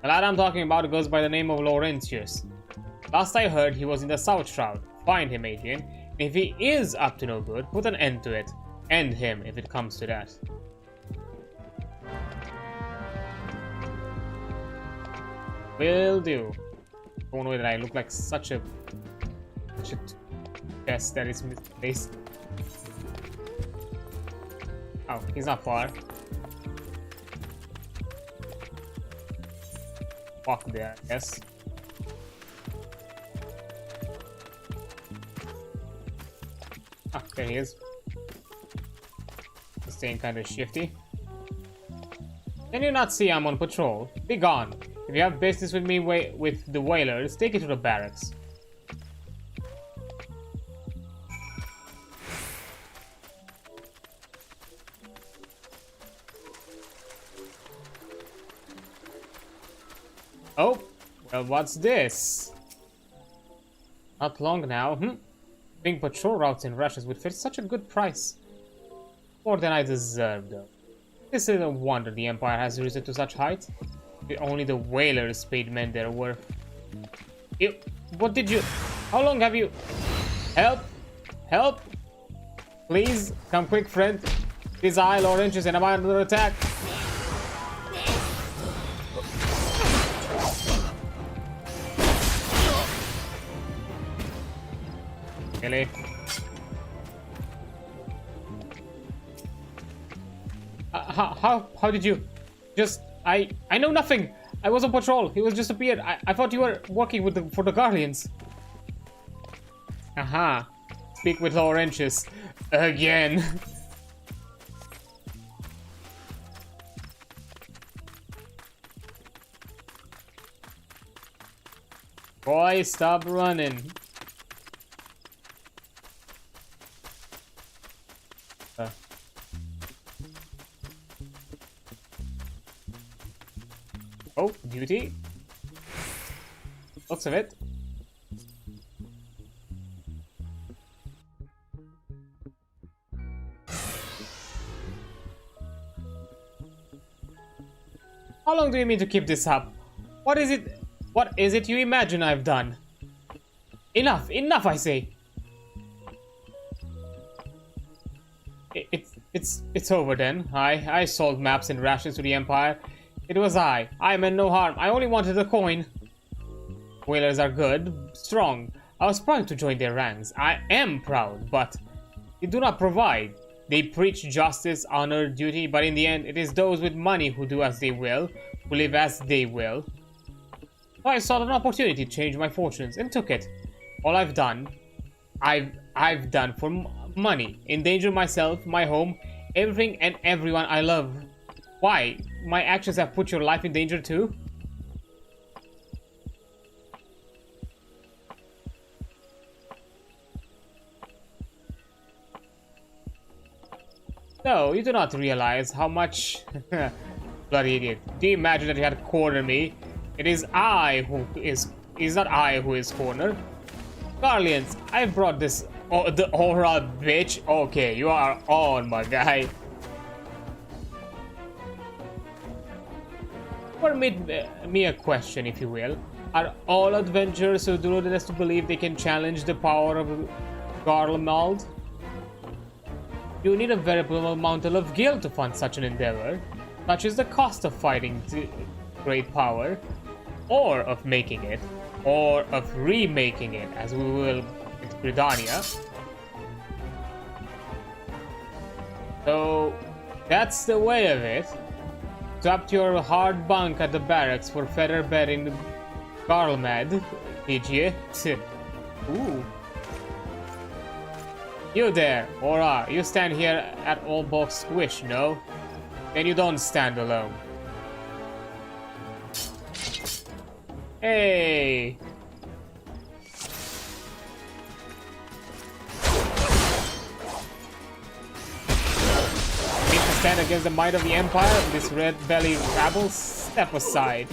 The lad I'm talking about goes by the name of Laurentius. Last I heard, he was in the South Shroud. Find him, Adrian. And if he is up to no good, put an end to it. End him, if it comes to that. Will do. Don't know that I look like such a chest that is misplaced. Oh, he's not far. Walk there, I guess. Ah, there he is. He's staying kind of shifty. Can you not see I'm on patrol? Be gone. If you have business with me with the whalers, take it to the barracks. Oh, well, what's this? Not long now, Being patrol routes in Russians would fit such a good price. More than I deserve, though. This is a wonder the Empire has risen to such heights. Only the whalers paid men their worth. What did you... How long have you... Help! Help! Please, come quick, friend. These isle oranges and I'm under attack. Really? How did you... Just... I know nothing. I was on patrol. He was just appeared. I thought you were working with for the Guardians. Aha. Speak with Laurentius. Again. Boy, stop running. Oh, duty. Looks of it. How long do you mean to keep this up? What is it? What is it you imagine I've done? Enough, enough, I say. It's over then. I sold maps and rations to the Empire. It was I meant no harm. I only wanted the coin. Whalers are good, strong. I was proud to join their ranks. I am proud, but they do not provide. They preach justice, honor, duty, but in the end, it is those with money who do as they will, who live as they will. So I sought an opportunity to change my fortunes and took it. All I've done for money. Endanger myself, my home, everything and everyone I love. Why? My actions have put your life in danger too? No, you do not realize how much Bloody idiot. Do you imagine that you had to corner me? It is I who is... It's not I who is cornered. Guardians, I brought this... Oh, the aura, bitch. Okay, you are on, my guy. Permit me a question, if you will. Are all adventurers so deluded to believe they can challenge the power of Garlemald? You need a veritable mountain of guilt to fund such an endeavor. Such is the cost of fighting great power, or of making it, or of remaking it, as we will with Gridania. So, that's the way of it. Swap your hard bunk at the barracks for feather bed in Garlemald, did you? Ooh. You there, Aura, you stand here at all box squish, no? Then you don't stand alone. Hey! Need to stand against the might of the Empire? This red belly rabble? Step aside.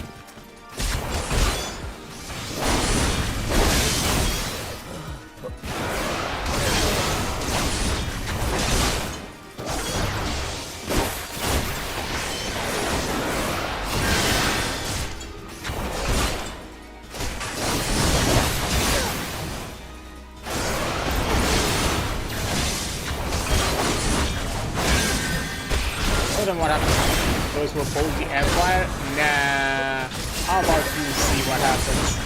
What happens? Those who oppose the Empire? Nah. How about you see what happens?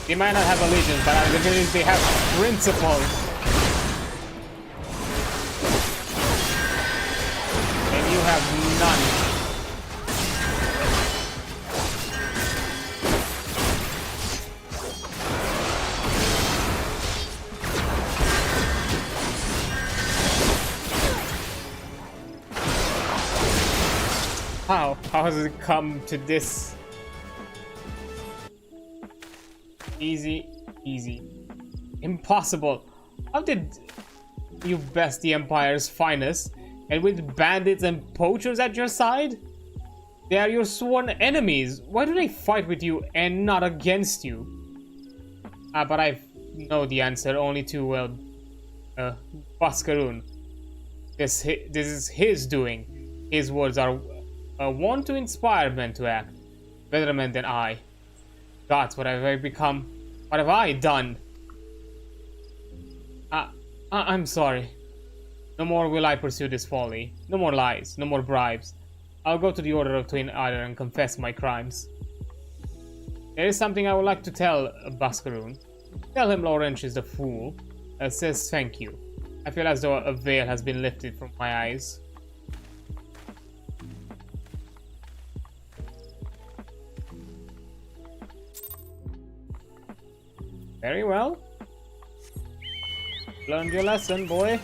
They might not have allegiance, but I believe they have principle. And you have none. How has it come to this? Easy, easy. Impossible. How did you best the Empire's finest, and with bandits and poachers at your side? They are your sworn enemies. Why do they fight with you and not against you? But I know the answer only too well. Bascaroon. This is his doing. His words are one to inspire men to act. Better men than I. Gods, what have I become? What have I done? I'm sorry. No more will I pursue this folly. No more lies, no more bribes. I'll go to the Order of Twin Adder and confess my crimes. There is something I would like to tell Bascaroon. Tell him Lawrence is the fool. Says thank you. I feel as though a veil has been lifted from my eyes. Very well. Learned your lesson, boy.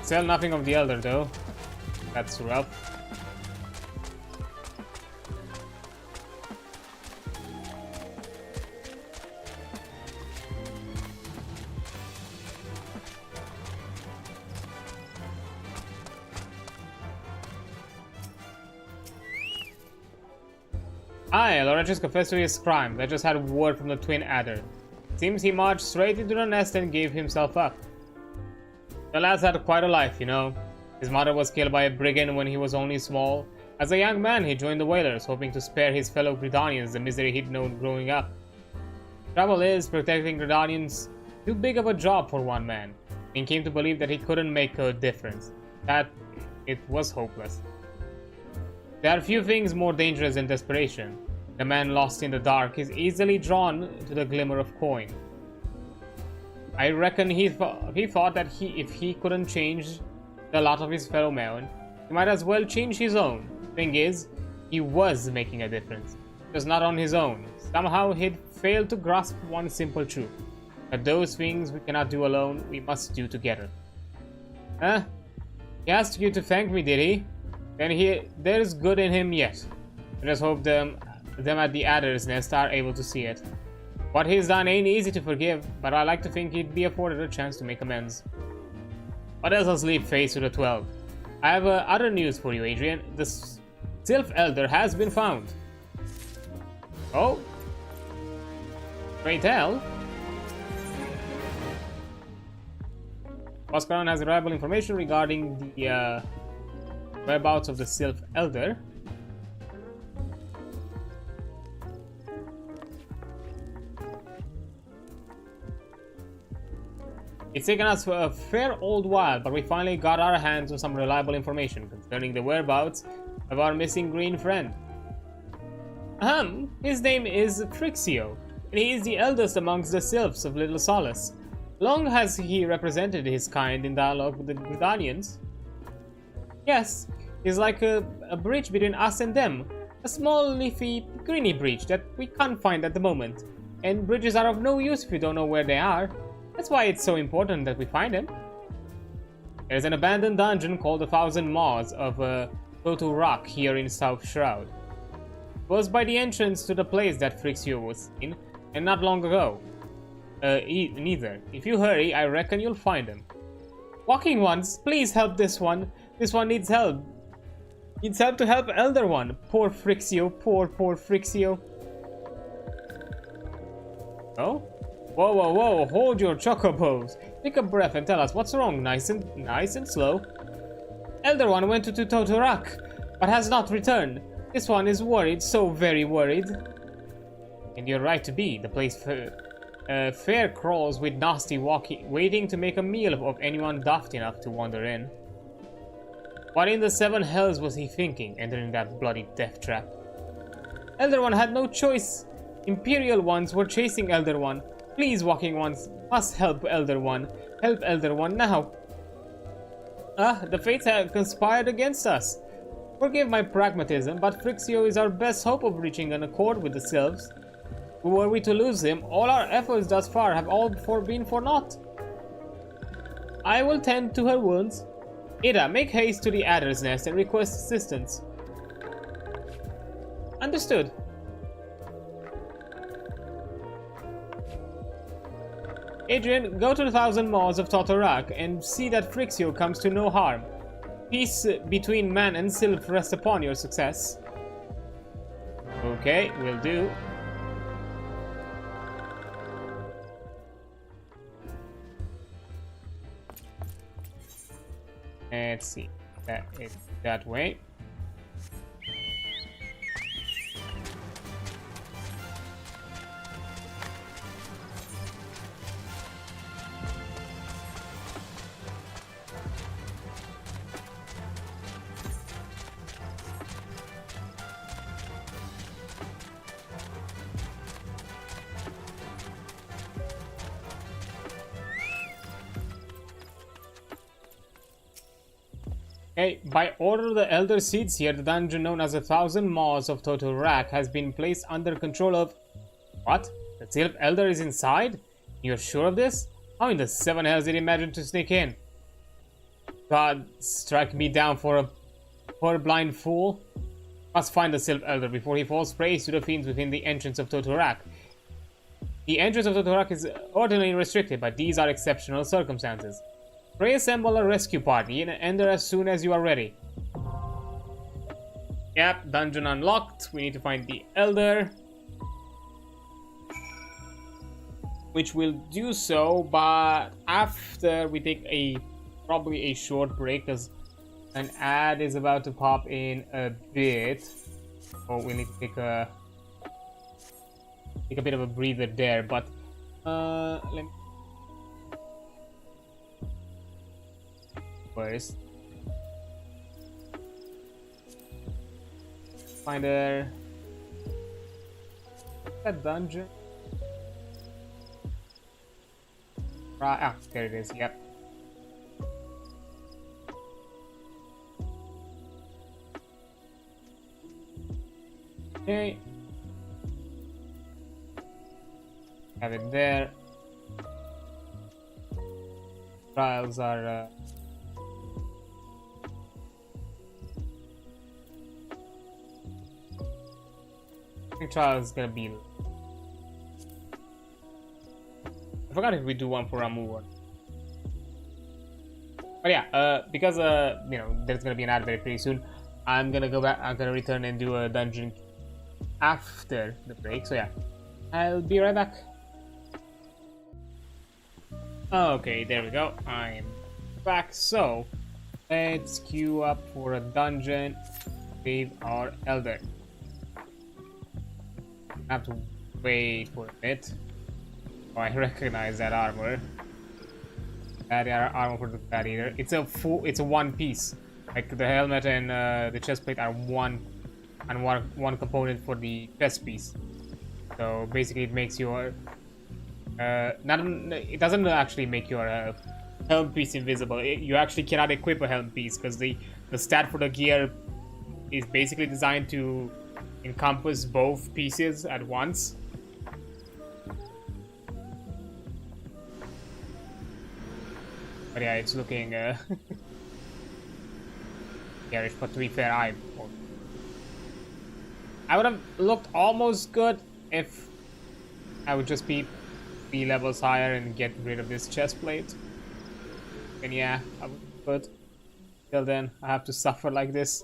Tell nothing of the Elder, though. That's rough. Aye, Lawrence confessed to his crime. I just had word from the Twin Adder. Seems he marched straight into the nest and gave himself up. The lad's had quite a life, you know. His mother was killed by a brigand when he was only small. As a young man, he joined the Whalers, hoping to spare his fellow Gridanians the misery he'd known growing up. Trouble is, protecting Gridanians too big of a job for one man, and came to believe that he couldn't make a difference, that it was hopeless. There are few things more dangerous than desperation. The man lost in the dark is easily drawn to the glimmer of coin. I reckon he thought that if he couldn't change the lot of his fellow men, he might as well change his own. Thing is, he was making a difference, just not on his own. Somehow he'd failed to grasp one simple truth, that those things we cannot do alone, we must do together. Huh? He asked you to thank me, did he? Then there's good in him yet. Let us hope them at the Adder's Nest are able to see it. What he's done ain't easy to forgive, but I like to think he'd be afforded a chance to make amends. What else has Leap faced with a 12? I have other news for you, Adrian. The Sylph Elder has been found. Oh? Pray tell. Oscaron has reliable information regarding the whereabouts of the Sylph Elder. It's taken us a fair old while, but we finally got our hands on some reliable information concerning the whereabouts of our missing green friend. His name is Frixio, and he is the eldest amongst the Sylphs of Little Solace. Long has he represented his kind in dialogue with the Gridanians. Yes, he's like a bridge between us and them, a small, leafy, greeny bridge that we can't find at the moment, and bridges are of no use if you don't know where they are. That's why it's so important that we find him. There's an abandoned dungeon called the 1,000 Maws of Totu Rock here in South Shroud. It was by the entrance to the place that Frixio was in, and not long ago. Neither. If you hurry, I reckon you'll find him. Walking ones, please help this one. This one needs help. Needs help to help Elder One. Poor Frixio, poor Frixio. Oh? Whoa, whoa, whoa, hold your chocobos. Take a breath and tell us what's wrong, nice and slow. Elder One went to Totorak, but has not returned. This one is worried, so very worried. And you're right to be. The place fair crawls with nasty waiting to make a meal of anyone daft enough to wander in. What in the seven hells was he thinking, entering that bloody death trap? Elder One had no choice. Imperial ones were chasing Elder One. Please, walking ones, must help Elder One. Help Elder One now. The fates have conspired against us. Forgive my pragmatism, but Frixio is our best hope of reaching an accord with the Sylphs. Were we to lose him, all our efforts thus far have all been for naught. I will tend to her wounds. Ida, make haste to the Adder's Nest and request assistance. Understood. Adrian, go to the 1,000 Maws of Totorak and see that Frixio comes to no harm. Peace between man and Sylph rest upon your success. Okay, will do. Let's see. That is that way. Okay, by order of the Elder Seeds here, the dungeon known as the 1,000 Maws of Totorak has been placed under control of... What? The Sylph Elder is inside? You're sure of this? How in the seven hells did he imagine to sneak in? God, strike me down for a poor blind fool. Must find the Sylph Elder before he falls prey to the fiends within the entrance of Totorak. The entrance of Totorak is ordinarily restricted, but these are exceptional circumstances. Pray assemble a rescue party and enter as soon as you are ready. Yep, dungeon unlocked. We need to find the Elder, which will do so, but after we take probably a short break, because An ad is about to pop in a bit. Oh, we need to take a bit of a breather there, but let me first find a dungeon. Right, ah, there it is. Yep. Okay. Have it there. Trials are I think trials is gonna be. I forgot if we do one for Ramu. But yeah, because you know, there's gonna be an ad very pretty soon. I'm gonna go back. I'm gonna return and do a dungeon after the break. So yeah, I'll be right back. Okay, there we go. I'm back. So let's queue up for a dungeon with our elder. I have to wait for a bit. Oh, I recognize that armor. That armor for the gladiator. It's a one piece. Like the helmet and the chest plate are one component for the chest piece. So basically, it makes your it doesn't actually make your helm piece invisible. You actually cannot equip a helm piece because the stat for the gear is basically designed to encompass both pieces at once. But yeah, it's looking garish, but to be fair, I would have looked almost good if I would just be 3 levels higher and get rid of this chest plate. And yeah, I would, but till then, I have to suffer like this.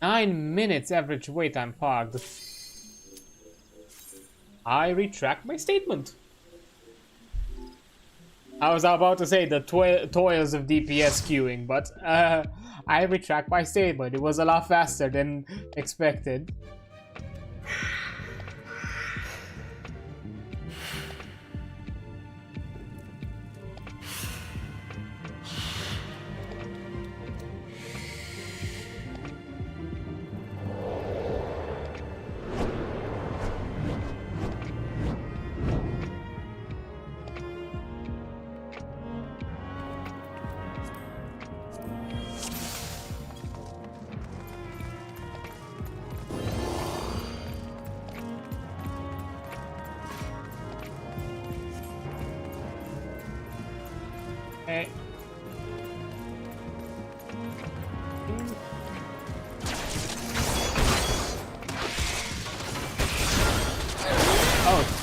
9 minutes average wait time parked. I retract my statement. I was about to say the toils of DPS queuing, but I retract my statement. It was a lot faster than expected. Okay. Oh.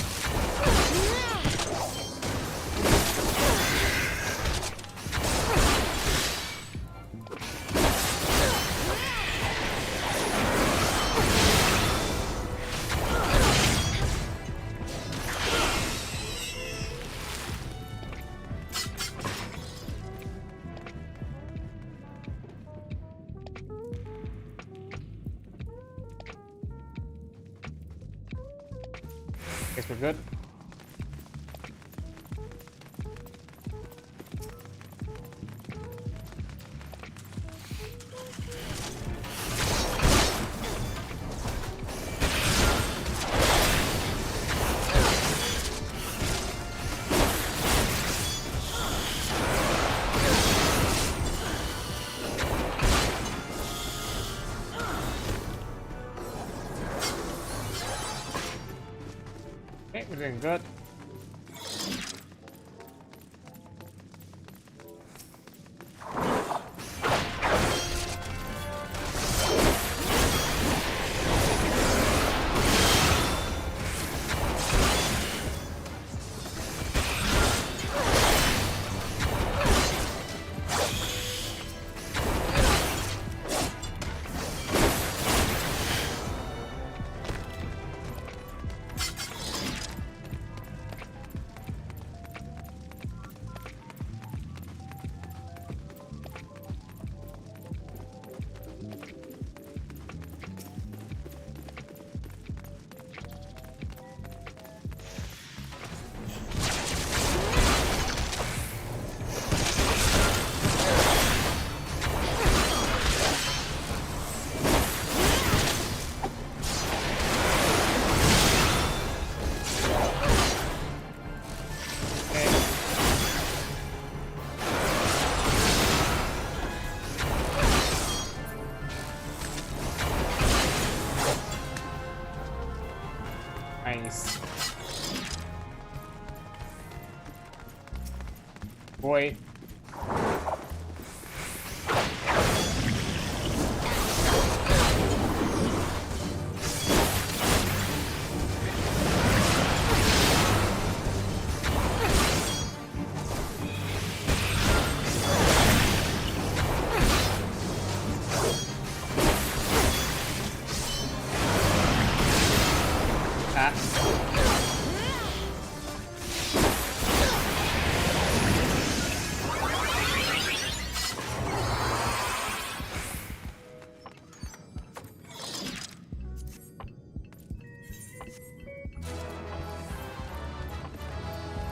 Guess we're good. Okay, we're doing good. boy.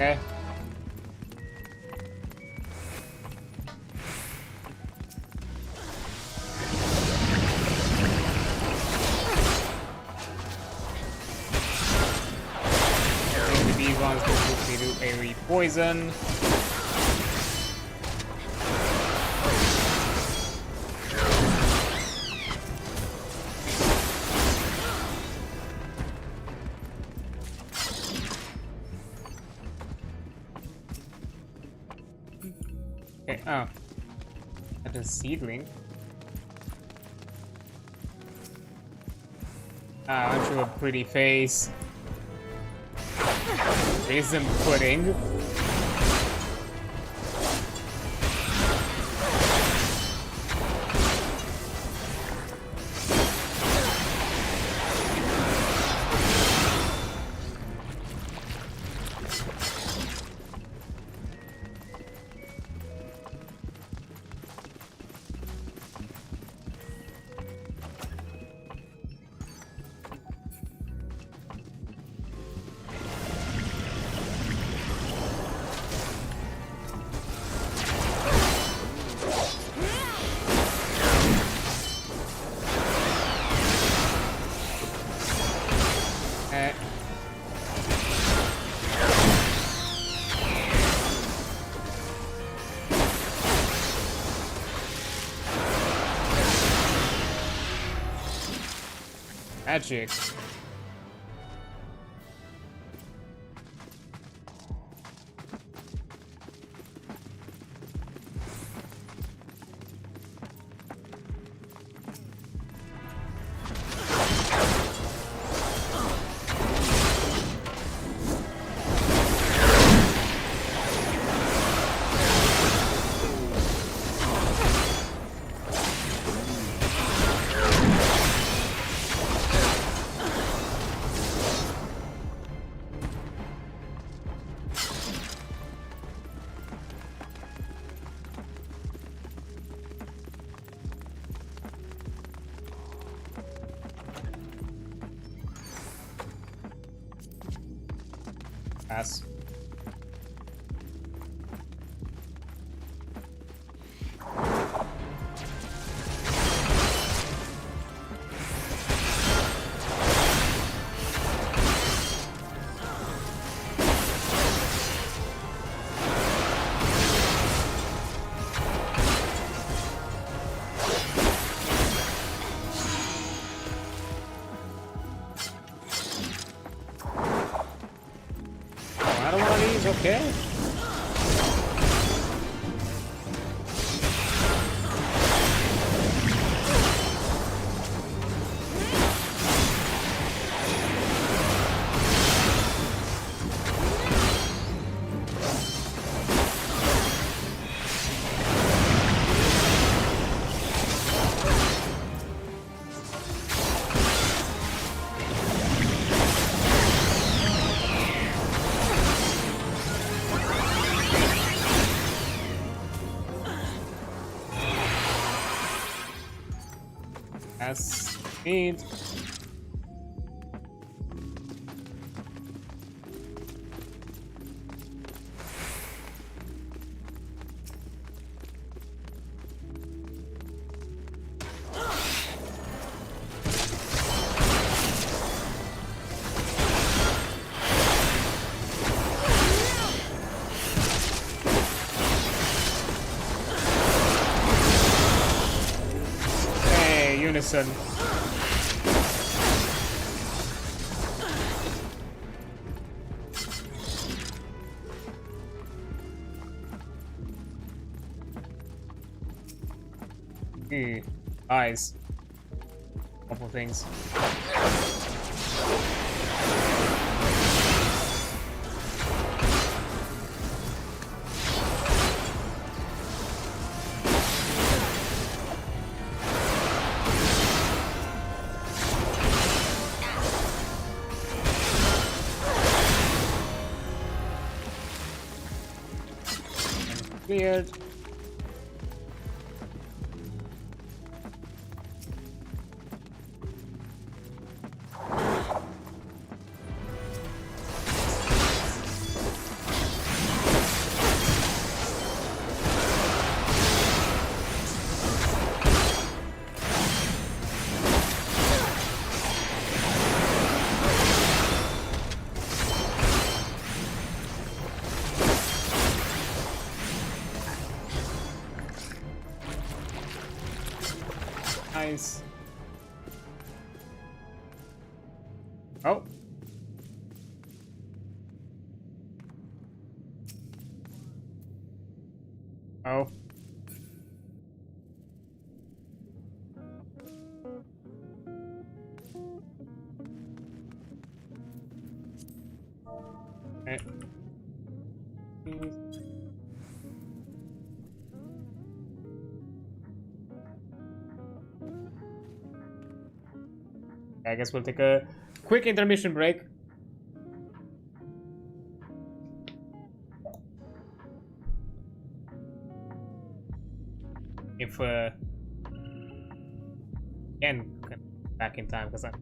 Okay. These ones will do AoE poison. Okay, oh. That is seedling. Aren't you a pretty face? Raisin pudding. Magic. Pass. I don't want these, okay? That's neat. Unison. Ooh, nice. Couple things. Cleared. Nice. Oh. Oh. Okay. I guess we'll take a quick intermission break. If again back in time, because I'm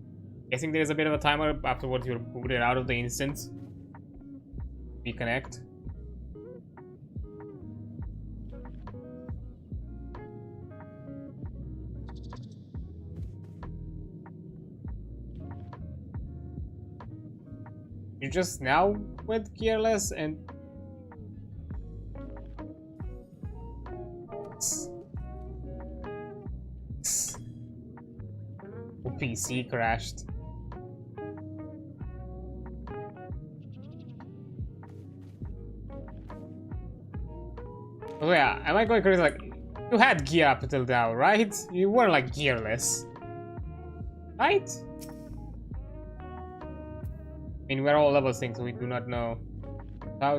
guessing there's a bit of a timer afterwards. You're booted out of the instance. Reconnect. You just now went gearless and PC crashed. Oh yeah, am I going crazy? Like, you had gear up until now, right? You weren't like gearless, right? I mean, we're all level things, so we do not know how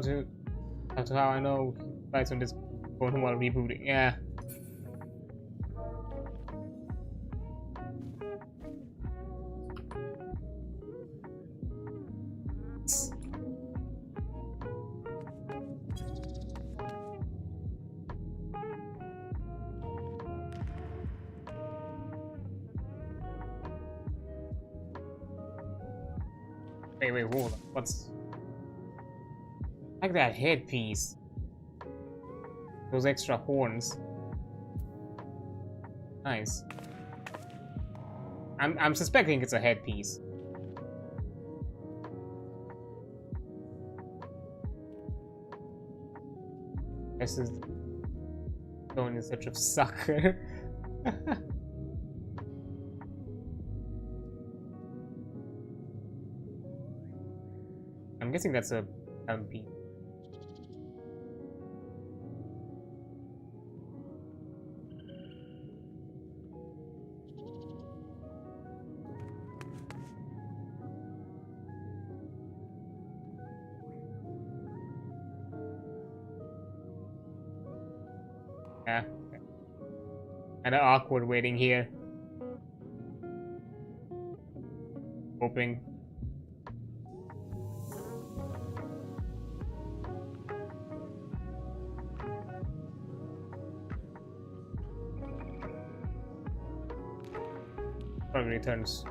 I know guys on this phone while rebooting. Yeah. Wait, hold on. What's like that headpiece? Those extra horns. Nice. I'm suspecting it's a headpiece. This is going in search of sucker. I'm guessing that's a MP. Yeah. Kind of awkward waiting here. Hoping. Probably returns.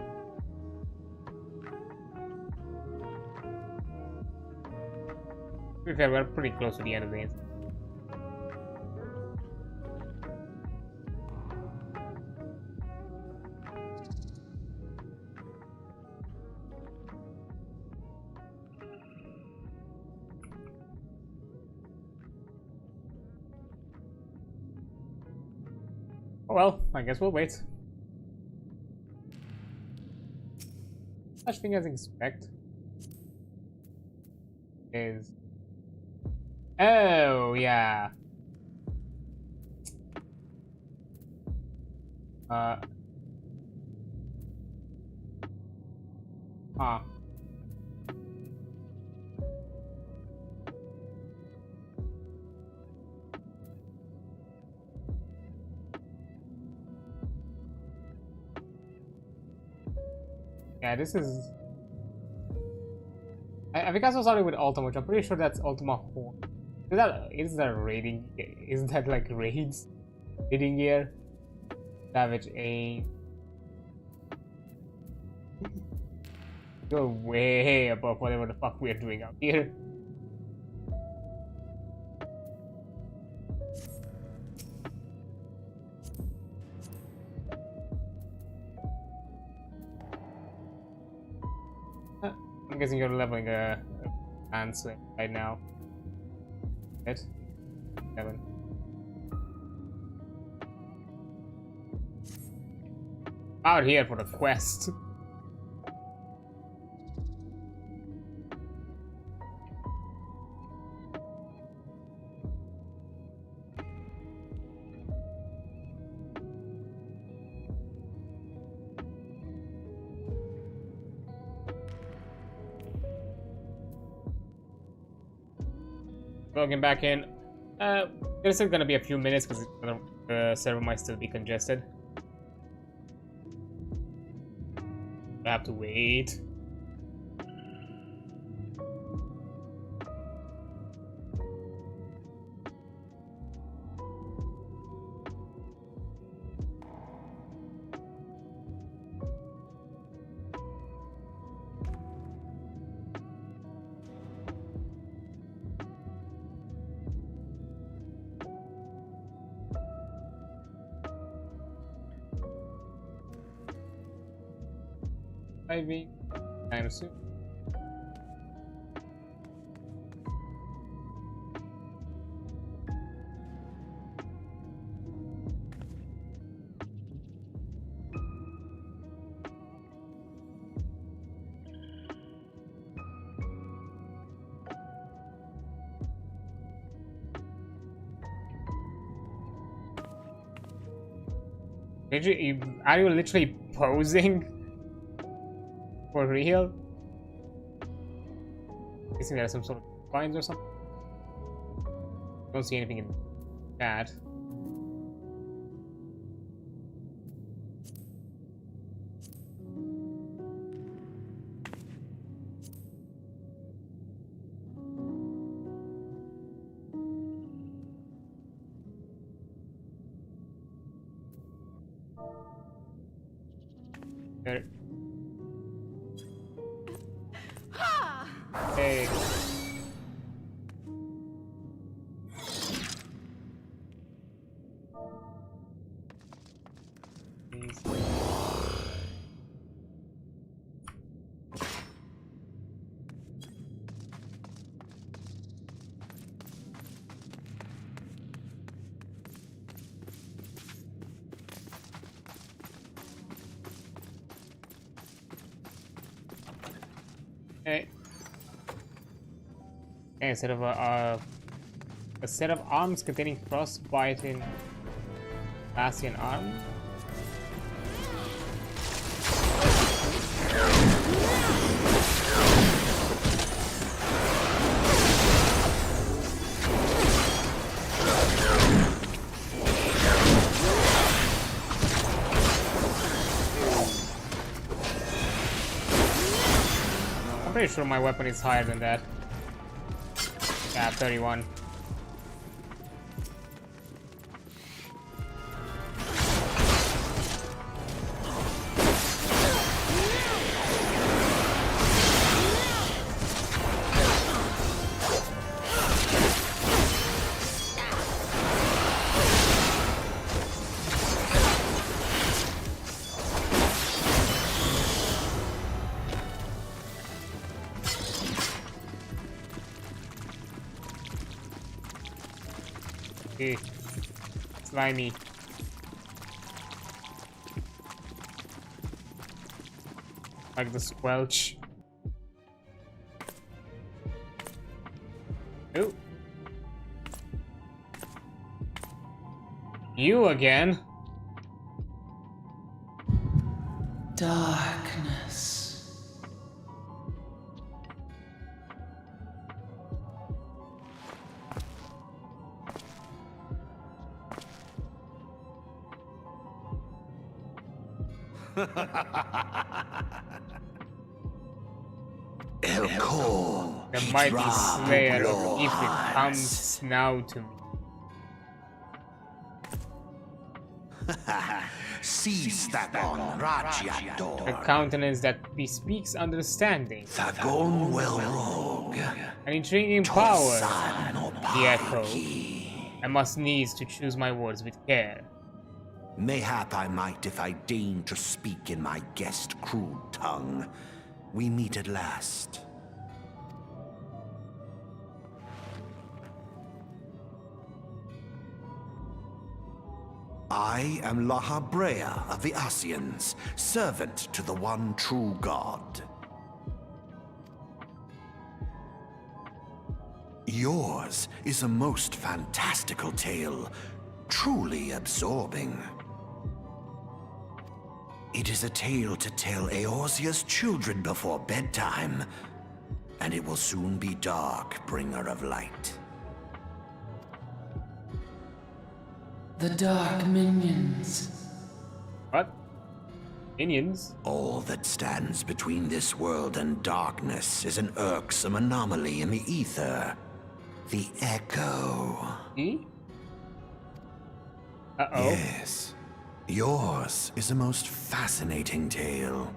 To be fair, we're pretty close to the end of the game. Oh well, I guess we'll wait. Such thing as expect is, oh yeah, Huh. Yeah, this is... I think I saw something with Ultima, which I'm pretty sure that's Ultima 4. Is that raiding? Is that like raids? Raiding gear? Savage aim. You're way above whatever the fuck we're doing out here. I'm guessing you're leveling a answer right now. Right? 7. Out here for the quest. Logging back in. There's still gonna be a few minutes because the server might still be congested. I have to wait. Maybe time soon. Are you literally posing? For real? I think there's some sort of coins or something. Don't see anything in that. There. Hey. Hey. Okay, instead of a set of arms containing frostbite-in Bastion arm. I'm pretty sure my weapon is higher than that. Yeah, 31. Okay. Slimy. Like the squelch. Ooh. You again? Darkness. The mighty slayer of Ifrit comes now to me. Seize that one, Rajiador. A countenance that bespeaks understanding. Thagon well rogue. An intriguing power. San or The echo. I must needs to choose my words with care. Mayhap I might if I deign to speak in my guest crude tongue. We meet at last. I am Lahabrea of the Asians, servant to the one true god. Yours is a most fantastical tale, truly absorbing. It is a tale to tell Eorzea's children before bedtime, and it will soon be dark, bringer of light. The dark minions. What? Minions? All that stands between this world and darkness is an irksome anomaly in the ether. The Echo. Hmm? Uh-oh. Yes. Yours is a most fascinating tale.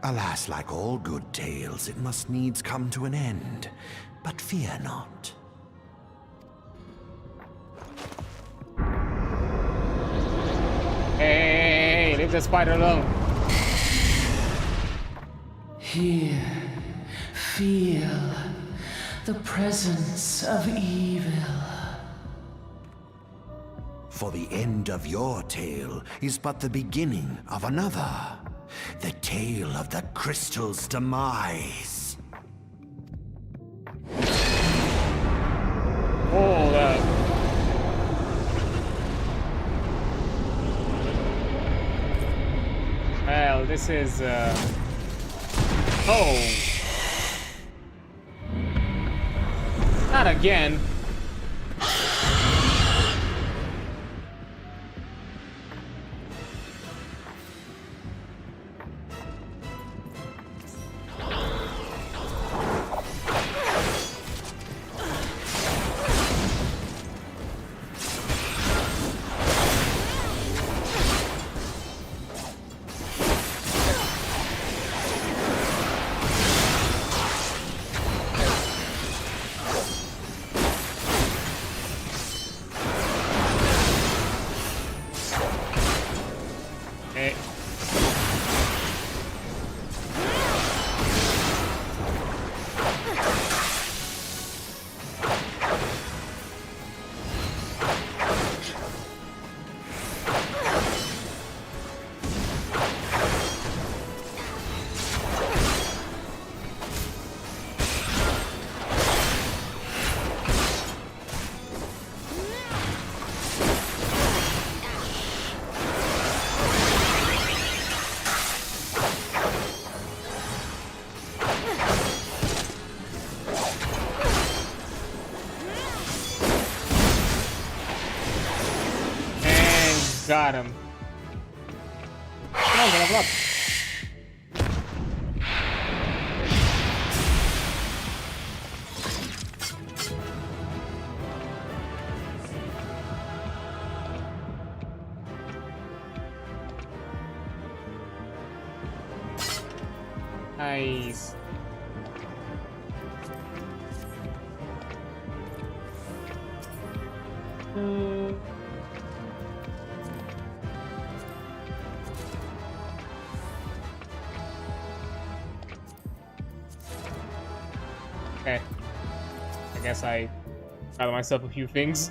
Alas, like all good tales, it must needs come to an end. But fear not. Hey, leave the spider alone. Here, feel the presence of evil. For the end of your tale is but the beginning of another. The tale of the crystal's demise. Hold up. Well, this is, Oh! Not again! Got him. Come on, level up. Nice. Okay. I guess I got myself a few things.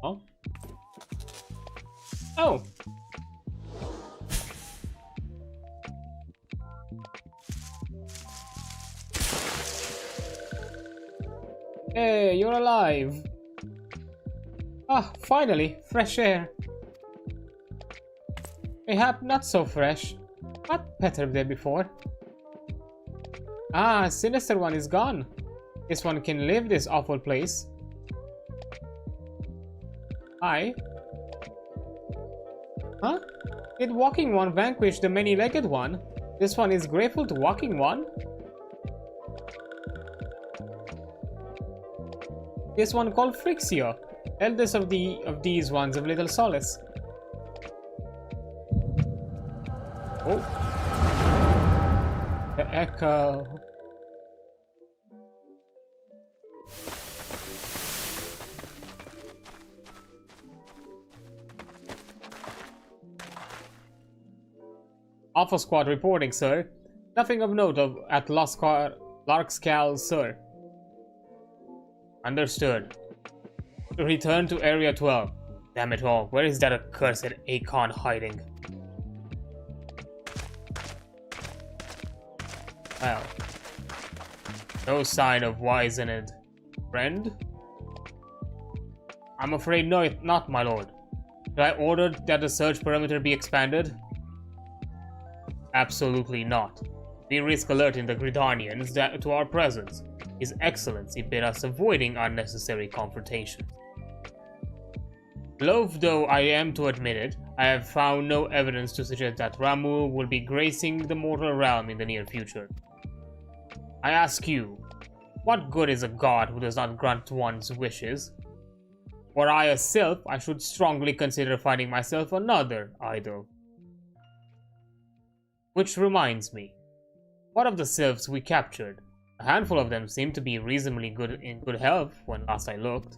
Oh. Oh. Hey, you're alive! Ah, finally, fresh air. Mayhap not so fresh, but better than before. Ah, sinister one is gone. This one can leave this awful place. Hi. Huh? Did Walking One vanquish the many-legged one? This one is grateful to Walking One? This one called Frixia, eldest of these ones of little solace. Oh. The echo. Alpha Squad reporting, sir. Nothing of note at Larkscal, sir. Understood. Return to Area 12. Damn it all, where is that accursed Akon hiding? Well, no sign of Wizened. Friend? I'm afraid not, my lord. Did I order that the search perimeter be expanded? Absolutely not. We risk alerting the Gridanians to our presence. His Excellency bid us avoiding unnecessary confrontations. Loath though I am to admit it, I have found no evidence to suggest that Ramu will be gracing the mortal realm in the near future. I ask you, what good is a god who does not grant one's wishes? Were I a sylph, I should strongly consider finding myself another idol. Which reminds me, what of the sylphs we captured? A handful of them seem to be reasonably in good health when last I looked.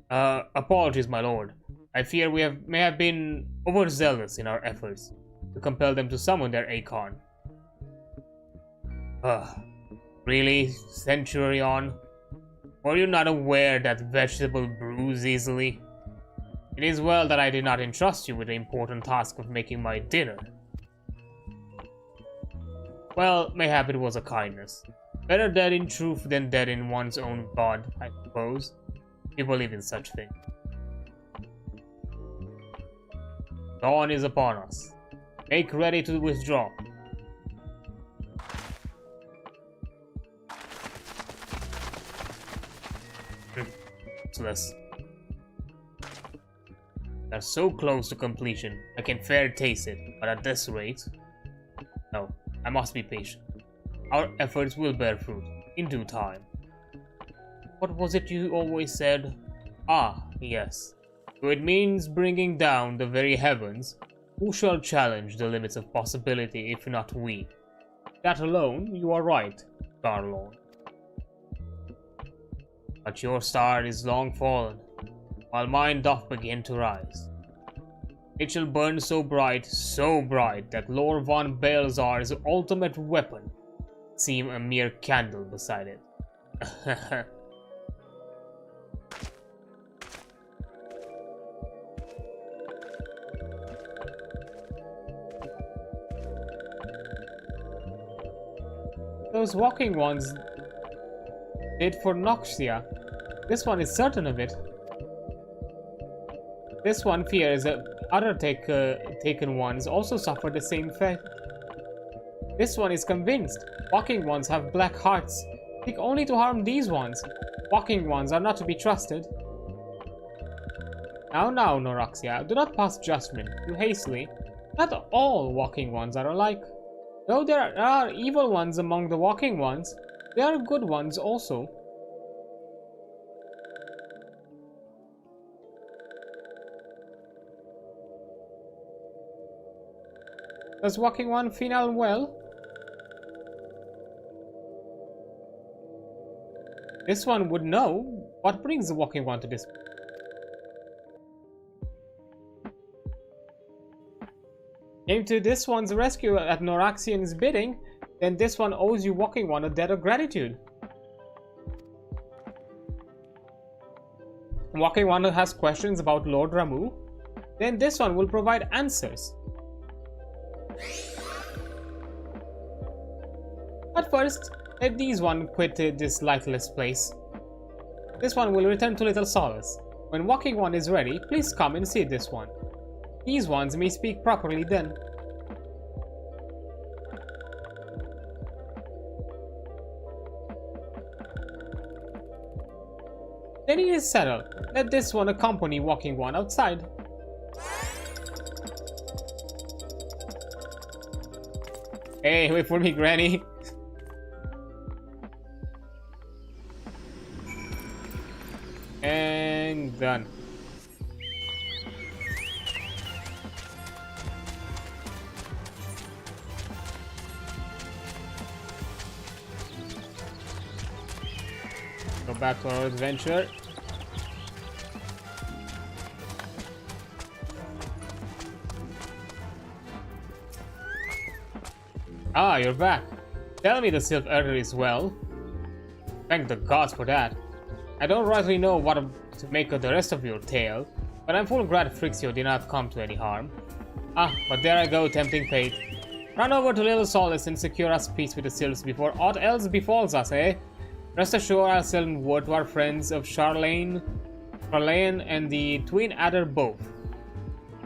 Apologies, my lord. I fear we may have been overzealous in our efforts to compel them to summon their Akon. Really, Centurion? Were you not aware that vegetable bruise easily? It is well that I did not entrust you with the important task of making my dinner. Well, mayhap it was a kindness. Better dead in truth than dead in one's own god, I suppose. We believe in such things. Dawn is upon us. Make ready to withdraw. Useless. They're so close to completion, I can fair taste it, but at this rate... No, I must be patient. Our efforts will bear fruit, in due time. What was it you always said? Ah, yes. So it means bringing down the very heavens. Who shall challenge the limits of possibility if not we? That alone, you are right, Garlord. But your star is long fallen, while mine doth begin to rise. It shall burn so bright that Lord von Balzar's ultimate weapon seem a mere candle beside it. Those walking ones did for Noxia. This one is certain of it. This one fears that other taken ones also suffer the same fate. This one is convinced. Walking ones have black hearts. Seek only to harm these ones. Walking ones are not to be trusted. Now, Noraxia, do not pass judgment too hastily. Not all walking ones are alike. Though there are evil ones among the walking ones, there are good ones also. Does walking one final well? This one would know. What brings the walking one to this? Came to this one's rescue at Noraxian's bidding, then this one owes you walking one a debt of gratitude. Walking one has questions about Lord Ramu, then this one will provide answers. But first, let these one quit this lightless place. This one will return to Little Solace. When walking one is ready, please come and see this one. These ones may speak properly then. Then it is settled. Let this one accompany walking one outside. Hey, wait for me, Granny. And done. Go back to our adventure. Ah, you're back. Tell me the Sylph Elder is well. Thank the gods for that. I don't rightly know what to make of the rest of your tale, but I'm full glad Frixio did not come to any harm. Ah, but there I go, tempting fate. Run over to Little Solace and secure us peace with the Sylphs before aught else befalls us, eh? Rest assured I'll send word to our friends of Charlene and the Twin Adder both.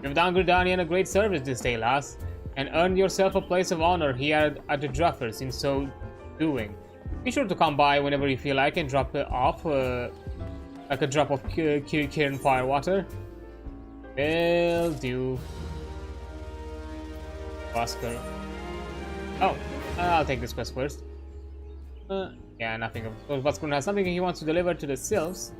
You've done Gridanian a great service this day, lass, and earned yourself a place of honor here at the Druffers in so doing. Be sure to come by whenever you feel like and drop it off like a drop of Kirin firewater. Will do. Busker. Oh, I'll take this quest first. Yeah, nothing. Of course, Busker has something he wants to deliver to the Sylphs.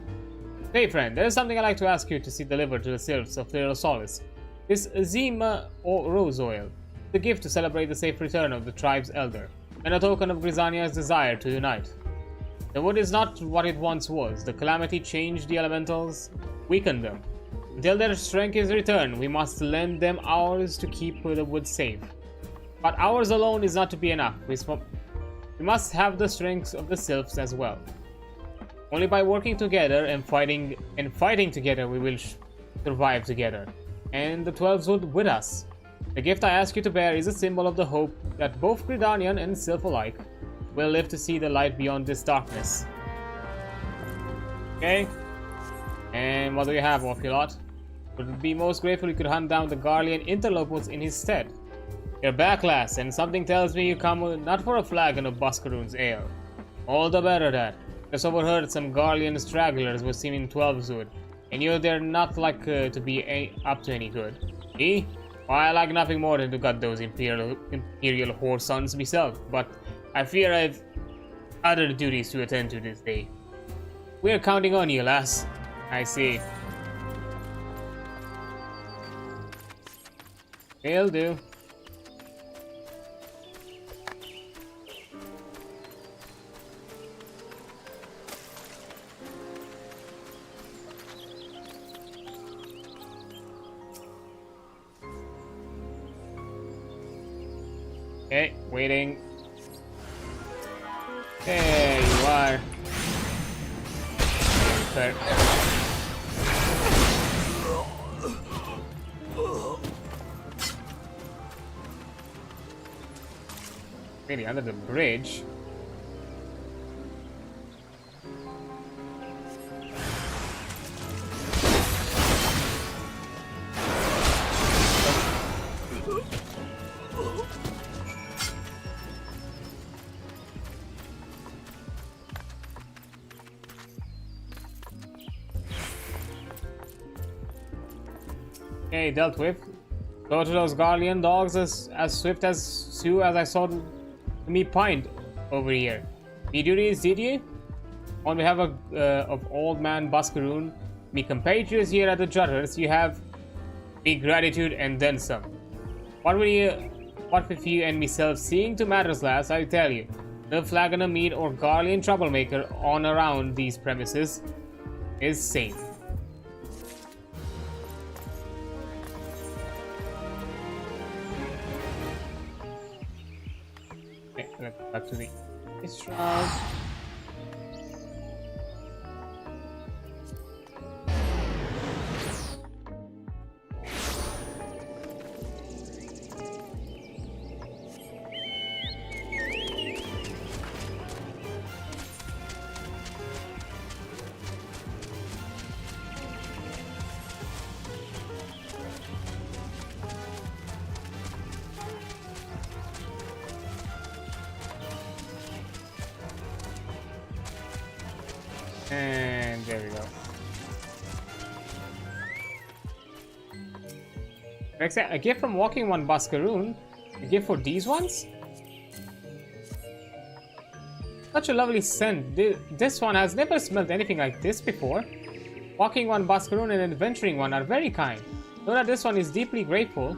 Hey friend, there is something I'd like to ask you to see delivered to the Sylphs of Little Solace. This Zima Rose Oil, the gift to celebrate the safe return of the tribe's elder, and a token of Grisania's desire to unite. The wood is not what it once was. The calamity changed the elementals, weakened them. Until their strength is returned, we must lend them ours to keep the wood safe. But ours alone is not to be enough. We must have the strength of the Sylphs as well. Only by working together and fighting together we will survive together. And the 12s would with us. The gift I ask you to bear is a symbol of the hope that both Gridanian and Sylph alike will live to see the light beyond this darkness. Okay. And what do you have, Orphilot? Would be most grateful you could hunt down the Garlean interlopers in his stead. You're back, lass, and something tells me you come not for a flagon of Buscaroon's ale. All the better that. Just overheard some Garlean stragglers were seen in 12'swood, and you they're not like to be up to any good. Eh? Why, I like nothing more than to gut those imperial whore sons myself, but I fear I've other duties to attend to this day. We're counting on you, lass. I see. Will do. Okay, waiting. There you are. Fair. Really, under the bridge. Okay, dealt with. Go to those Garlean dogs as swift as Sue as I saw me pint over here. Me duties, did ye? On behalf of old man Buscaroon, me compatriots here at the Jutters, you have me gratitude and then some. What with you and myself seeing to matters, lass, I tell you, no flagon of mead or Garlean troublemaker on around these premises is safe. Let's go back to the shroud. And there we go. A gift from Walking One Bascaroon. A gift for these ones? Such a lovely scent. This one has never smelled anything like this before. Walking One Bascaroon and Adventuring One are very kind. Know that this one is deeply grateful.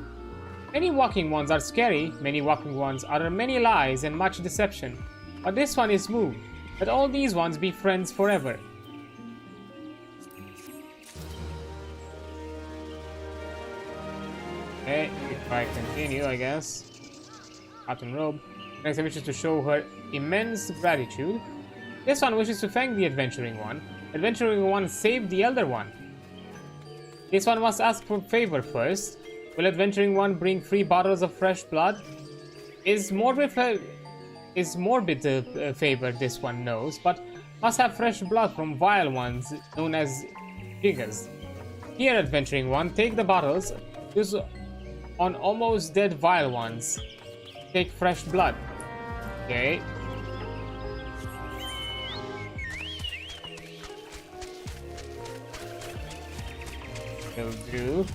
Many walking ones are scary. Many walking ones utter many lies and much deception. But this one is moved. Let all these ones be friends forever. Okay, if I continue, I guess. Cotton robe. Next, I wishes to show her immense gratitude. This one wishes to thank the Adventuring One. Adventuring One saved the Elder One. This one must ask for favor first. Will Adventuring One bring 3 bottles of fresh blood? Is morbid favor this one knows, but must have fresh blood from vile ones known as gigas. Here, Adventuring One, take the bottles. Use on almost dead vile ones. Take fresh blood. Okay. Will do.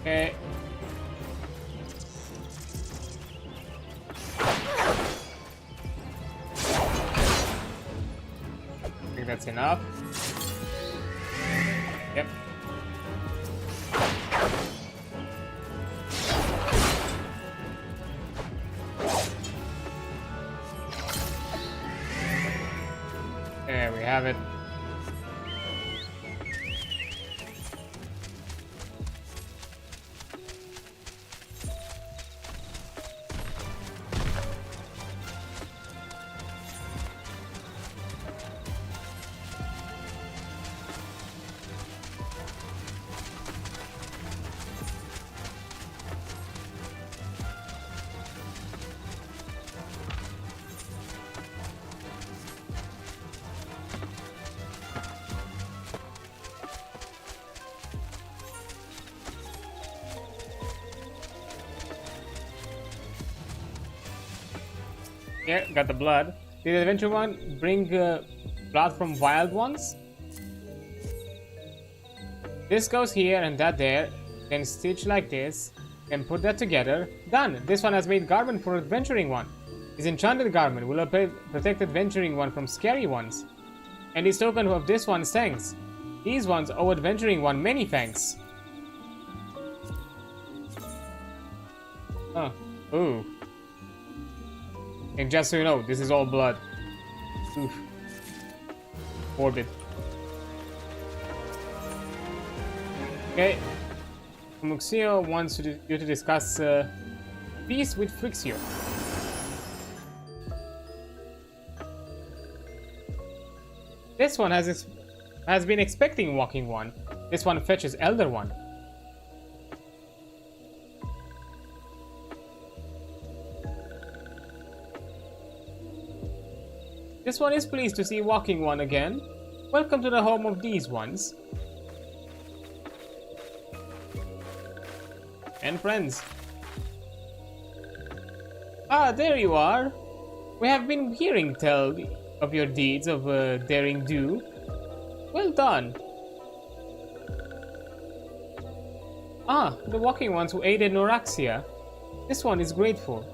Okay. I think that's enough. Yep. There we have it. Here, got the blood. Did the Adventure One bring blood from wild ones? This goes here and that there. Then stitch like this. Then put that together. Done! This one has made garment for Adventuring One. His enchanted garment will protect Adventuring One from scary ones. And his token of this one's thanks. These ones owe Adventuring One many thanks. Huh. Ooh. And just so you know, this is all blood. Oof. Morbid. Okay. Muxio wants you to discuss peace with Frixio. This one has been expecting Walking One. This one fetches Elder One. This one is pleased to see Walking One again. Welcome to the home of these ones. And friends. Ah, there you are. We have been hearing tell of your deeds of daring do. Well done. Ah, the Walking Ones who aided Noraxia. This one is grateful.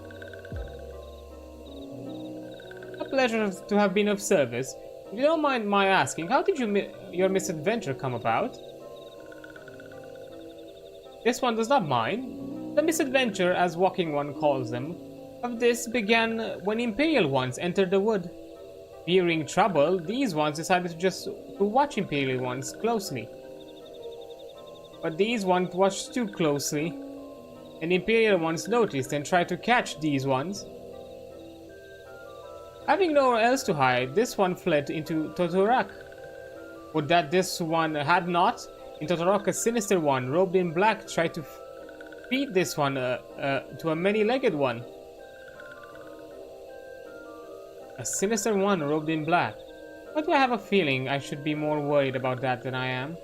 A pleasure to have been of service. If you don't mind my asking, how did your misadventure come about? This one does not mind. The misadventure, as Walking One calls them, of this began when Imperial ones entered the wood. Fearing trouble, these ones decided to watch Imperial ones closely. but these ones watched too closely, and Imperial ones noticed and tried to catch these ones. Having nowhere else to hide, this one fled into Totorak. Would that this one had not? In Totorak, a sinister one, robed in black, tried to feed this one to a many-legged one. A sinister one robed in black. Why do I have a feeling I should be more worried about that than I am?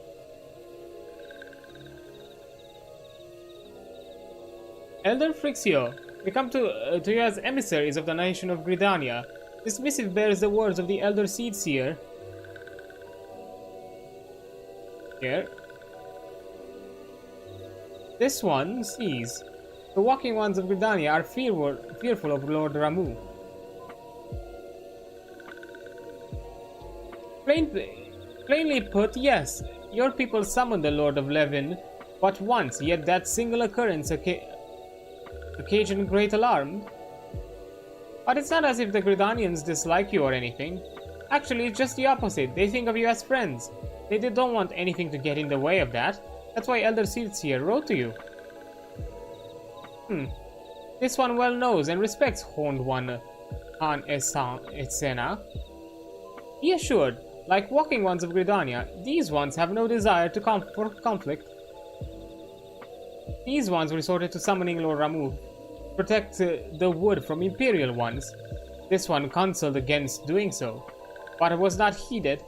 Elder Frixio, we come to you as emissaries of the nation of Gridania. This missive bears the words of the Elder Seedseer. Here. This one sees. The walking ones of Gridania are fearful of Lord Ramu. Plainly put, yes, your people summoned the Lord of Levin but once, yet that single occurrence occasioned great alarm. But it's not as if the Gridanians dislike you or anything. Actually, it's just the opposite. They think of you as friends. They don't want anything to get in the way of that. That's why Elder Seedseer wrote to you. This one well knows and respects Horned One An Esena. Be assured, like walking ones of Gridania, these ones have no desire for conflict. These ones resorted to summoning Lord Ramu to protect the wood from Imperial ones. This one counseled against doing so, but was not heeded.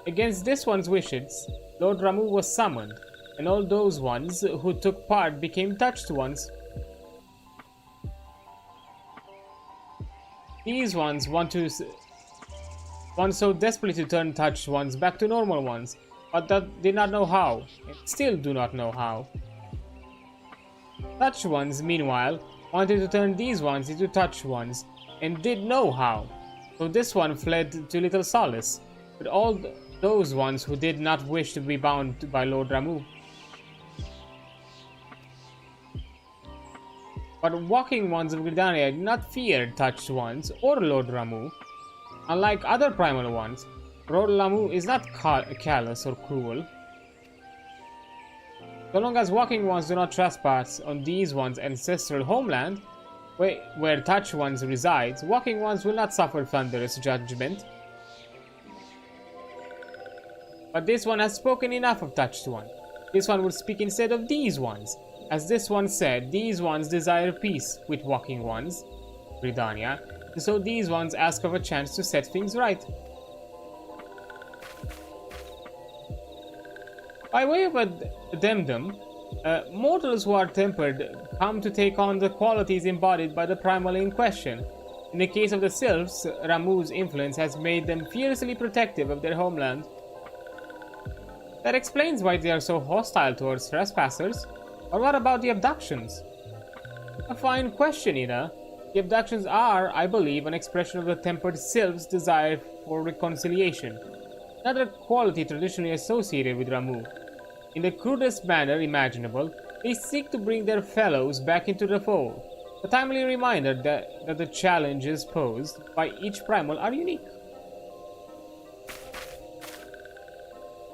Against this one's wishes, Lord Ramu was summoned, and all those ones who took part became touched ones. These ones want so desperately to turn touched ones back to normal ones, but that did not know how, and still do not know how. Touched ones, meanwhile, wanted to turn these ones into touched ones, and did know how. So this one fled to Little Solace, with all those ones who did not wish to be bound by Lord Ramu. But walking ones of Gridania did not fear touched ones or Lord Ramu. Unlike other primal ones, Lord Ramu is not callous or cruel. So long as walking ones do not trespass on these ones' ancestral homeland, where touched ones resides, walking ones will not suffer thunderous judgment. But this one has spoken enough of touched one. This one will speak instead of these ones. As this one said, these ones desire peace with walking ones, Gridania, and so these ones ask of a chance to set things right. By way of addendum, mortals who are tempered come to take on the qualities embodied by the primal in question. In the case of the sylphs, Ramu's influence has made them fiercely protective of their homeland. That explains why they are so hostile towards trespassers. Or what about the abductions? A fine question, Ida. The abductions are, I believe, an expression of the tempered sylphs' desire for reconciliation, another quality traditionally associated with Ramu. In the crudest manner imaginable, they seek to bring their fellows back into the fold, a timely reminder that the challenges posed by each primal are unique.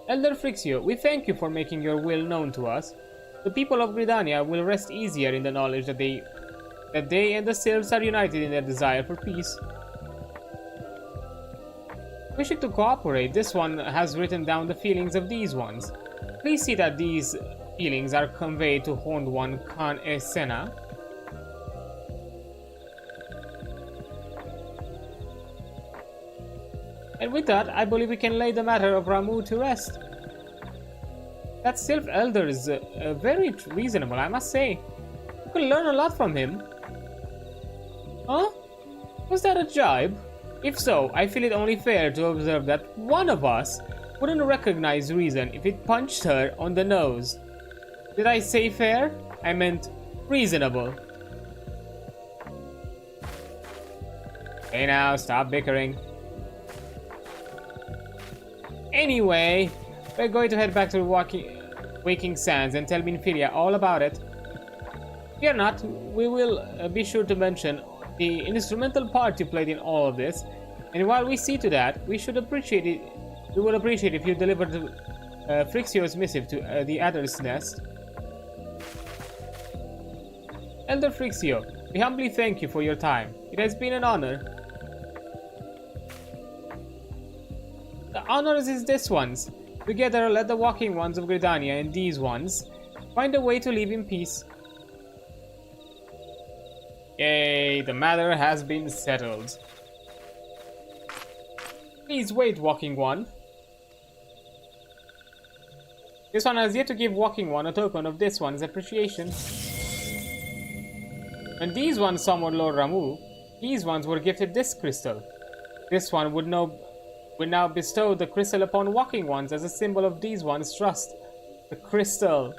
Elder Frixio, we thank you for making your will known to us. The people of Gridania will rest easier in the knowledge that they and the sylphs are united in their desire for peace. Wishing to cooperate, this one has written down the feelings of these ones. Please see that these feelings are conveyed to Horned One Khan Esena. And with that, I believe we can lay the matter of Ramu to rest. That Sylph Elder is very reasonable, I must say. You can learn a lot from him. Huh? Was that a jibe? If so, I feel it only fair to observe that one of us wouldn't recognize reason if it punched her on the nose. Did I say fair? I meant reasonable. Hey now, stop bickering. Anyway, we're going to head back to Waking Sands and tell Minfilia all about it. Fear not, we will be sure to mention the instrumental part you played in all of this, and while we see to that, we would appreciate if you delivered Phrixio's missive to the Adder's Nest. Elder Phrixio, we humbly thank you for your time. It has been an honor. The honors is this one's. Together, let the walking ones of Gridania and these ones find a way to live in peace. Yay, the matter has been settled. Please wait, Walking One. This one has yet to give Walking One a token of this one's appreciation. When these ones summoned Lord Ramu, these ones were gifted this crystal. This one would now bestow the crystal upon Walking Ones as a symbol of these ones' trust. The crystal.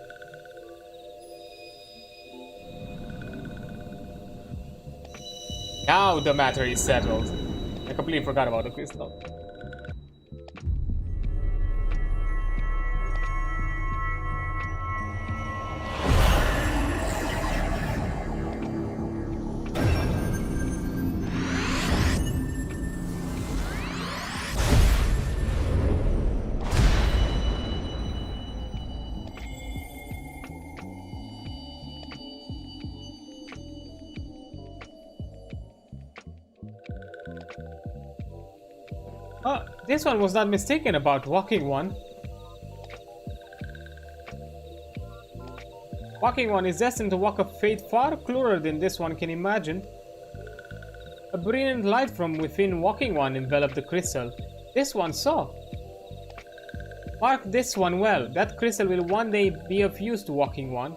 Now the matter is settled. I completely forgot about the crystal. This one was not mistaken about Walking One. Walking One is destined to walk a fate far crueler than this one can imagine. A brilliant light from within Walking One enveloped the crystal. This one saw. Mark this one well. That crystal will one day be of use to Walking One.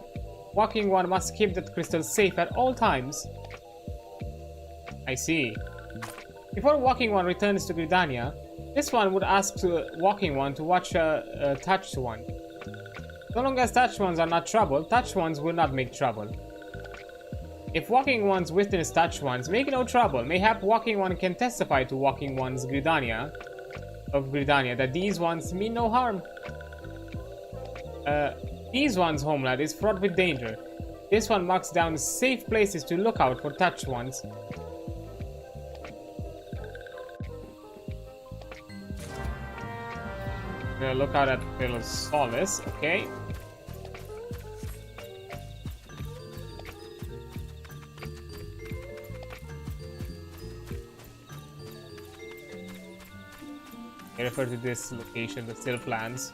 Walking One must keep that crystal safe at all times. I see. Before Walking One returns to Gridania, this one would ask Walking One to watch a touched one. So long as touched ones are not trouble, touched ones will not make trouble. If Walking Ones witness touched ones, make no trouble. Mayhap Walking One can testify to Walking One's Gridania that these ones mean no harm. These ones' homeland is fraught with danger. This one marks down safe places to look out for touched ones. Look out at Little Solace, okay. I refer to this location, the Sylphlands.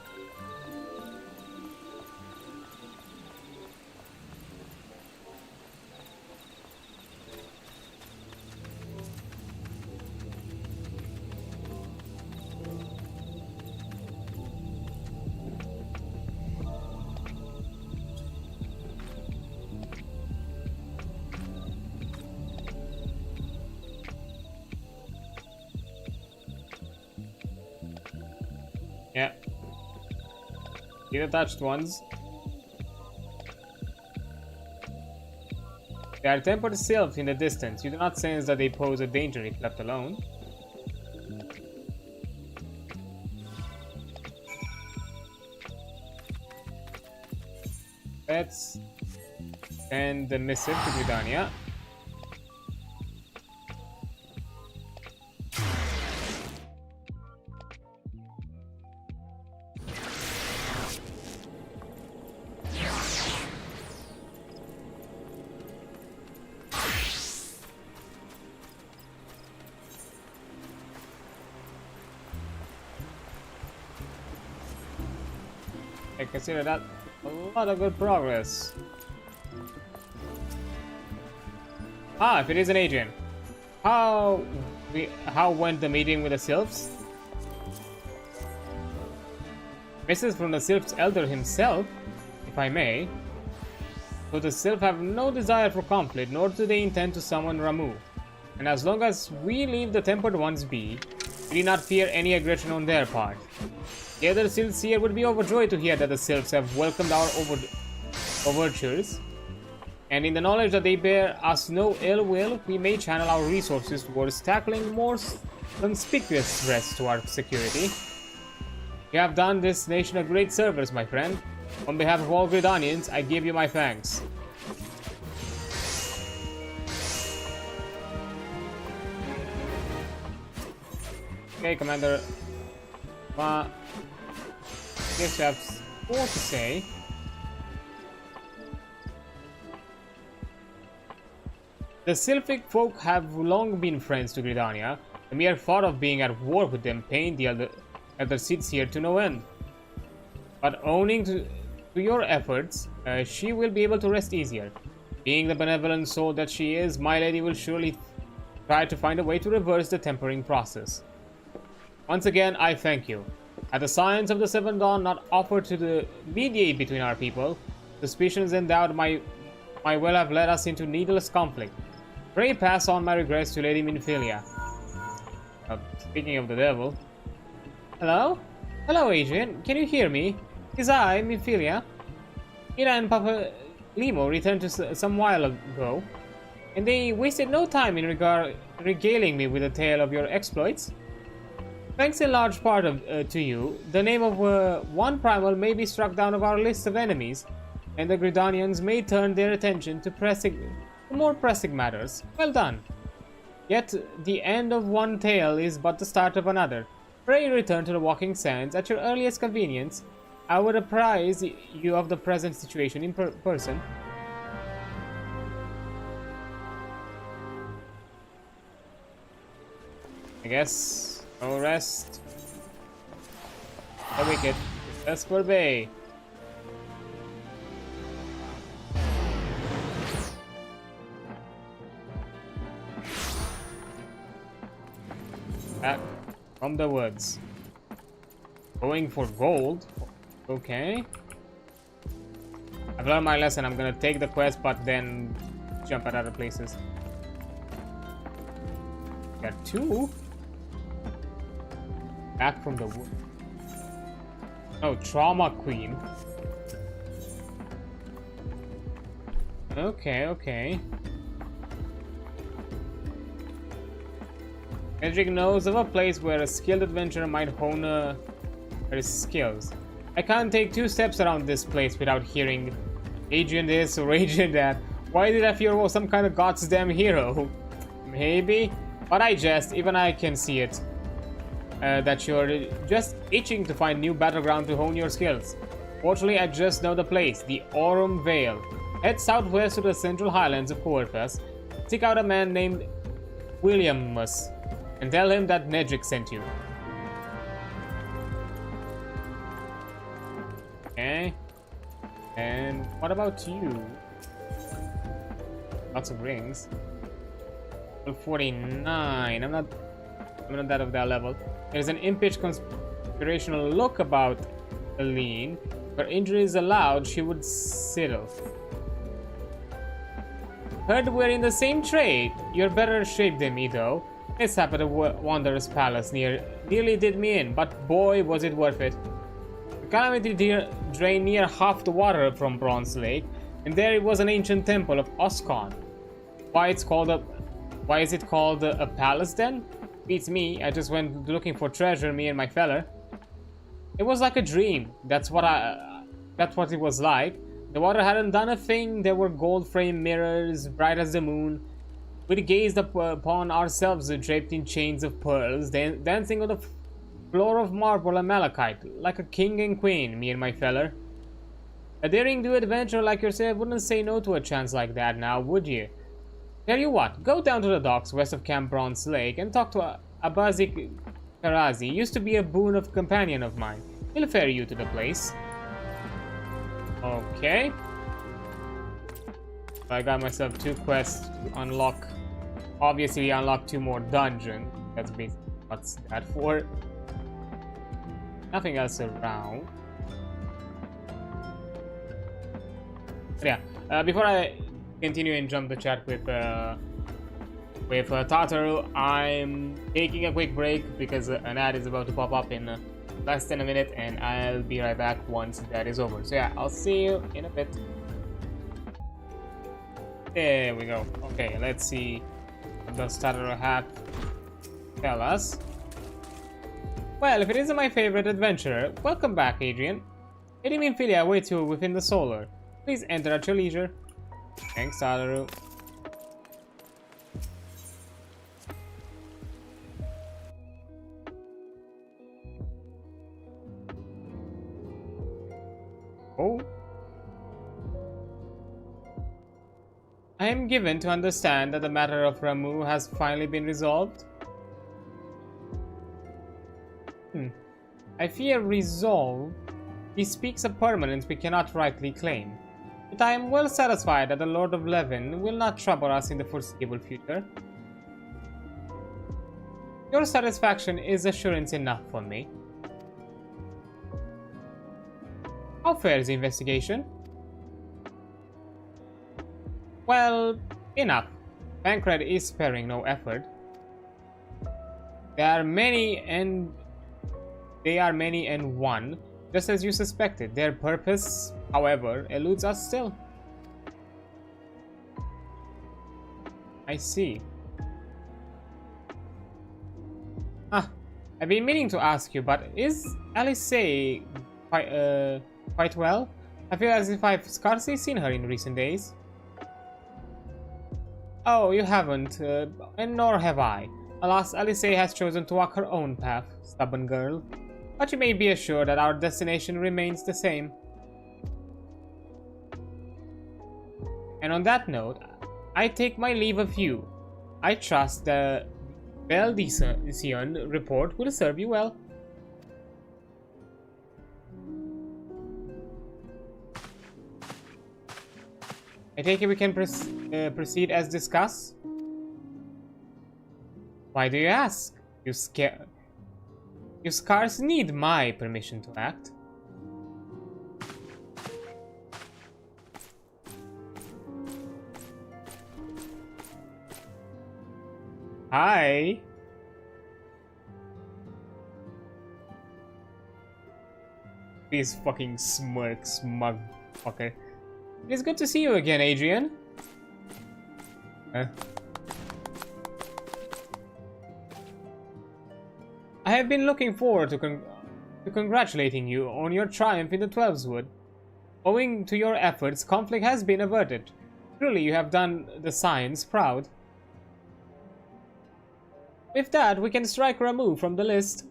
Yeah. See the touched ones. There are tempered sylphs in the distance. You do not sense that they pose a danger if left alone. Let's send the missive to Gridania. I consider that a lot of good progress. Ah, if it is an Adrian. How went the meeting with the Sylphs? Message from the Sylph's elder himself, if I may. So the Sylph have no desire for conflict, nor do they intend to summon Ramu. And as long as we leave the tempered ones be, we do not fear any aggression on their part. The other Sylphs here would be overjoyed to hear that the Sylphs have welcomed our overtures, and in the knowledge that they bear us no ill will, we may channel our resources towards tackling more conspicuous threats to our security. You have done this nation a great service, my friend. On behalf of all Gridanians, I give you my thanks. Okay, Commander. Guess you have more to say. The Sylphic folk have long been friends to Gridania. The mere thought of being at war with them pained the other seats here to no end. But owning to your efforts, she will be able to rest easier. Being the benevolent soul that she is, my lady will surely try to find a way to reverse the tempering process. Once again, I thank you. Had the science of the Seven Dawn not offered to mediate between our people, suspicions and doubt might well have led us into needless conflict. Pray pass on my regrets to Lady Minfilia. Speaking of the devil. Hello? Hello, Adrian. Can you hear me? Is I, Minfilia? Ira and Papa Limo returned to some while ago, and they wasted no time in regaling me with a tale of your exploits. Thanks in large part to you, the name of one primal may be struck down of our list of enemies, and the Gridanians may turn their attention to more pressing matters. Well done. Yet the end of one tale is but the start of another. Pray return to the Walking Sands at your earliest convenience. I would apprise you of the present situation in person. I guess no rest. The wicked. Esper Bay. Back from the woods. Going for gold. Okay. I've learned my lesson. I'm gonna take the quest, but then jump at other places. Got two. Back from the wood. Oh, Trauma Queen. Okay, okay. Edric knows of a place where a skilled adventurer might hone his skills. I can't take two steps around this place without hearing Adrian this or Adrian that. Why did I feel some kind of goddamn hero? Maybe, but I jest. Even I can see it. That you're just itching to find new battleground to hone your skills. Fortunately, I just know the place, the Aurum Vale. Head southwest to the Central Highlands of Corfus. Seek out a man named Williamus and tell him that Nedrick sent you. Okay. And what about you? Lots of rings. Level 49. I'm not that of that level. There's an impish conspirational look about Aline. Where injury is allowed, she would settle. Heard we're in the same trade. You're better shape than me, though. This happened at Wanderer's Palace nearly did me in, but boy, was it worth it. The calamity drained near half the water from Bronze Lake, and there was an ancient temple of Oscon. Why is it called a palace then? Beats me. I just went looking for treasure, me and my fella. It was like a dream. That's what it was like. The water hadn't done a thing. There were gold-framed mirrors, bright as the moon. We gazed upon ourselves draped in chains of pearls, dancing on the floor of marble and malachite, like a king and queen, me and my feller. A daring-do adventurer like yourself wouldn't say no to a chance like that now, would you? Tell you what, go down to the docks west of Camp Bronze Lake and talk to Abazik Karazi. Used to be a boon of companion of mine. He'll ferry you to the place. Okay. I got myself 2 quests to unlock. Obviously, unlock 2 more dungeons. That's basically what's that for. Nothing else around. But yeah, before I continue and jump the chat with Tataru, I'm taking a quick break because an ad is about to pop up in less than a minute, and I'll be right back once that is over. So yeah, I'll see you in a bit. There we go. Okay, let's see what does Tataru have tell us. Well, if it isn't my favorite adventurer, welcome back, Adrian. Lady Minfilia awaits you within the solar. Please enter at your leisure. Thanks, Tataru. Oh. I am given to understand that the matter of Ramuh has finally been resolved. I fear resolve bespeaks a permanence we cannot rightly claim. But I am well satisfied that the Lord of Levin will not trouble us in the foreseeable future. Your satisfaction is assurance enough for me. How fares the investigation? Well, enough. Bankred is sparing no effort. They are many and one, just as you suspected. Their purpose, however, eludes us still. I see. I've been meaning to ask you, but is Alice quite well? I feel as if I've scarcely seen her in recent days. Oh, you haven't, and nor have I. Alas, Alice has chosen to walk her own path, stubborn girl. But you may be assured that our destination remains the same. And on that note, I take my leave of you. I trust the Scion report will serve you well. I take it we can proceed as discussed. Why do you ask? You scarce need my permission to act. Hi. This fucking smug fucker. It is good to see you again, Adrian. I have been looking forward to congratulating you on your triumph in the Twelveswood. Owing to your efforts, conflict has been averted. Truly, you have done the Scions proud. With that, we can strike Ramuh from the list.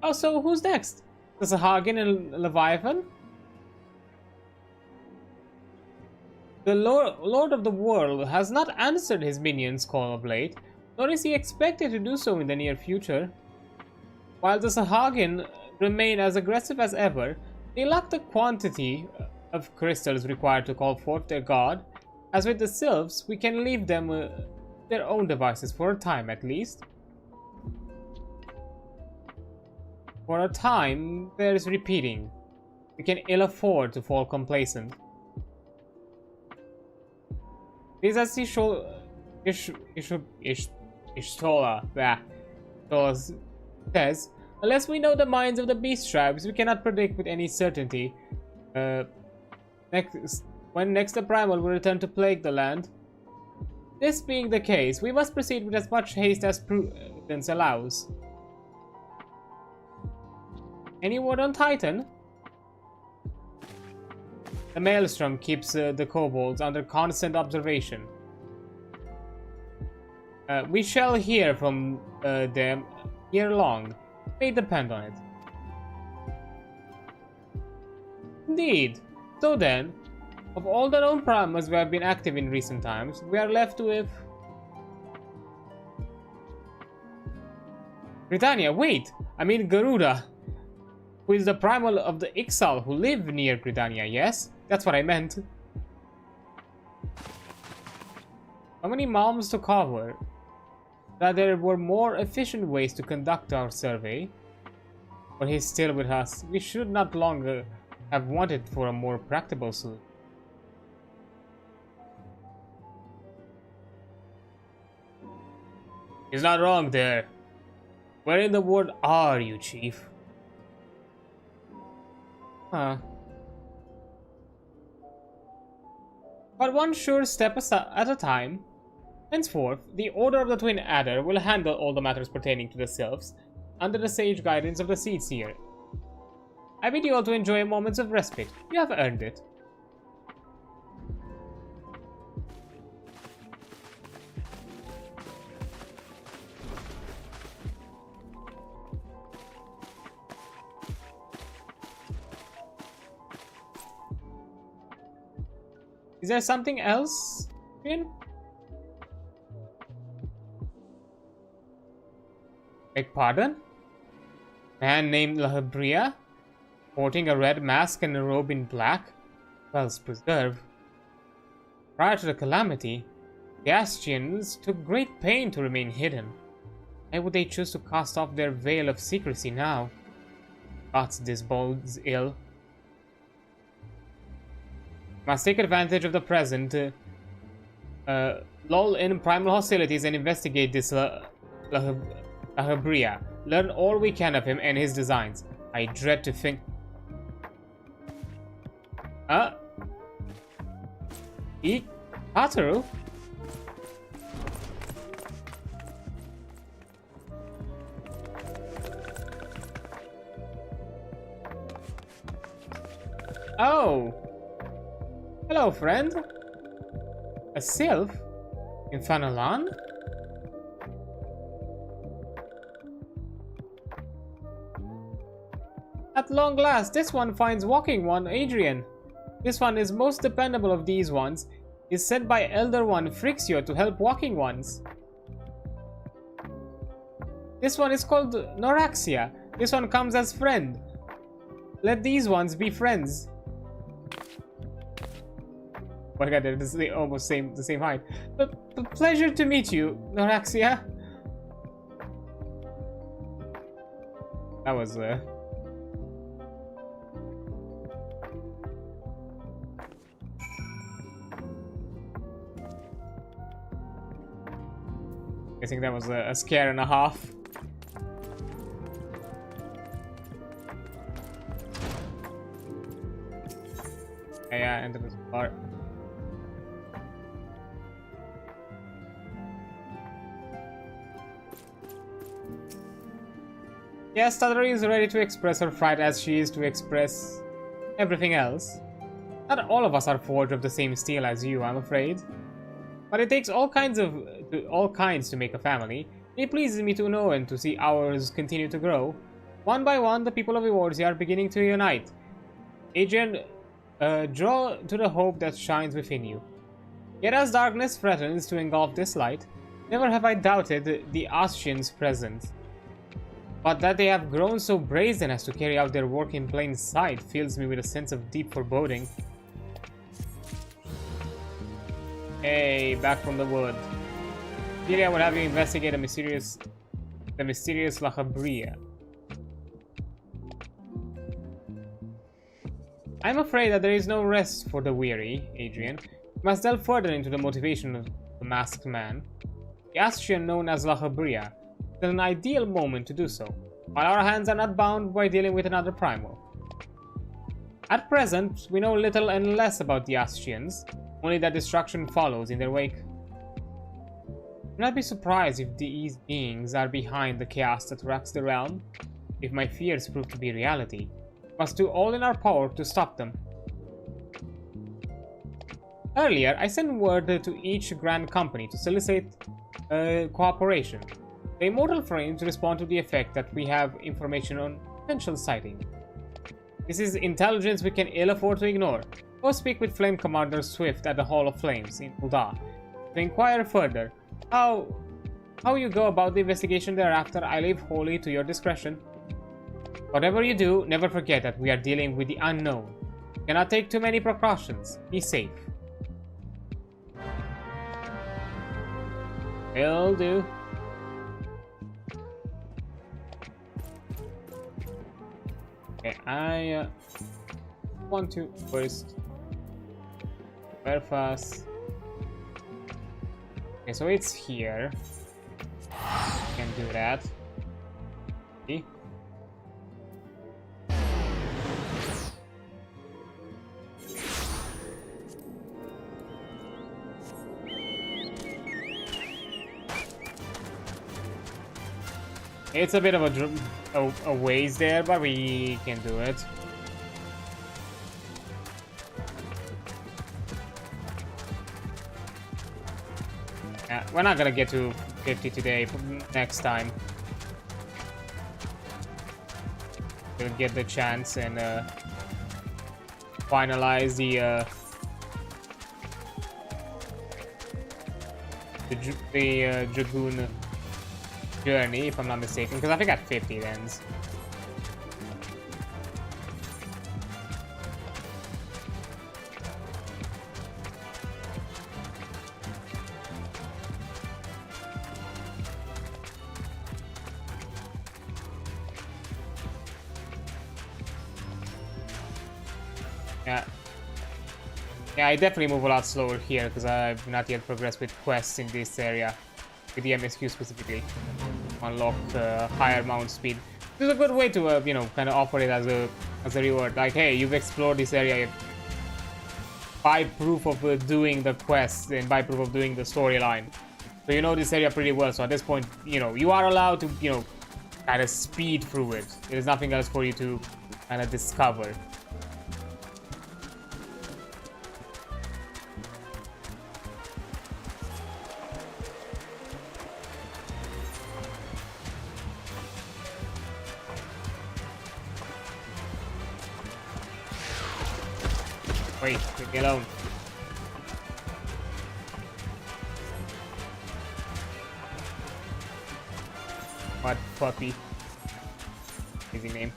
Also, who's next? The Sahagin and Leviathan? The Lord of the World has not answered his minions' call of late, nor is he expected to do so in the near future. While the Sahagin remain as aggressive as ever, they lack the quantity of crystals required to call forth their god. As with the Sylphs, we can leave them their own devices for a time at least. For a time bears repeating. We can ill afford to fall complacent. It is as Ishtola says, unless we know the minds of the beast tribes, we cannot predict with any certainty when next the primal will return to plague the land. This being the case, we must proceed with as much haste as prudence allows. Any word on Titan? The Maelstrom keeps the kobolds under constant observation. We shall hear from them ere long. May depend on it. Indeed. So then, of all the known primals who have been active in recent times, we are left with... Britannia, wait! I mean Garuda, who is the primal of the Ixal who live near Gridania, yes? That's what I meant. How many moms to cover? That there were more efficient ways to conduct our survey. But he's still with us. We should not longer have wanted for a more practical solution. He's not wrong there. Where in the world are you, Chief? Huh. But one sure step at a time. Henceforth, the Order of the Twin Adder will handle all the matters pertaining to the Sylphs, under the sage guidance of the Seed Seer. I bid you all to enjoy moments of respite. You have earned it. Is there something else? Beg pardon? Man named Lahabria, sporting a red mask and a robe in black, Wells preserve. Prior to the calamity, the Astians took great pain to remain hidden. Why would they choose to cast off their veil of secrecy now? But this bodes ill. Must take advantage of the present, lull in primal hostilities and investigate this Lahabria. Learn all we can of him and his designs. I dread to think... Hataru? Oh! Hello, friend. A sylph? In Fanalan? At long last, this one finds walking one, Adrian. This one is most dependable of these ones. Is sent by Elder One Frixio to help walking ones. This one is called Noraxia. This one comes as friend. Let these ones be friends. Oh my god, they're almost the same height. But pleasure to meet you, Noraxia. That was I think that was a scare and a half. Yeah, enter this bar. Yes, Tadari is ready to express her fright as she is to express everything else. Not all of us are forged of the same steel as you, I'm afraid. But it takes all kinds to make a family. It pleases me to know and to see ours continue to grow. One by one, the people of Eorzea are beginning to unite. Adrian, draw to the hope that shines within you. Yet as darkness threatens to engulf this light, never have I doubted the Astians' presence. But that they have grown so brazen as to carry out their work in plain sight fills me with a sense of deep foreboding. Hey, back from the wood. Really, I would have you investigate the mysterious Lahabria. I'm afraid that there is no rest for the weary, Adrian. We must delve further into the motivation of the masked man. The Astian known as Lahabria is an ideal moment to do so, while our hands are not bound by dealing with another primal. At present, we know little and less about the Astians, only that destruction follows in their wake. Do not be surprised if these beings are behind the chaos that racks the realm. If my fears prove to be reality, we must do all in our power to stop them. Earlier, I sent word to each Grand Company to solicit cooperation. The Immortal Frames respond to the effect that we have information on potential sighting. This is intelligence we can ill afford to ignore. Go speak with Flame Commander Swift at the Hall of Flames in Ul'dah to inquire further. How you go about the investigation thereafter, I leave wholly to your discretion. Whatever you do, never forget that we are dealing with the unknown. Cannot take too many precautions. Be safe. Will do. Okay, I want to first Belfast. Okay, so it's here. Can do that. See? It's a bit of a ways there, but we can do it. Yeah, we're not gonna get to 50 today, next time. We'll get the chance and finalize the the Dragoon journey, if I'm not mistaken, because I think at 50 it ends. Yeah, I definitely move a lot slower here because I've not yet progressed with quests in this area, with the MSQ specifically. Unlock higher mount speed. This is a good way to, you know, kind of offer it as a reward. Like, hey, you've explored this area by proof of doing the quests and by proof of doing the storyline. So you know this area pretty well. So at this point, you know, you are allowed to, you know, kind of speed through it. There's nothing else for you to kind of discover. Wait, leave me alone. What puppy? Easy name.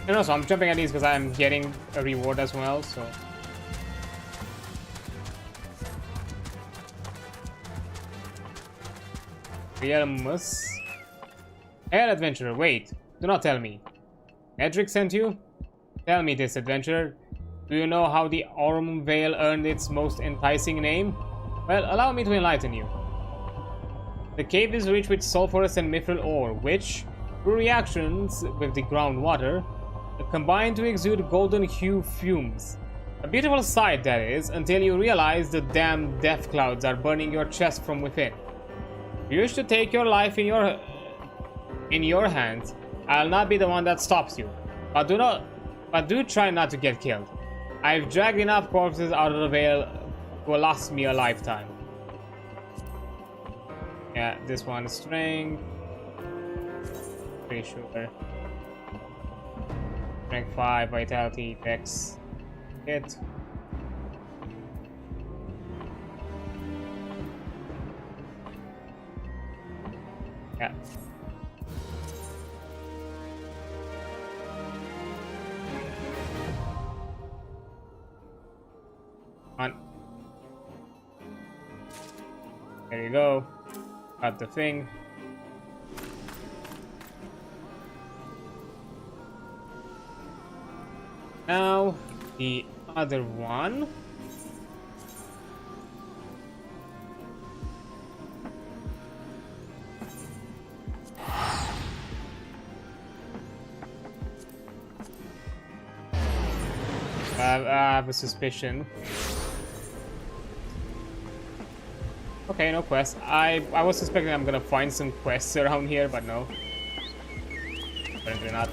I don't know, so I'm jumping at these because I'm getting a reward as well, so. Realmus. Air adventurer, wait, do not tell me. Edric sent you? Tell me this, adventurer. Do you know how the Aurum Vale earned its most enticing name? Well, allow me to enlighten you. The cave is rich with sulfurous and mithril ore, which, through reactions with the groundwater, combine to exude golden hue fumes. A beautiful sight, that is, until you realize the damn death clouds are burning your chest from within. If you wish to take your life in your hands, I'll not be the one that stops you. But do try not to get killed. I've dragged enough corpses out of the Vale to last me a lifetime. Yeah, this one is strength. Pretty sure. Strength 5, vitality, dex, hit. Yeah. On. There you go. Got the thing. Now the other one. I have a suspicion. Okay, no quest. I was suspecting I'm gonna find some quests around here, but no. Apparently not.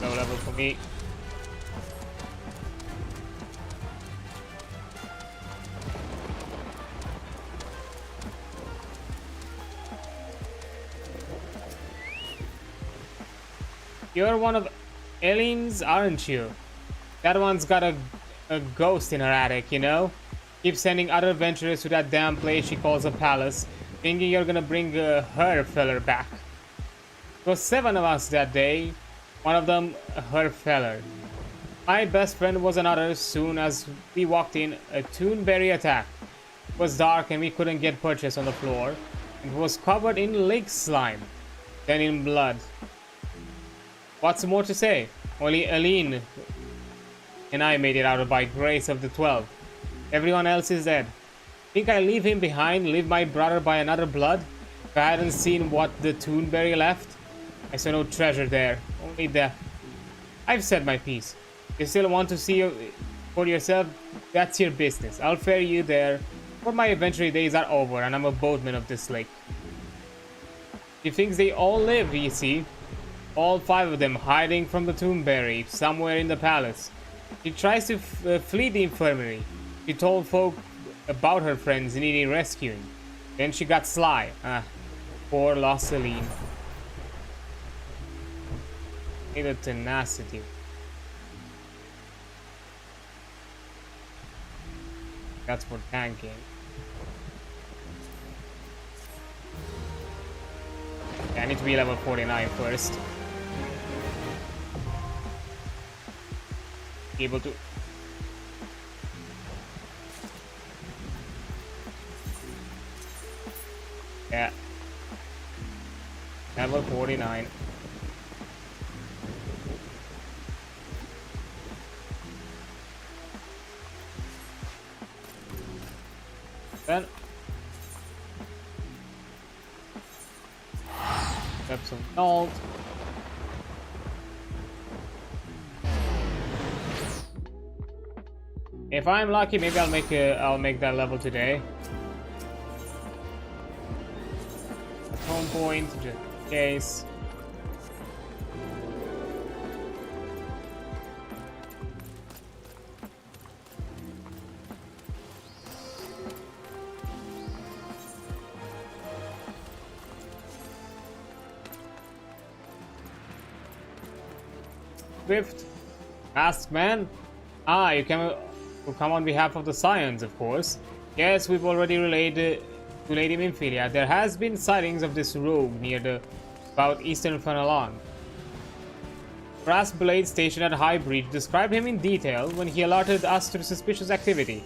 Low level for me. You're one of Eileen's, aren't you? That one's got a ghost in her attic, you know? Keep sending other adventurers to that damn place she calls a palace, thinking you're gonna bring her feller back. There was 7 of us that day, one of them her feller. My best friend was another. Soon as we walked in, a toonberry attack. It was dark and we couldn't get purchase on the floor. It was covered in lake slime, then in blood. What's more to say? Only Eileen and I made it out by grace of the 12. Everyone else is dead. Think I leave him behind, leave my brother by another blood? If I hadn't seen what the toonberry left, I saw no treasure there, only death. I've said my piece. If you still want to see for yourself, that's your business. I'll ferry you there For my adventure days are over and I'm a boatman of this lake. He thinks they all live, you see. All 5 of them hiding from the Tombberry somewhere in the palace. She tries to flee the infirmary. She told folk about her friends needing rescuing. Then she got sly. Poor lost Celine. The tenacity. That's for tanking. Yeah, I need to be level 49 first. Be able to. Yeah. Level 49. Then grab some salt. If I'm lucky, maybe I'll make that level today. Home point, just in case. Swift, masked man. Ah, you come on behalf of the Scions, of course. Yes, we've already relayed to Lady Minfilia. There has been sightings of this rogue near the southeastern Fenelon. Brass Blade station at High Breach described him in detail when he alerted us to suspicious activity.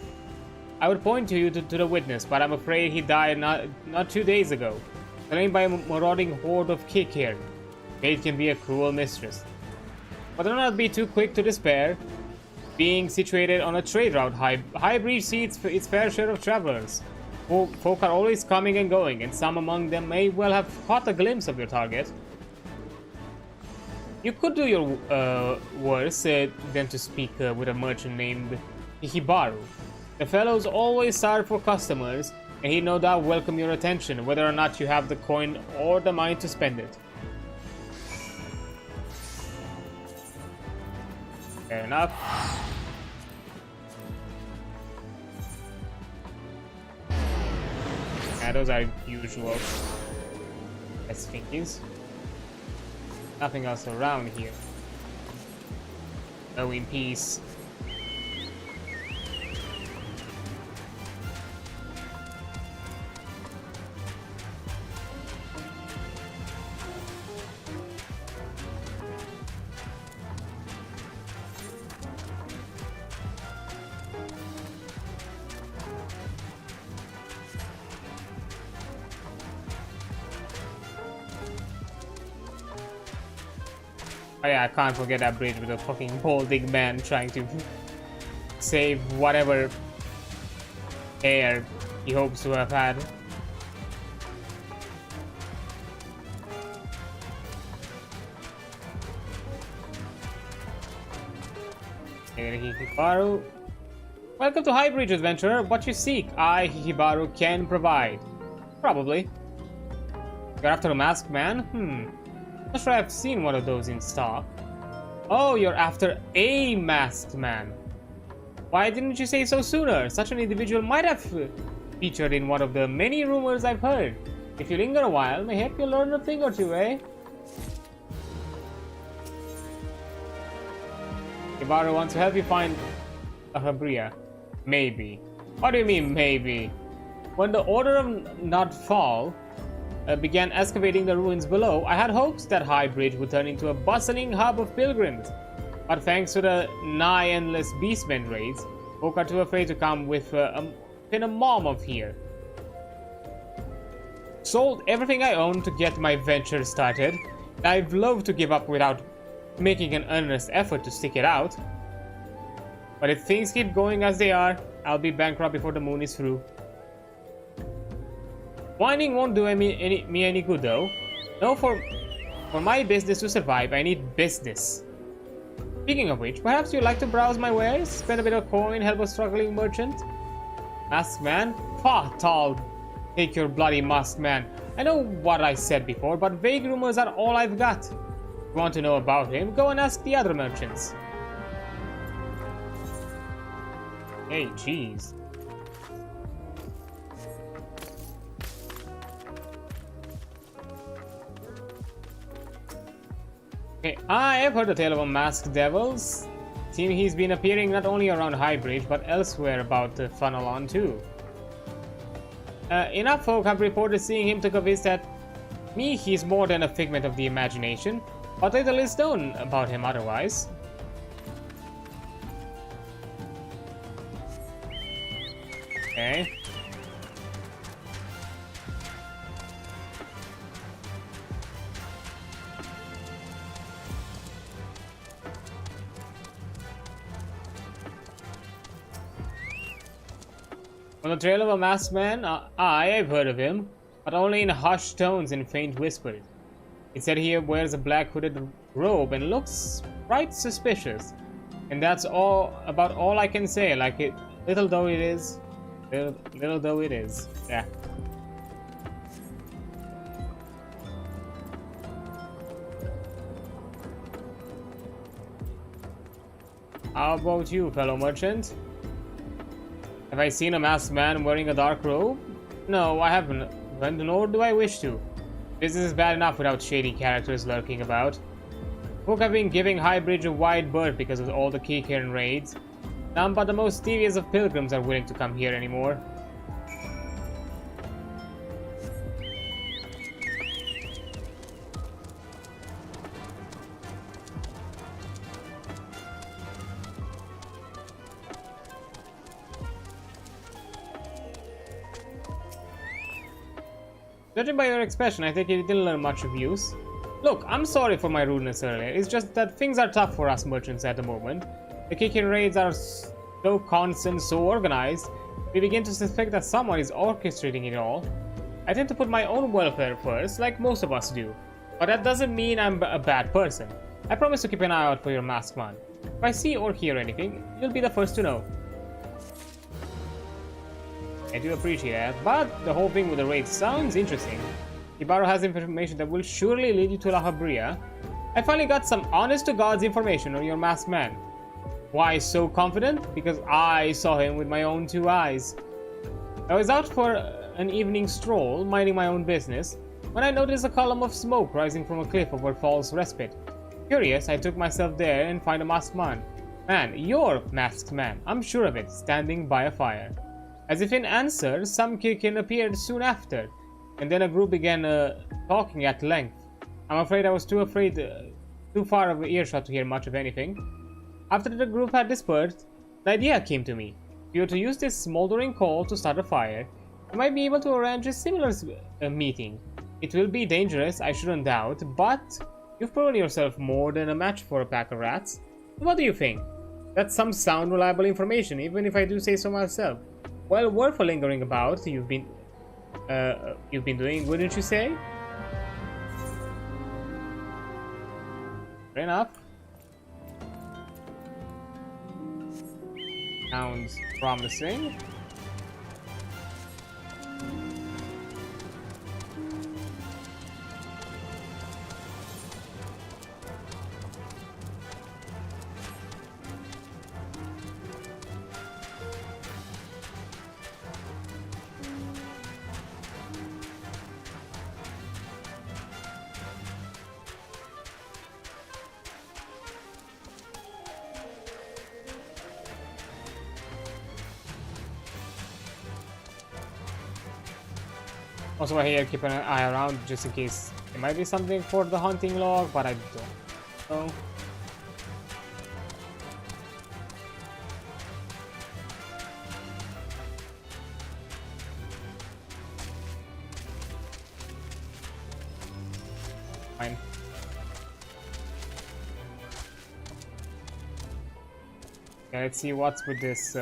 I would point you to the witness, but I'm afraid he died not 2 days ago, slain by a marauding horde of Kikir. Fate can be a cruel mistress. But do not be too quick to despair. Being situated on a trade route, High Breach sees its fair share of travelers. Folk are always coming and going, and some among them may well have caught a glimpse of your target. You could do your worst than to speak with a merchant named Hibaru. The fellow's always starved for customers, and he'd no doubt welcome your attention, whether or not you have the coin or the money to spend it. Fair enough. Yeah, those are usual. As thinkies. Nothing else around here. Go in peace. Oh yeah, I can't forget that bridge with a fucking balding man trying to save whatever air he hopes to have had. Hibaru. Welcome to Highbridge, adventurer. What you seek, I, Hibaru, can provide. Probably. You're after a masked man? Not sure I've seen one of those in stock. Oh, you're after a masked man. Why didn't you say so sooner? Such an individual might have featured in one of the many rumors I've heard. If you linger a while, mayhap you'll learn a thing or two, eh? Hibaru wants to help you find a Habria. Maybe. What do you mean, maybe? When the Order of Nodfall began excavating the ruins below, I had hopes that High Bridge would turn into a bustling hub of pilgrims. But thanks to the nigh-endless beastmen raids, folk are too afraid to come with pin a mom of here. Sold everything I own to get my venture started. I'd love to give up without making an earnest effort to stick it out. But if things keep going as they are, I'll be bankrupt before the moon is through. Whining won't do me any good though. No, for my business to survive, I need business. Speaking of which, perhaps you'd like to browse my wares, spend a bit of coin, help a struggling merchant? Masked man? Path, I'll take your bloody mask, man. I know what I said before, but vague rumors are all I've got. If you want to know about him, go and ask the other merchants. Hey, jeez. Okay, I have heard the tale of a masked devils. Seems he's been appearing not only around Highbridge, but elsewhere about the Funnelon too. Enough folk have reported seeing him took a visit at me. He's more than a figment of the imagination, but little is known about him otherwise. Okay. On the trail of a masked man, I've heard of him, but only in hushed tones and faint whispers. It said he wears a black hooded robe and looks right suspicious. And that's about all I can say, like it, little though it is. Little though it is, yeah. How about you, fellow merchant? Have I seen a masked man wearing a dark robe? No, I haven't, nor do I wish to. Business is bad enough without shady characters lurking about. Folk have been giving Highbridge a wide berth because of all the Keycairn raids. None but the most devious of pilgrims are willing to come here anymore. Judging by your expression, I think you didn't learn much of use. Look, I'm sorry for my rudeness earlier. It's just that things are tough for us merchants at the moment. The Keycairn raids are so constant, so organized, we begin to suspect that someone is orchestrating it all. I tend to put my own welfare first, like most of us do. But that doesn't mean I'm a bad person. I promise to keep an eye out for your masked man. If I see or hear anything, you'll be the first to know. I do appreciate that, but the whole thing with the raid sounds interesting. Hibaro has information that will surely lead you to La Habria. I finally got some honest-to-God's information on your masked man. Why so confident? Because I saw him with my own two eyes. I was out for an evening stroll, minding my own business, when I noticed a column of smoke rising from a cliff over Falls Respite. Curious, I took myself there and find a masked man. Man, your masked man, I'm sure of it, standing by a fire. As if in answer, some Keycairn appeared soon after, and then a group began talking at length. I'm afraid I was too far of earshot to hear much of anything. After the group had dispersed, the idea came to me. If you were to use this smoldering coal to start a fire, you might be able to arrange a similar meeting. It will be dangerous, I shouldn't doubt, but you've proven yourself more than a match for a pack of rats. What do you think? That's some sound, reliable information, even if I do say so myself. Well, worth lingering about. You've been doing, wouldn't you say? Fair enough. Sounds promising. Also, I here keep an eye around just in case there might be something for the hunting log, but I don't know. Fine. Okay, let's see what's with this.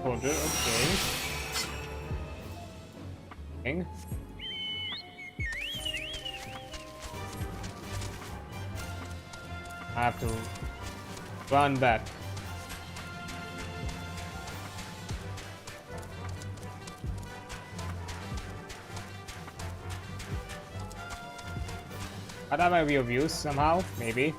Holder, okay. thing. I have to run back. But that might be of use somehow, maybe.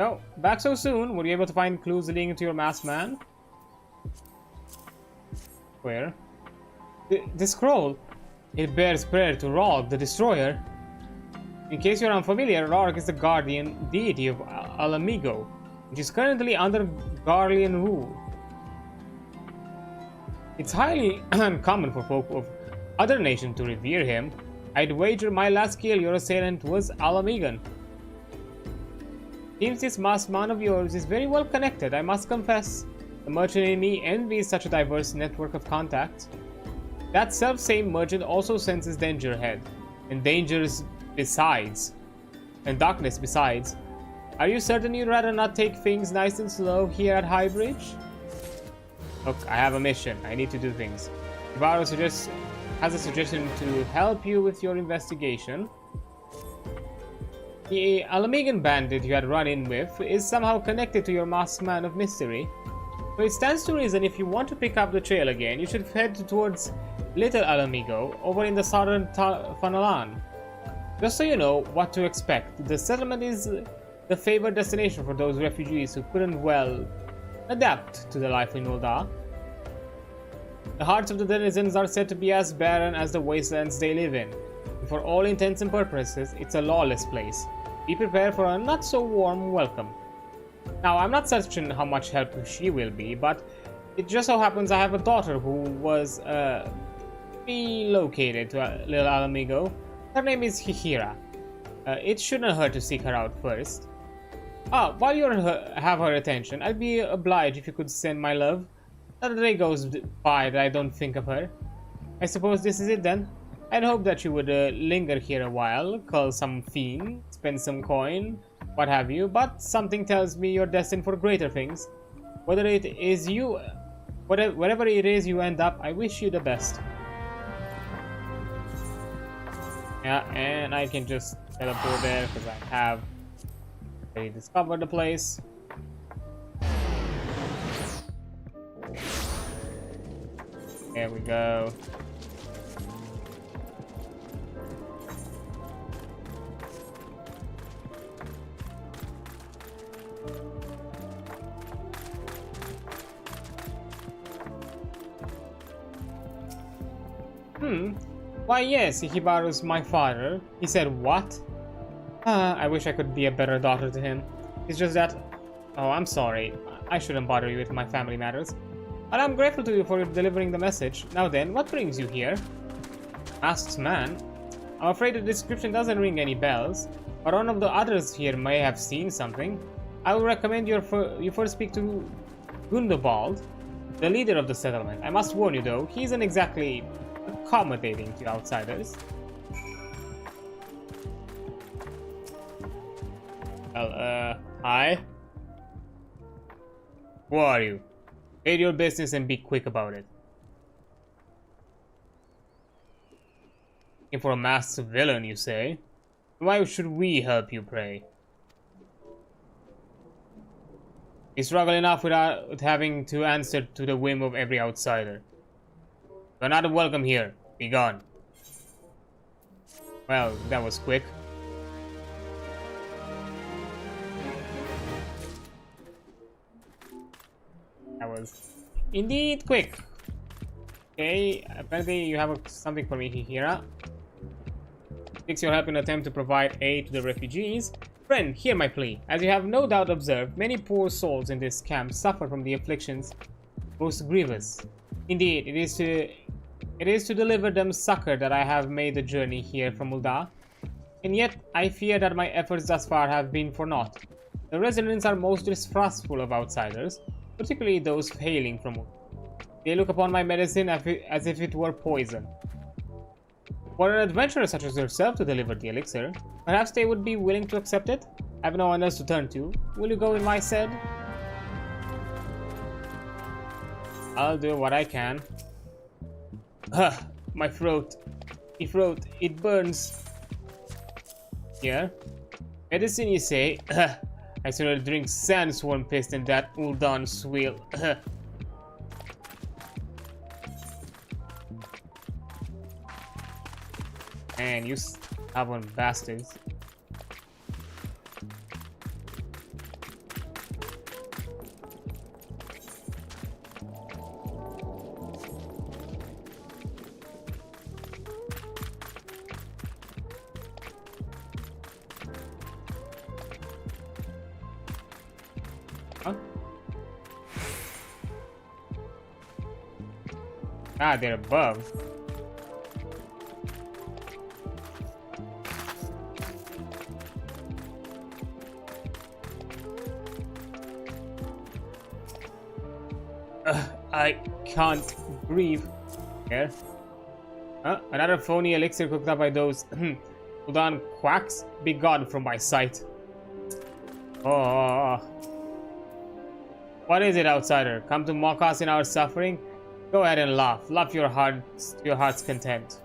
Oh, back so soon? Were you able to find clues leading to your masked man? Where? The scroll. It bears prayer to Rog, the Destroyer. In case you're unfamiliar, Rog is the guardian deity of Alamigo, which is currently under Garlean rule. It's highly uncommon for folk of other nations to revere him. I'd wager my last kill your assailant was Alamigan. Seems this masked man of yours is very well connected, I must confess. The merchant in me envies such a diverse network of contacts. That self-same merchant also senses danger ahead, and dangers besides, and darkness besides. Are you certain you'd rather not take things nice and slow here at Highbridge? Look, I have a mission. I need to do things. Ibarra has a suggestion to help you with your investigation. The Alamigan bandit you had run in with is somehow connected to your masked man of mystery. So it stands to reason if you want to pick up the trail again, you should head towards Little Alamigo over in the southern Fanalan. Just so you know what to expect, the settlement is the favored destination for those refugees who couldn't well adapt to the life in Ul'dah. The hearts of the denizens are said to be as barren as the wastelands they live in. For all intents and purposes, it's a lawless place. Be prepared for a not-so-warm welcome. Now, I'm not certain how much help she will be, but it just so happens I have a daughter who was relocated to Little Alamigo. Her name is Hihira. It shouldn't hurt to seek her out first. While you have her attention, I'd be obliged if you could send my love. Not a day goes by that I don't think of her. I suppose this is it then. I'd hope that you would linger here a while, call some fiend, spend some coin, what have you, but something tells me you're destined for greater things. Whatever it is you end up, I wish you the best. Yeah, and I can just teleport there because I have already discovered the place. There we go. Why yes, Hibaru's my father. He said what? I wish I could be a better daughter to him. It's just that... Oh, I'm sorry. I shouldn't bother you with my family matters. But I'm grateful to you for delivering the message. Now then, what brings you here? Asks man. I'm afraid the description doesn't ring any bells, but one of the others here may have seen something. I will recommend you first speak to Gundobald, the leader of the settlement. I must warn you though, he isn't exactly accommodating to outsiders. Well, hi? Who are you? State your business and be quick about it. Looking for a masked villain, you say? Why should we help you, pray? You struggle enough without having to answer to the whim of every outsider. You're not welcome here. Be gone. Well, that was quick. That was indeed quick. Okay, apparently you have something for me, Hihira. Takes your help in an attempt to provide aid to the refugees. Friend, hear my plea. As you have no doubt observed, many poor souls in this camp suffer from the afflictions most grievous. Indeed, it is to deliver them succor that I have made the journey here from Ul'dah. And yet, I fear that my efforts thus far have been for naught. The residents are most distrustful of outsiders, particularly those hailing from Ul'dah. They look upon my medicine as if it were poison. For an adventurer such as yourself to deliver the elixir, perhaps they would be willing to accept it? I have no one else to turn to. Will you go in my stead? I'll do what I can. My throat. My throat. It burns. Here. Medicine, you say? I sooner drink sandsworm paste than that Ul'dah swill. Man, you stubborn bastards. Huh? Ah, they're above. I can't breathe. Here. Another phony elixir cooked up by those Ul'dah quacks. Be gone from my sight. Oh. What is it, outsider? Come to mock us in our suffering? Go ahead and laugh. Laugh your heart's content.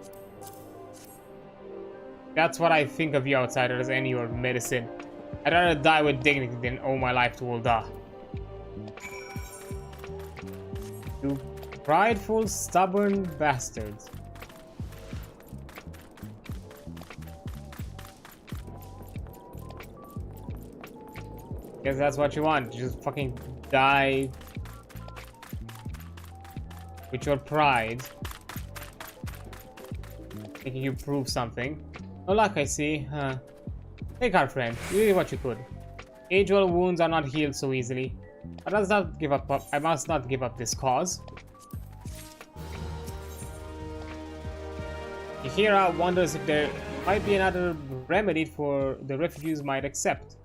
That's what I think of you, outsiders, and your medicine. I'd rather die with dignity than owe my life to Ul'dah. You prideful, stubborn bastards. Guess that's what you want. Just fucking die with your pride, making you prove something. No luck, I see. Take our friend. You did what you could. Age-old wounds are not healed so easily. I must not give up. I must not give up this cause. Ihira wonders if there might be another remedy for the refugees might accept.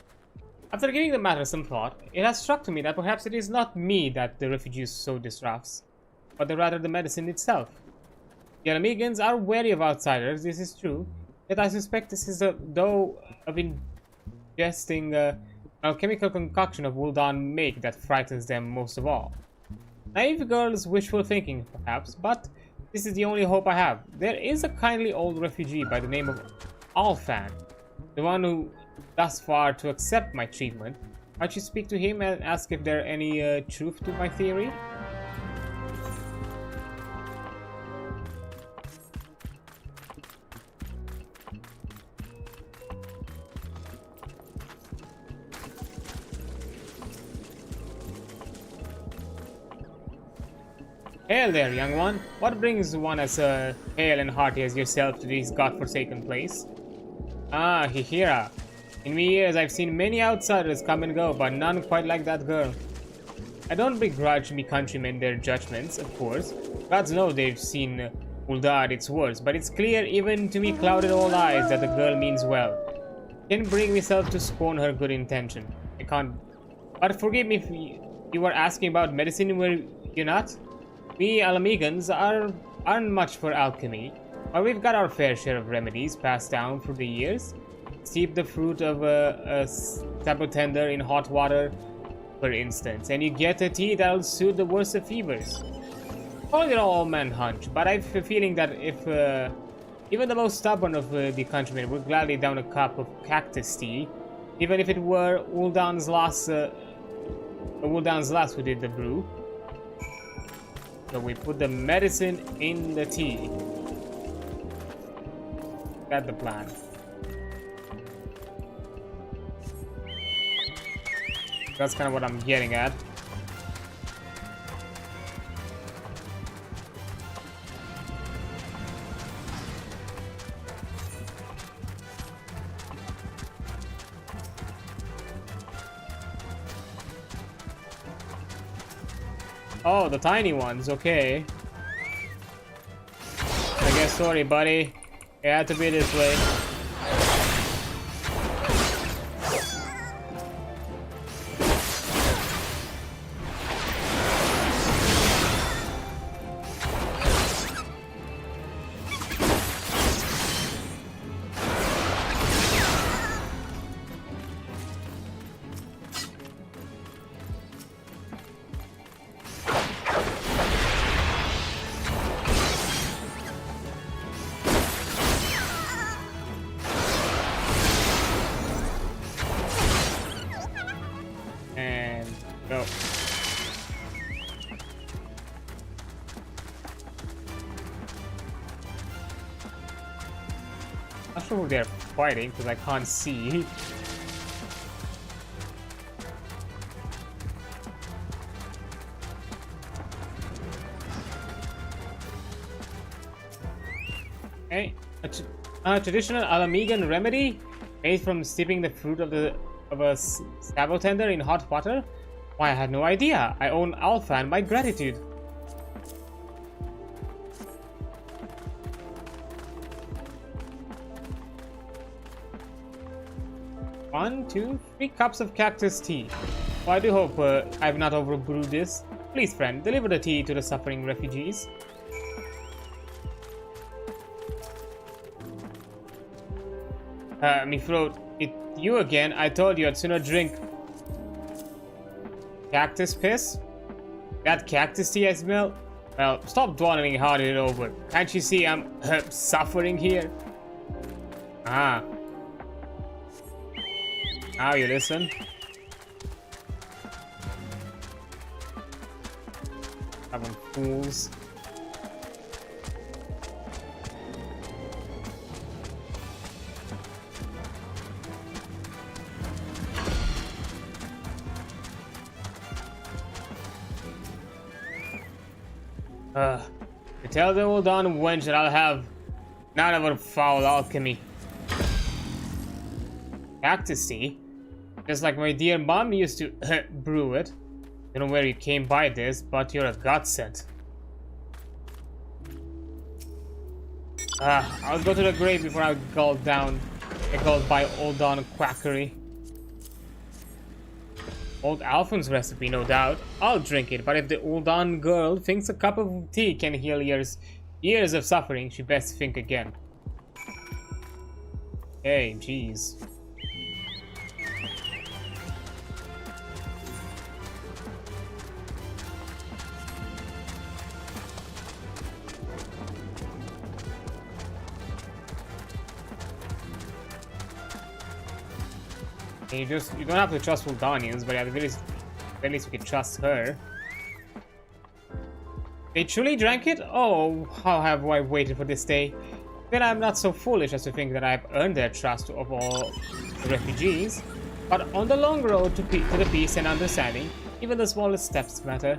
After giving the matter some thought, it has struck to me that perhaps it is not me that the refugees so distrust, but rather the medicine itself. The Alamegans are wary of outsiders, this is true, yet I suspect this is a though of ingesting an alchemical concoction of Ul'dah make that frightens them most of all. Naive girl's wishful thinking, perhaps, but this is the only hope I have. There is a kindly old refugee by the name of Alfan, the one who thus far to accept my treatment. Might you speak to him and ask if there any truth to my theory? Hail there, young one. What brings one as hale and hearty as yourself to this godforsaken place? Ah, Ihira. In me years, I've seen many outsiders come and go, but none quite like that girl. I don't begrudge me countrymen their judgments, of course. Gods know they've seen Ul'dah at its worst, but it's clear even to me clouded old eyes that the girl means well. Can't bring myself to scorn her good intention. I can't. But forgive me if you were asking about medicine, were you not? We Alamegans aren't much for alchemy, but we've got our fair share of remedies passed down through the years. Steep the fruit of a sabotender in hot water, for instance, and you get a tea that'll soothe the worst of fevers. Call it all man hunch, but I've a feeling that if even the most stubborn of the countrymen would gladly down a cup of cactus tea, even if it were Ul'dah's last who did the brew. So we put the medicine in the tea. That's the plan. That's kind of what I'm getting at. Oh, the tiny ones, okay. I guess, sorry, buddy. It had to be this way. Go. Not sure who they're fighting because I can't see. Okay, a traditional Alamegan remedy made from steeping the fruit of a stavo tender in hot water. Why, I had no idea. I own Alpha and my gratitude. One, two, 3 cups of cactus tea. Oh, I do hope I've not overbrewed this. Please, friend, deliver the tea to the suffering refugees. Me throat. It you again. I told you I'd sooner drink cactus piss? That cactus tea I smell? Well, stop dawdling hard it over. Can't you see I'm suffering here? Ah. Now you listen. Having fools. Tell the old Don wench that I'll have none of her foul alchemy. Cactus tea? Just like my dear mom used to brew it. Don't know where you came by this, but you're a godsend. I'll go to the grave before I gulled by old Don quackery. Old Alpha's recipe, no doubt. I'll drink it, but if the Uldan girl thinks a cup of tea can heal years of suffering, she best think again. Hey, jeez. You don't have to trust Uldanians, but at the very least we can trust her. They truly drank it? Oh, how have I waited for this day? Then I'm not so foolish as to think that I've earned their trust of all the refugees. But on the long road to the peace and understanding, even the smallest steps matter.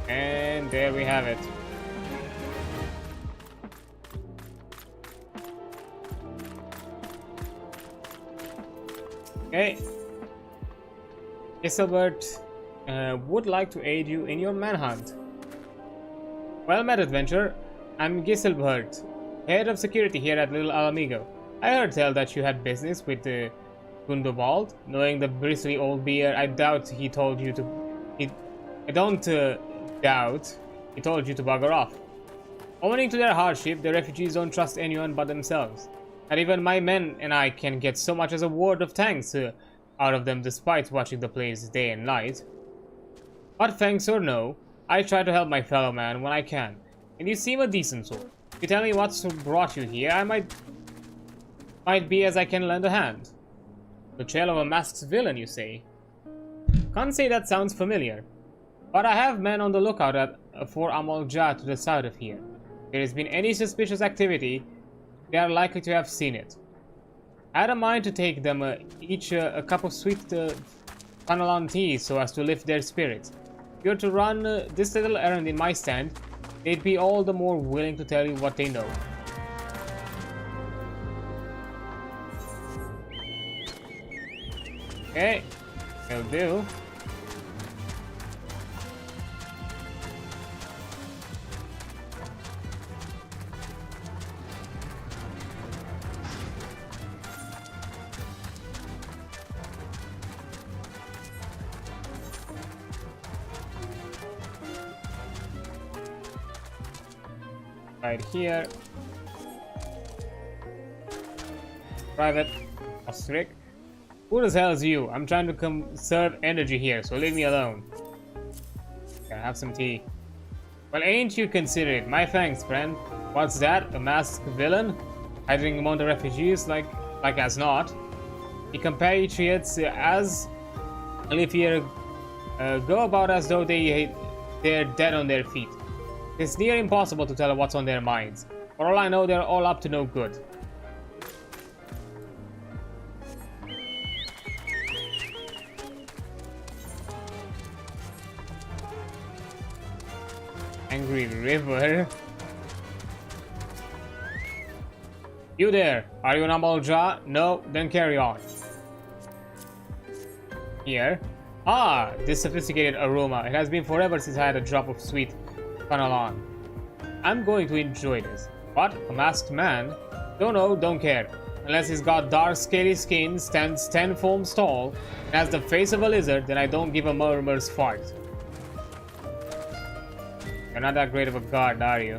And there we have it. Okay. Giselbert would like to aid you in your manhunt. Well met, adventurer. I'm Giselbert, head of security here at Little Alamigo. I heard tell that you had business with the Gundobald. Knowing the bristly old bear, I doubt he told you to... I don't doubt he told you to bugger off. Owing to their hardship, the refugees don't trust anyone but themselves. Not even my men and I can get so much as a word of thanks out of them despite watching the place day and night. But thanks or no, I try to help my fellow man when I can. And you seem a decent sort. If you tell me what's brought you here, I might be as I can lend a hand. The trail of a masked villain, you say? Can't say that sounds familiar. But I have men on the lookout for Amalja to the south of here. If there has been any suspicious activity, they are likely to have seen it. I had a mind to take them each a cup of sweet fanalan tea so as to lift their spirits. If you were to run this little errand in my stand, they'd be all the more willing to tell you what they know. Okay, will do. Right here. Private. Ostrich. Who the hell is you? I'm trying to conserve energy here, so leave me alone. Can I have some tea? Well, ain't you considerate? My thanks, friend. What's that? A masked villain? Hiding among the refugees like as not. The compatriots as if you go about as though they're dead on their feet. It's near impossible to tell what's on their minds. For all I know, they're all up to no good. Angry River. You there? Are you an Amalja? No? Then carry on. Here. Ah, this sophisticated aroma. It has been forever since I had a drop of sweet finalon. I'm going to enjoy this. What? A masked man? Don't know, don't care. Unless he's got dark scaly skin, stands 10 foams tall, and has the face of a lizard, then I don't give a murmur's fart. You're not that great of a guard, are you?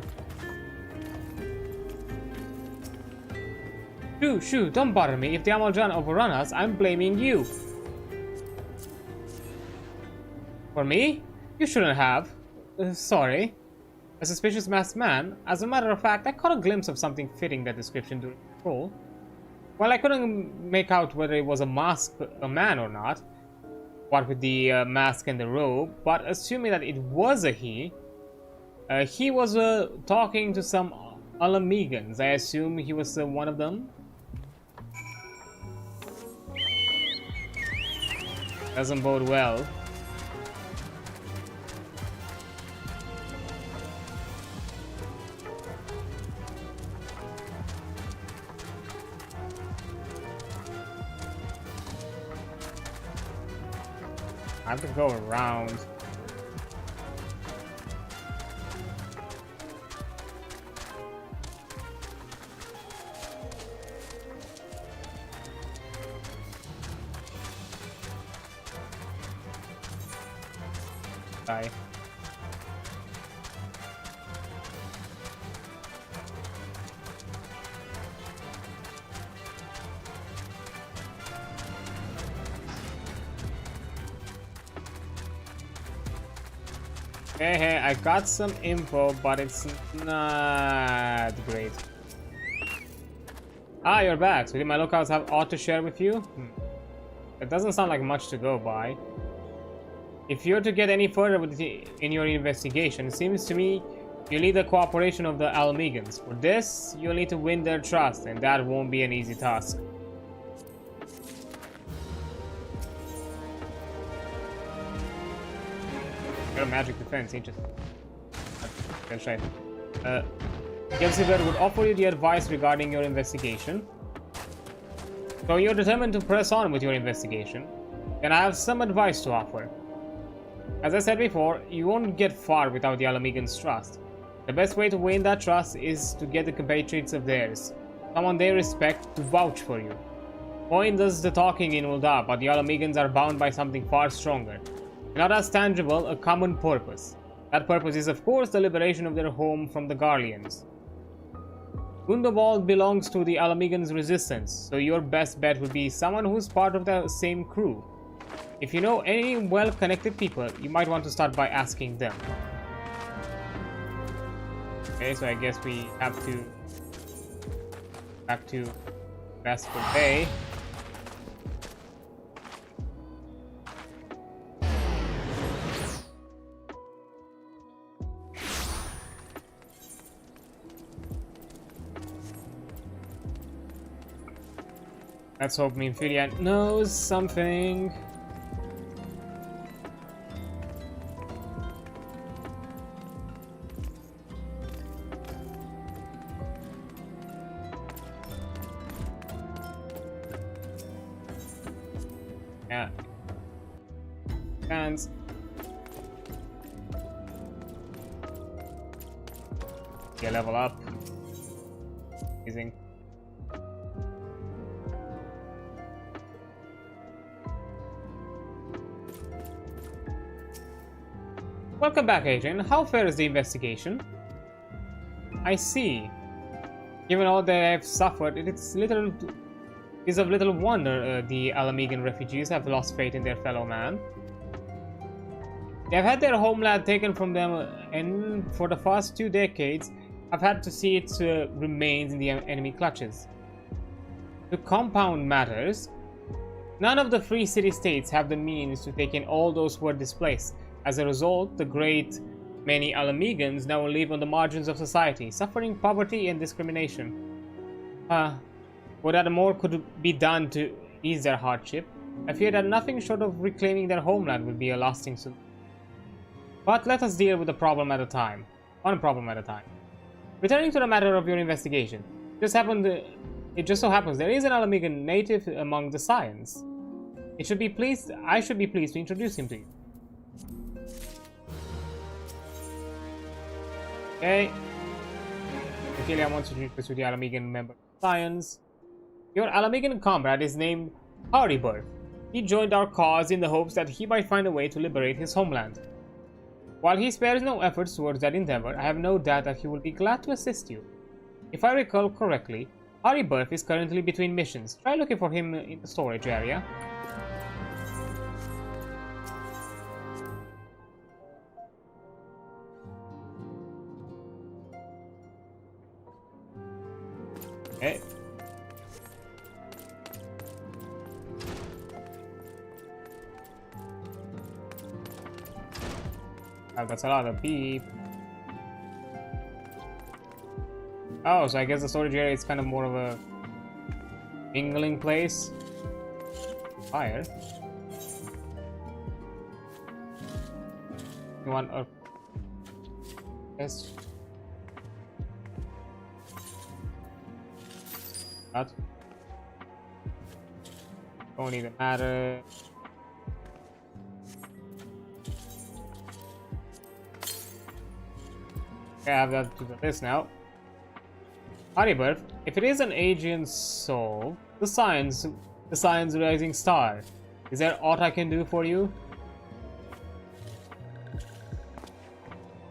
Shoo, don't bother me. If the Amaljan overrun us, I'm blaming you. For me? You shouldn't have. Sorry. A suspicious masked man? As a matter of fact, I caught a glimpse of something fitting that description during the patrol. Well, I couldn't make out whether it was a man or not. What with the mask and the robe, but assuming that it was a he was talking to some Alamegans. I assume he was one of them. Doesn't bode well. I have to go around. Die. Hey, I got some info, but it's not great. Ah, you're back. So did my lookouts have aught to share with you? It doesn't sound like much to go by. If you're to get any further in your investigation, it seems to me you need the cooperation of the Almegans. For this, you'll need to win their trust, and that won't be an easy task. Got a magic defense, interesting. That's right. Gelsiver would offer you the advice regarding your investigation. So you're determined to press on with your investigation. Then I have some advice to offer. As I said before, you won't get far without the Alamegans' trust. The best way to win that trust is to get the compatriots of theirs, someone they respect, to vouch for you. Coin does the talking in Ul'dah, but the Alamegans are bound by something far stronger. Not as tangible, a common purpose. That purpose is, of course, the liberation of their home from the Garleans. Gundobald belongs to the Alamegans' resistance, so your best bet would be someone who's part of the same crew. If you know any well-connected people, you might want to start by asking them. Okay, so I guess we have to back to Vesper Bay. Let's hope Minfilia knows something. Yeah. Hands. Yeah, level up. Amazing. Welcome back, Adrian. How fair is the investigation? I see. Given all that I've suffered, it is of little wonder the Alamegan refugees have lost faith in their fellow man. They have had their homeland taken from them, and for the past 2 decades, I've had to see its remains in the enemy clutches. To compound matters, none of the free city-states have the means to take in all those who are displaced. As a result, the great many Alamegans now live on the margins of society, suffering poverty and discrimination. Would that more could be done to ease their hardship, I fear that nothing short of reclaiming their homeland would be a lasting solution. But let us deal with the problem at a time. One problem at a time. Returning to the matter of your investigation, it just so happens there is an Alamegan native among the Scions. I should be pleased to introduce him to you. Okay. Ophelia wants to introduce you to the Alamegan member of Scions. Your Alamegan comrade is named Haribert. He joined our cause in the hopes that he might find a way to liberate his homeland. While he spares no efforts towards that endeavor, I have no doubt that he will be glad to assist you. If I recall correctly, Haribert is currently between missions. Try looking for him in the storage area. Okay. Oh, that's a lot of beep. Oh, so I guess the storage area is kind of more of a mingling place. Fire. You want a... Yes. That. Don't even matter. Okay, I have that to the list now. Haribert, if it is an Adrian soul, the Scion's rising star, is there aught I can do for you?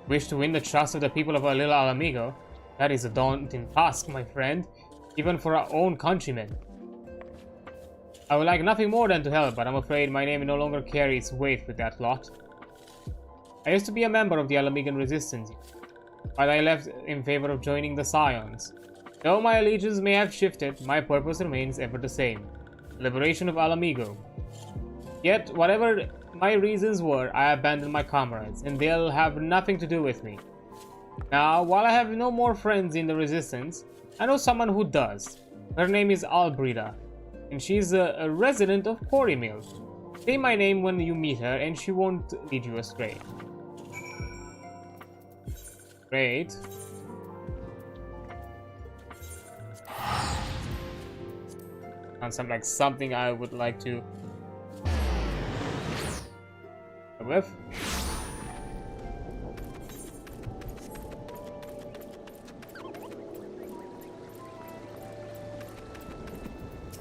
Wish to win the trust of the people of our little Alamigo? That is a daunting task, my friend, even for our own countrymen. I would like nothing more than to help, but I'm afraid my name no longer carries weight with that lot. I used to be a member of the Alamegan resistance, but I left in favor of joining the Scions. Though my allegiance may have shifted, my purpose remains ever the same: liberation of Alamigo. Yet, whatever my reasons were, I abandoned my comrades, and they'll have nothing to do with me. Now, while I have no more friends in the resistance, I know someone who does. Her name is Albrida, and she's a resident of Quarrymill. Say my name when you meet her, and she won't lead you astray. Great. Sounds like something I would like to with.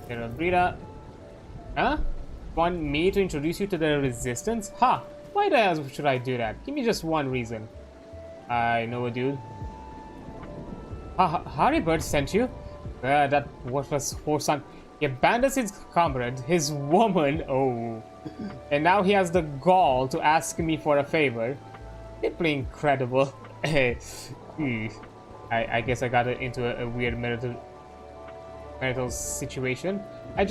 Here, Brita. Huh? Want me to introduce you to the resistance? Ha! Why the hell should I do that? Give me just one reason. I know a dude. Haribert sent you? That worthless whoreson. He abandons his comrade, his woman, oh. And now he has the gall to ask me for a favor. Simply incredible. I guess I got into a weird marital situation. I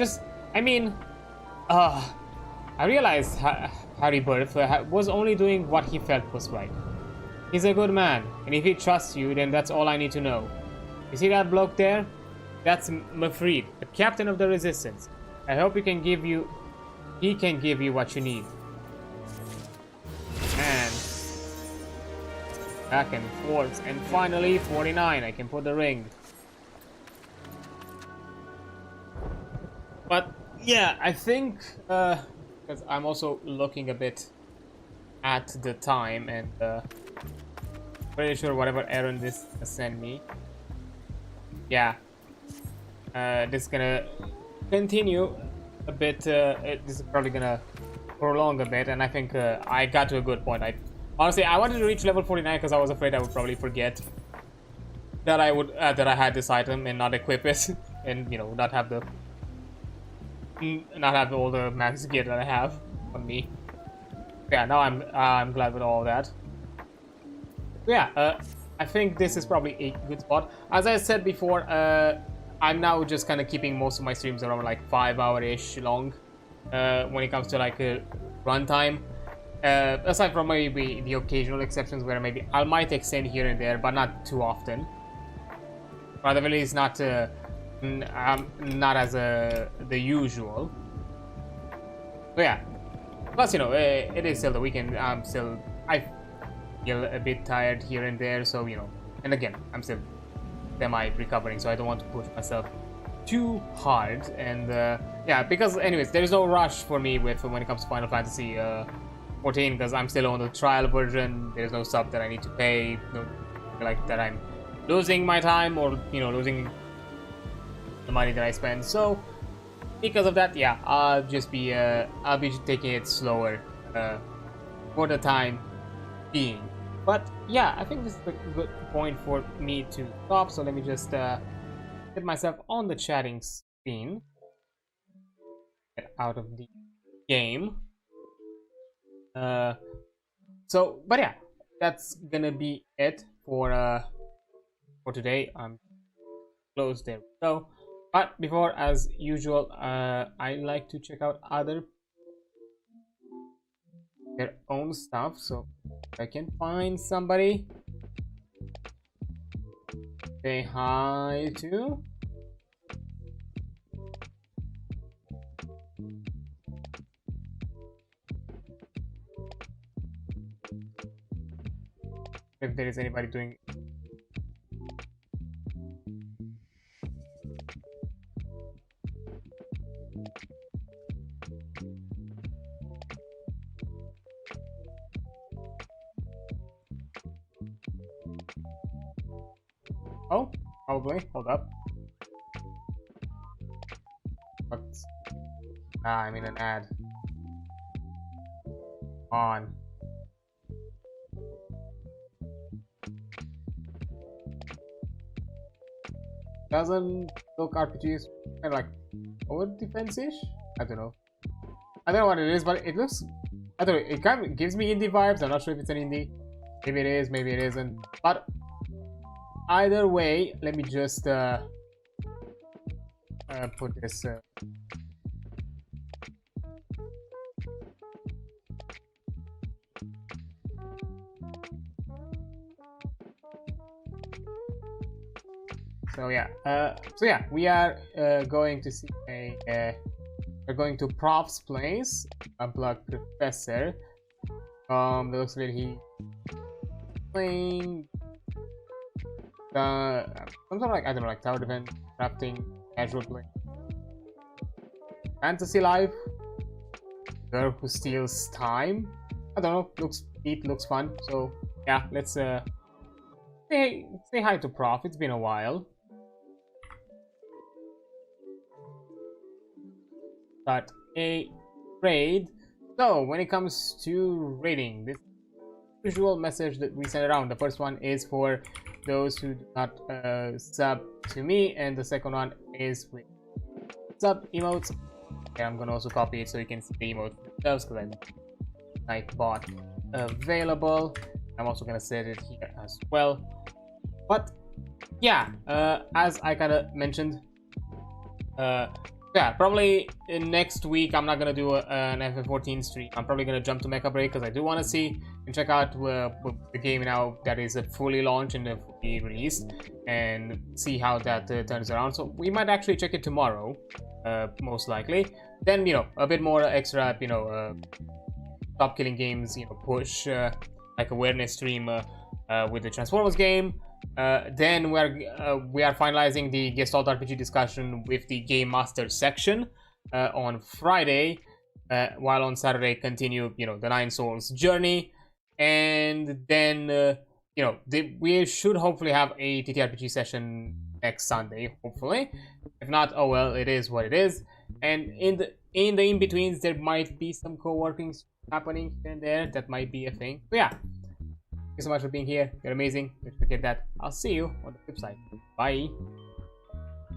realized Haribert was only doing what he felt was right. He's a good man, and if he trusts you, then that's all I need to know. You see that bloke there? That's Mafrid, the captain of the resistance. I hope he can give you what you need. And back and forth, and finally 49. I can put the ring. But yeah, I think because I'm also looking a bit at the time, and pretty sure whatever errand this sent me. Yeah. This is gonna continue a bit. This is probably gonna prolong a bit, and I think I got to a good point. Honestly, I wanted to reach level 49 because I was afraid I would probably forget. that I would that I had this item and not equip it, and you know, not have all the max gear that I have on me. Yeah, now I'm glad with all that. Yeah, I think this is probably a good spot. As I said before, I'm now just kind of keeping most of my streams around like 5-hour-ish long when it comes to like runtime. Aside from maybe the occasional exceptions where maybe I might extend here and there, but not too often. Rather, really, it's not as the usual. So yeah. Plus, you know, it is still the weekend. I feel a bit tired here and there, so you know. And again, I'm still semi-recovering, so I don't want to push myself too hard. And yeah, because anyways, there is no rush for me when it comes to Final Fantasy 14, because I'm still on the trial version. There's no sub that I need to pay, no, like that I'm losing my time or you know losing the money that I spend. So because of that, yeah, I'll be taking it slower for the time being. But yeah, I think this is a good point for me to stop. So let me just get myself on the chatting screen, get out of the game. So, but yeah, that's gonna be it for today. I'm close, there we go. But before, as usual, I like to check out their own stuff. So if I can find somebody, say hi to. If there is anybody doing. Oh, probably. Hold up. What? I'm in an ad. On. Doesn't look RPGs kind of like over defense-ish? I don't know. I don't know what it is, but it looks. I don't know. It kind of gives me indie vibes. I'm not sure if it's an indie. Maybe it is. Maybe it isn't. But either way, let me just put this. So yeah, we are going to see we're going to Prof's place, Unplug Professor. That looks like he playing some sort of like, I don't know, like tower defense, crafting, casual play. Fantasy Life, Girl Who Steals Time. I don't know, looks fun. So yeah, let's say hi to Prof. It's been a while. Start a raid. So when it comes to raiding, this usual message that we send around. The first one is for those who do not sub to me, and the second one is with sub emotes. Okay, I'm gonna also copy it so you can see the emotes themselves because I bought available. I'm also gonna set it here as well. But yeah, as I kind of mentioned, yeah, probably in next week I'm not gonna do an FF14 stream. I'm probably gonna jump to Mecha Break because I do want to see and check out the game now that is fully launched and fully released, and see how that turns around. So we might actually check it tomorrow, most likely. Then you know a bit more extra, you know, top killing games, you know, push like awareness stream with the Transformers game. Then we are finalizing the Gestalt RPG discussion with the Game Master section on Friday, while on Saturday continue, you know, the Nine Souls journey, and then you know we should hopefully have a TTRPG session next Sunday, hopefully. If not, oh well, it is what it is. And in the in-betweens there might be some co-working happening here and there. That might be a thing. But yeah, you so much for being here. You're amazing. Don't forget that. I'll see you on the flip side. Bye.